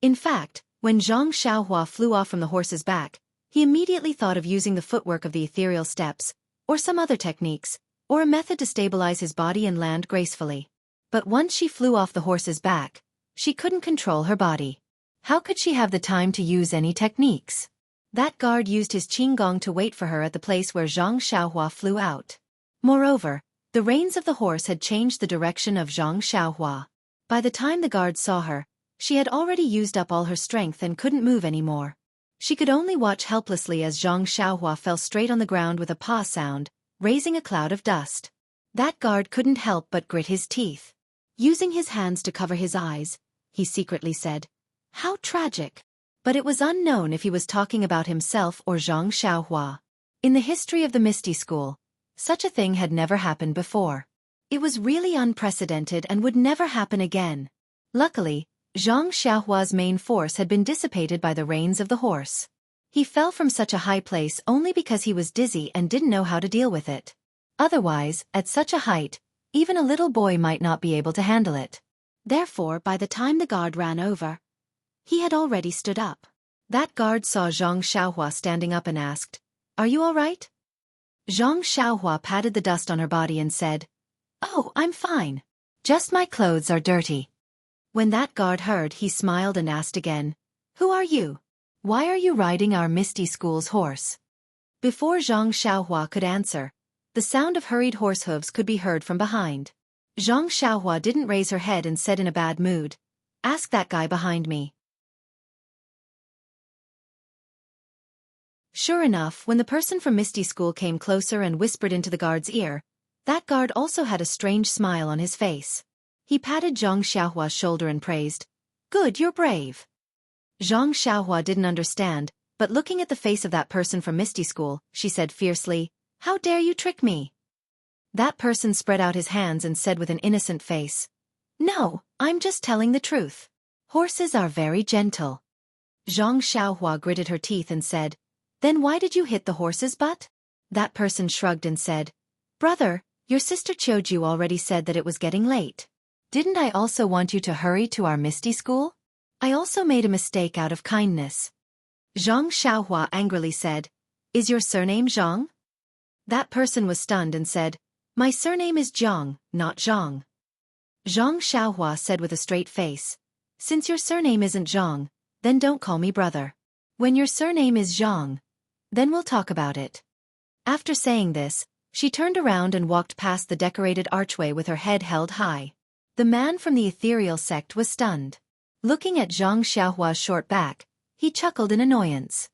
Speaker 1: In fact, when Xianxia flew off from the horse's back, he immediately thought of using the footwork of the ethereal steps, or some other techniques, or a method to stabilize his body and land gracefully. But once she flew off the horse's back, she couldn't control her body. How could she have the time to use any techniques? That guard used his qinggong to wait for her at the place where Xianxia flew out. Moreover, the reins of the horse had changed the direction of Xianxia. By the time the guard saw her, she had already used up all her strength and couldn't move anymore. She could only watch helplessly as Xianxia fell straight on the ground with a pah sound, raising a cloud of dust. That guard couldn't help but grit his teeth. Using his hands to cover his eyes, he secretly said, "How tragic." But it was unknown if he was talking about himself or Xianxia. In the history of the Misty School, such a thing had never happened before. It was really unprecedented and would never happen again. Luckily, Xianxia's main force had been dissipated by the reins of the horse. He fell from such a high place only because he was dizzy and didn't know how to deal with it. Otherwise, at such a height, even a little boy might not be able to handle it. Therefore, by the time the guard ran over, he had already stood up. That guard saw Xianxia standing up and asked, "Are you all right?" Xianxia patted the dust on her body and said, "Oh, I'm fine. Just my clothes are dirty." When that guard heard, he smiled and asked again, "Who are you? Why are you riding our Misty School's horse?" Before Xianxia could answer, the sound of hurried horse hooves could be heard from behind. Xianxia didn't raise her head and said in a bad mood, Ask that guy behind me. Sure enough, when the person from Misty School came closer and whispered into the guard's ear, that guard also had a strange smile on his face. He patted Zhang Xiaohua's shoulder and praised, "Good, you're brave." Zhang Xiaohua didn't understand, but looking at the face of that person from Misty School, she said fiercely, "How dare you trick me?" That person spread out his hands and said with an innocent face, "No, I'm just telling the truth. Horses are very gentle." Zhang Xiaohua gritted her teeth and said, "Then why did you hit the horse's butt?" That person shrugged and said, "Brother, your sister Qiuju already said that it was getting late. Didn't I also want you to hurry to our Misty School? I also made a mistake out of kindness." Zhang Xiaohua angrily said, "Is your surname Zhang?" That person was stunned and said, "My surname is Jiang, not Zhang." Zhang Xiaohua said with a straight face, "Since your surname isn't Zhang, then don't call me brother. When your surname is Zhang, then we'll talk about it." After saying this, she turned around and walked past the decorated archway with her head held high. The man from the ethereal sect was stunned. Looking at Zhang Xiaohua's short back, he chuckled in annoyance.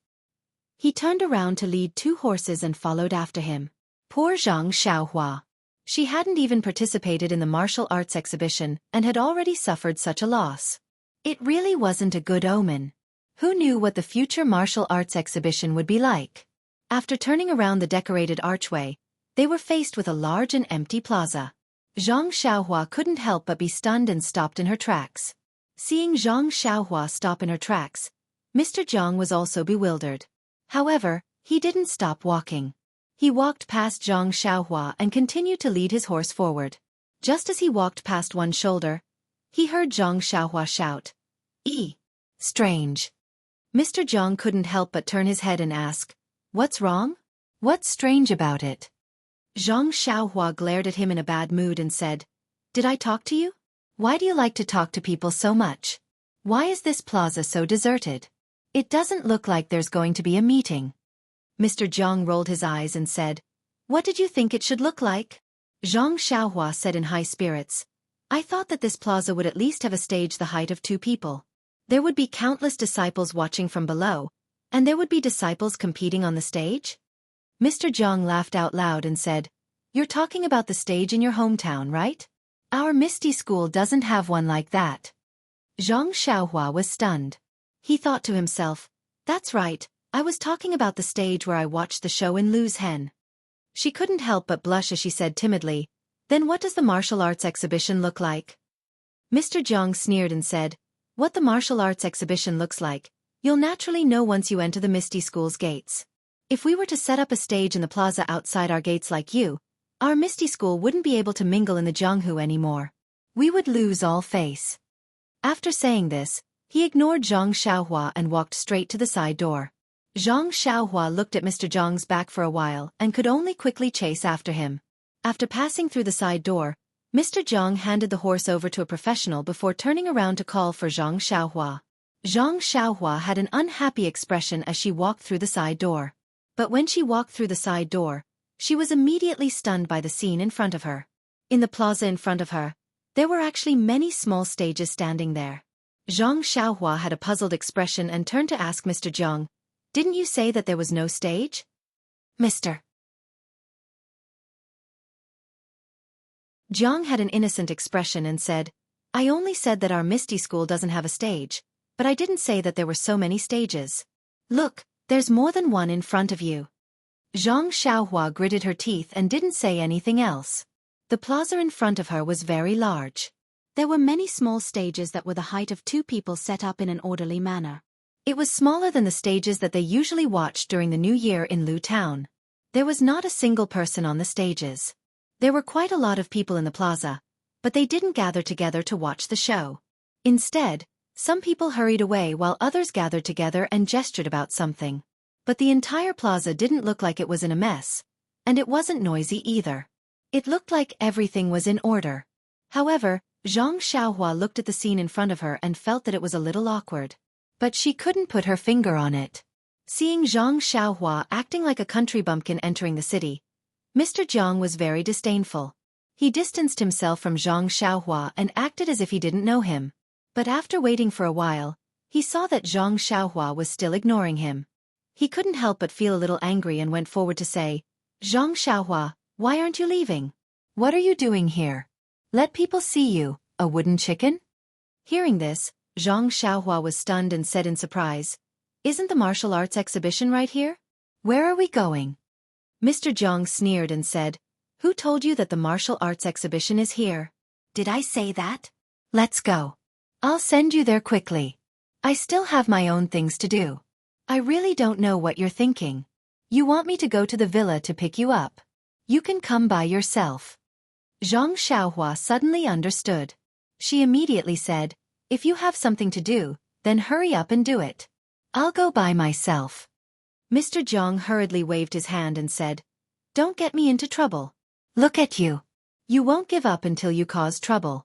Speaker 1: He turned around to lead 2 horses and followed after him. Poor Zhang Xiaohua. She hadn't even participated in the martial arts exhibition and had already suffered such a loss. It really wasn't a good omen. Who knew what the future martial arts exhibition would be like? After turning around the decorated archway, they were faced with a large and empty plaza. Zhang Xiaohua couldn't help but be stunned and stopped in her tracks. Seeing Zhang Xiaohua stop in her tracks, Mr. Jiang was also bewildered. However, he didn't stop walking. He walked past Zhang Xiaohua and continued to lead his horse forward. Just as he walked past one shoulder, he heard Zhang Xiaohua shout, Strange." Mr. Jiang couldn't help but turn his head and ask, "What's wrong? What's strange about it?" Zhang Xiaohua glared at him in a bad mood and said, "Did I talk to you? Why do you like to talk to people so much? Why is this plaza so deserted? It doesn't look like there's going to be a meeting." Mr. Jiang rolled his eyes and said, "What did you think it should look like?" Zhang Xiaohua said in high spirits, "I thought that this plaza would at least have a stage the height of 2 people. There would be countless disciples watching from below, and there would be disciples competing on the stage?" Mr. Jiang laughed out loud and said, "You're talking about the stage in your hometown, right? Our Misty School doesn't have one like that." Zhang Xiaohua was stunned. He thought to himself, "That's right, I was talking about the stage where I watched the show in Lu's Hen." She couldn't help but blush as she said timidly, "Then what does the martial arts exhibition look like?" Mr. Jiang sneered and said, "What the martial arts exhibition looks like, you'll naturally know once you enter the Misty School's gates. If we were to set up a stage in the plaza outside our gates like you, our Misty School wouldn't be able to mingle in the Jianghu anymore. We would lose all face." After saying this, he ignored Zhang Xiaohua and walked straight to the side door. Zhang Xiaohua looked at Mr. Jiang's back for a while and could only quickly chase after him. After passing through the side door, Mr. Jiang handed the horse over to a professional before turning around to call for Zhang Xiaohua. Zhang Xiaohua had an unhappy expression as she walked through the side door. But when she walked through the side door, she was immediately stunned by the scene in front of her. In the plaza in front of her, there were actually many small stages standing there. Zhang Xiaohua had a puzzled expression and turned to ask Mr. Jiang, "Didn't you say that there was no stage?" Mr. Jiang had an innocent expression and said, "I only said that our Misty School doesn't have a stage, but I didn't say that there were so many stages. Look, there's more than one in front of you." Zhang Xiaohua gritted her teeth and didn't say anything else. The plaza in front of her was very large. There were many small stages that were the height of 2 people set up in an orderly manner. It was smaller than the stages that they usually watched during the New Year in Lu Town. There was not a single person on the stages. There were quite a lot of people in the plaza, but they didn't gather together to watch the show. Instead, some people hurried away while others gathered together and gestured about something. But the entire plaza didn't look like it was in a mess, and it wasn't noisy either. It looked like everything was in order. However, Zhang Xiaohua looked at the scene in front of her and felt that it was a little awkward. But she couldn't put her finger on it. Seeing Zhang Xiaohua acting like a country bumpkin entering the city, Mr. Jiang was very disdainful. He distanced himself from Zhang Xiaohua and acted as if he didn't know him. But after waiting for a while, he saw that Zhang Xiaohua was still ignoring him. He couldn't help but feel a little angry and went forward to say, Zhang Xiaohua, why aren't you leaving? What are you doing here? Let people see you, a wooden chicken? Hearing this, Zhang Xiaohua was stunned and said in surprise, Isn't the martial arts exhibition right here? Where are we going? Mr. Jiang sneered and said, Who told you that the martial arts exhibition is here? Did I say that? Let's go. I'll send you there quickly. I still have my own things to do. I really don't know what you're thinking. You want me to go to the villa to pick you up? You can come by yourself. Zhang Xiaohua suddenly understood. She immediately said, If you have something to do, then hurry up and do it. I'll go by myself. Mr. Jiang hurriedly waved his hand and said, Don't get me into trouble. Look at you. You won't give up until you cause trouble.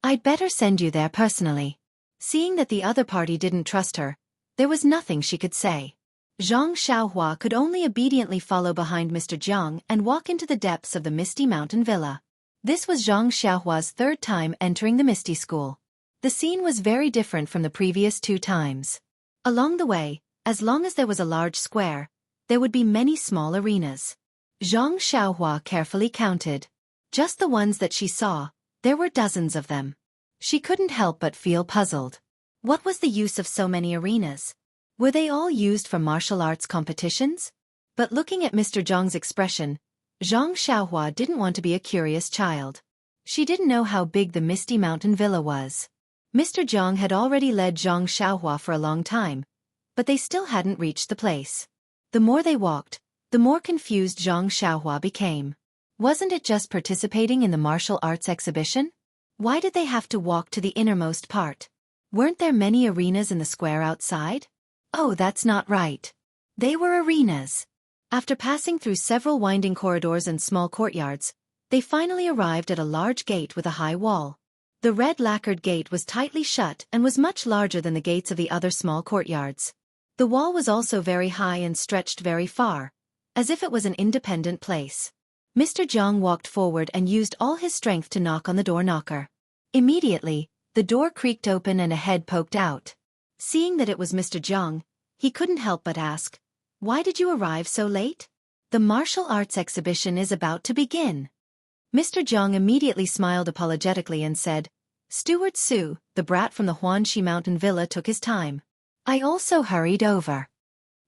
Speaker 1: I'd better send you there personally. Seeing that the other party didn't trust her, there was nothing she could say. Zhang Xiaohua could only obediently follow behind Mr. Jiang and walk into the depths of the Misty Mountain Villa. This was Zhang Xiaohua's third time entering the Misty School. The scene was very different from the previous 2 times. Along the way, as long as there was a large square, there would be many small arenas. Zhang Xiaohua carefully counted. Just the ones that she saw, there were dozens of them. She couldn't help but feel puzzled. What was the use of so many arenas? Were they all used for martial arts competitions? But looking at Mr. Jiang's expression, Zhang Xiaohua didn't want to be a curious child. She didn't know how big the Misty Mountain Villa was. Mr. Jiang had already led Zhang Xiaohua for a long time, but they still hadn't reached the place. The more they walked, the more confused Zhang Xiaohua became. Wasn't it just participating in the martial arts exhibition? Why did they have to walk to the innermost part? Weren't there many arenas in the square outside? Oh, that's not right. They were arenas. After passing through several winding corridors and small courtyards, they finally arrived at a large gate with a high wall. The red lacquered gate was tightly shut and was much larger than the gates of the other small courtyards. The wall was also very high and stretched very far, as if it was an independent place. Mr. Jiang walked forward and used all his strength to knock on the door knocker. Immediately, the door creaked open and a head poked out. Seeing that it was Mr. Jiang, he couldn't help but ask, Why did you arrive so late? The martial arts exhibition is about to begin. Mr. Jiang immediately smiled apologetically and said, Steward Su, the brat from the Huanxi Mountain Villa, took his time. I also hurried over.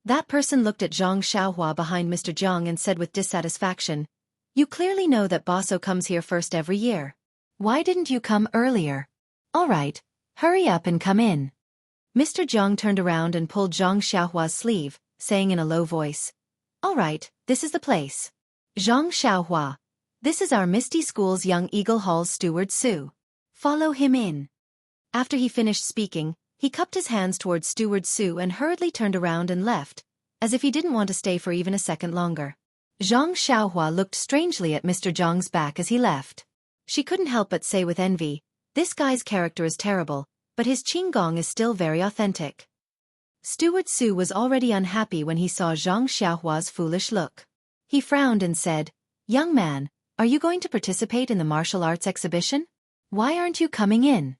Speaker 1: That person looked at Zhang Xiaohua behind Mr. Jiang and said with dissatisfaction, You clearly know that Baso comes here first every year. Why didn't you come earlier? All right, hurry up and come in. Mr. Jiang turned around and pulled Zhang Xiaohua's sleeve, saying in a low voice, All right, this is the place. Zhang Xiaohua, this is our Misty School's Young Eagle Hall's steward Su. Follow him in. After he finished speaking, he cupped his hands towards Steward Su and hurriedly turned around and left, as if he didn't want to stay for even a second longer. Zhang Xiaohua looked strangely at Mr. Jiang's back as he left. She couldn't help but say with envy, This guy's character is terrible, but his qinggong is still very authentic. Steward Su was already unhappy when he saw Zhang Xiaohua's foolish look. He frowned and said, Young man, are you going to participate in the martial arts exhibition? Why aren't you coming in?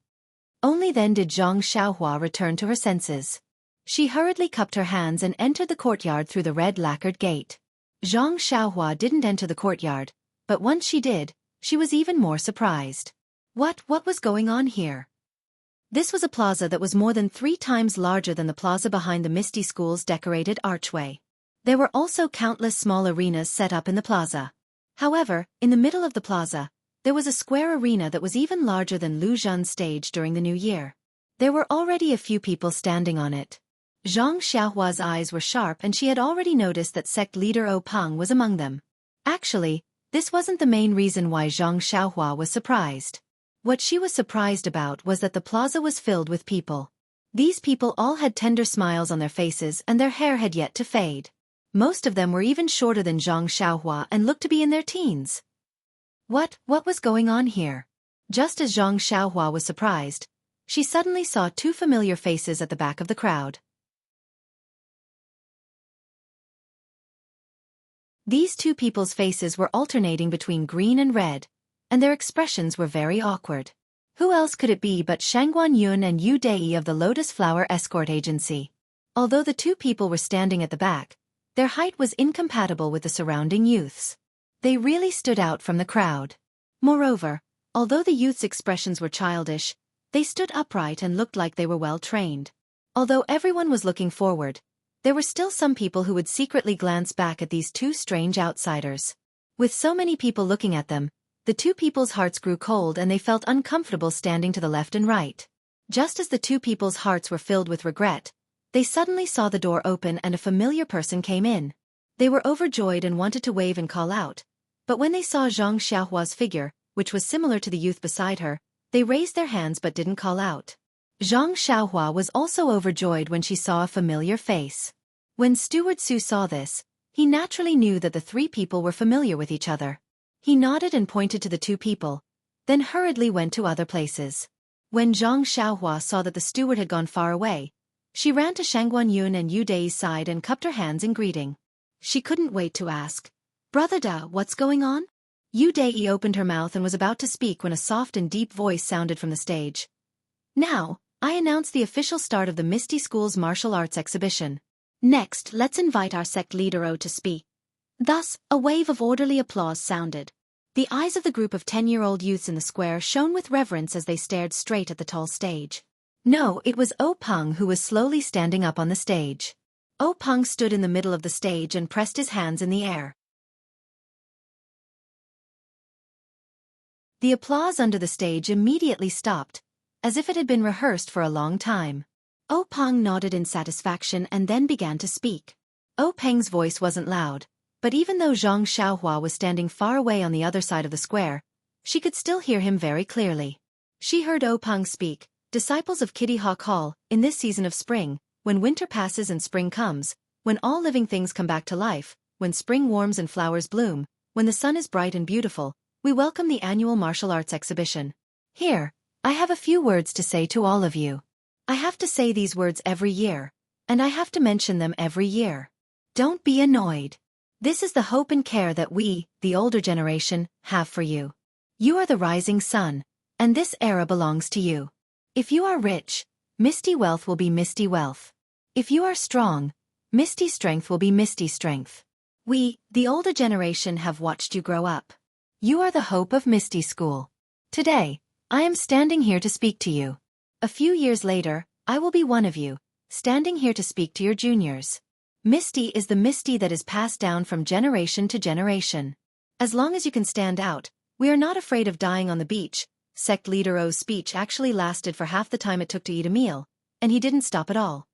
Speaker 1: Only then did Zhang Xiaohua return to her senses. She hurriedly cupped her hands and entered the courtyard through the red lacquered gate. Zhang Xiaohua didn't enter the courtyard, but once she did, she was even more surprised. What was going on here? This was a plaza that was more than 3 times larger than the plaza behind the Misty School's decorated archway. There were also countless small arenas set up in the plaza. However, in the middle of the plaza, there was a square arena that was even larger than Lu Zhan's stage during the New Year. There were already a few people standing on it. Zhang Xiaohua's eyes were sharp and she had already noticed that sect leader O Peng was among them. Actually, this wasn't the main reason why Zhang Xiaohua was surprised. What she was surprised about was that the plaza was filled with people. These people all had tender smiles on their faces and their hair had yet to fade. Most of them were even shorter than Zhang Xiaohua and looked to be in their teens. What was going on here? Just as Zhang Xiaohua was surprised, she suddenly saw 2 familiar faces at the back of the crowd. These 2 people's faces were alternating between green and red, and their expressions were very awkward. Who else could it be but Shangguan Yun and Yu Dei of the Lotus Flower Escort Agency? Although the two people were standing at the back, their height was incompatible with the surrounding youths. They really stood out from the crowd. Moreover, although the youths' expressions were childish, they stood upright and looked like they were well trained. Although everyone was looking forward, there were still some people who would secretly glance back at these two strange outsiders. With so many people looking at them, the two people's hearts grew cold and they felt uncomfortable standing to the left and right. Just as the two people's hearts were filled with regret, they suddenly saw the door open and a familiar person came in. They were overjoyed and wanted to wave and call out, but when they saw Zhang Xiaohua's figure, which was similar to the youth beside her, they raised their hands but didn't call out. Zhang Xiaohua was also overjoyed when she saw a familiar face. When Steward Su saw this, he naturally knew that the three people were familiar with each other. He nodded and pointed to the two people, then hurriedly went to other places. When Zhang Xiaohua saw that the steward had gone far away, she ran to Shangguan Yun and Yu Dei's side and cupped her hands in greeting. She couldn't wait to ask, "Brother Da, what's going on?" Yu Dei opened her mouth and was about to speak when a soft and deep voice sounded from the stage. "Now, I announce the official start of the Misty School's martial arts exhibition. Next, let's invite our sect leader to speak." Thus, a wave of orderly applause sounded. The eyes of the group of 10-year-old youths in the square shone with reverence as they stared straight at the tall stage. No, it was Peng who was slowly standing up on the stage. Peng stood in the middle of the stage and pressed his hands in the air. The applause under the stage immediately stopped, as if it had been rehearsed for a long time. Peng nodded in satisfaction and then began to speak. Peng's voice wasn't loud, but even though Zhang Xiaohua was standing far away on the other side of the square, she could still hear him very clearly. She heard Peng speak, "Disciples of Kitty Hawk Hall, in this season of spring, when winter passes and spring comes, when all living things come back to life, when spring warms and flowers bloom, when the sun is bright and beautiful, we welcome the annual martial arts exhibition. Here, I have a few words to say to all of you. I have to say these words every year, and I have to mention them every year. Don't be annoyed. This is the hope and care that we, the older generation, have for you. You are the rising sun, and this era belongs to you. If you are rich, misty wealth will be misty wealth. If you are strong, misty strength will be misty strength. We, the older generation, have watched you grow up. You are the hope of Misty School. Today, I am standing here to speak to you. A few years later, I will be one of you, standing here to speak to your juniors. Misty is the Misty that is passed down from generation to generation. As long as you can stand out, we are not afraid of dying on the beach." Sect Leader O's speech actually lasted for half the time it took to eat a meal, and he didn't stop at all.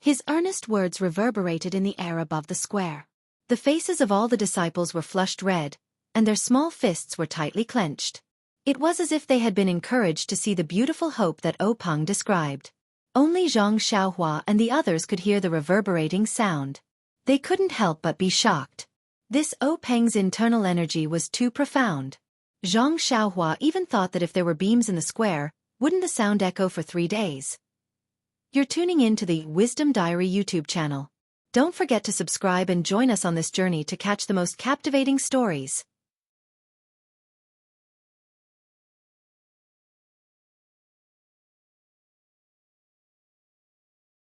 Speaker 1: His earnest words reverberated in the air above the square. The faces of all the disciples were flushed red, and their small fists were tightly clenched. It was as if they had been encouraged to see the beautiful hope that Peng described. Only Zhang Xiaohua and the others could hear the reverberating sound. They couldn't help but be shocked. This Peng's internal energy was too profound. Zhang Xiaohua even thought that if there were beams in the square, wouldn't the sound echo for 3 days? You're tuning in to the Wisdom Diary YouTube channel. Don't forget to subscribe and join us on this journey to catch the most captivating stories.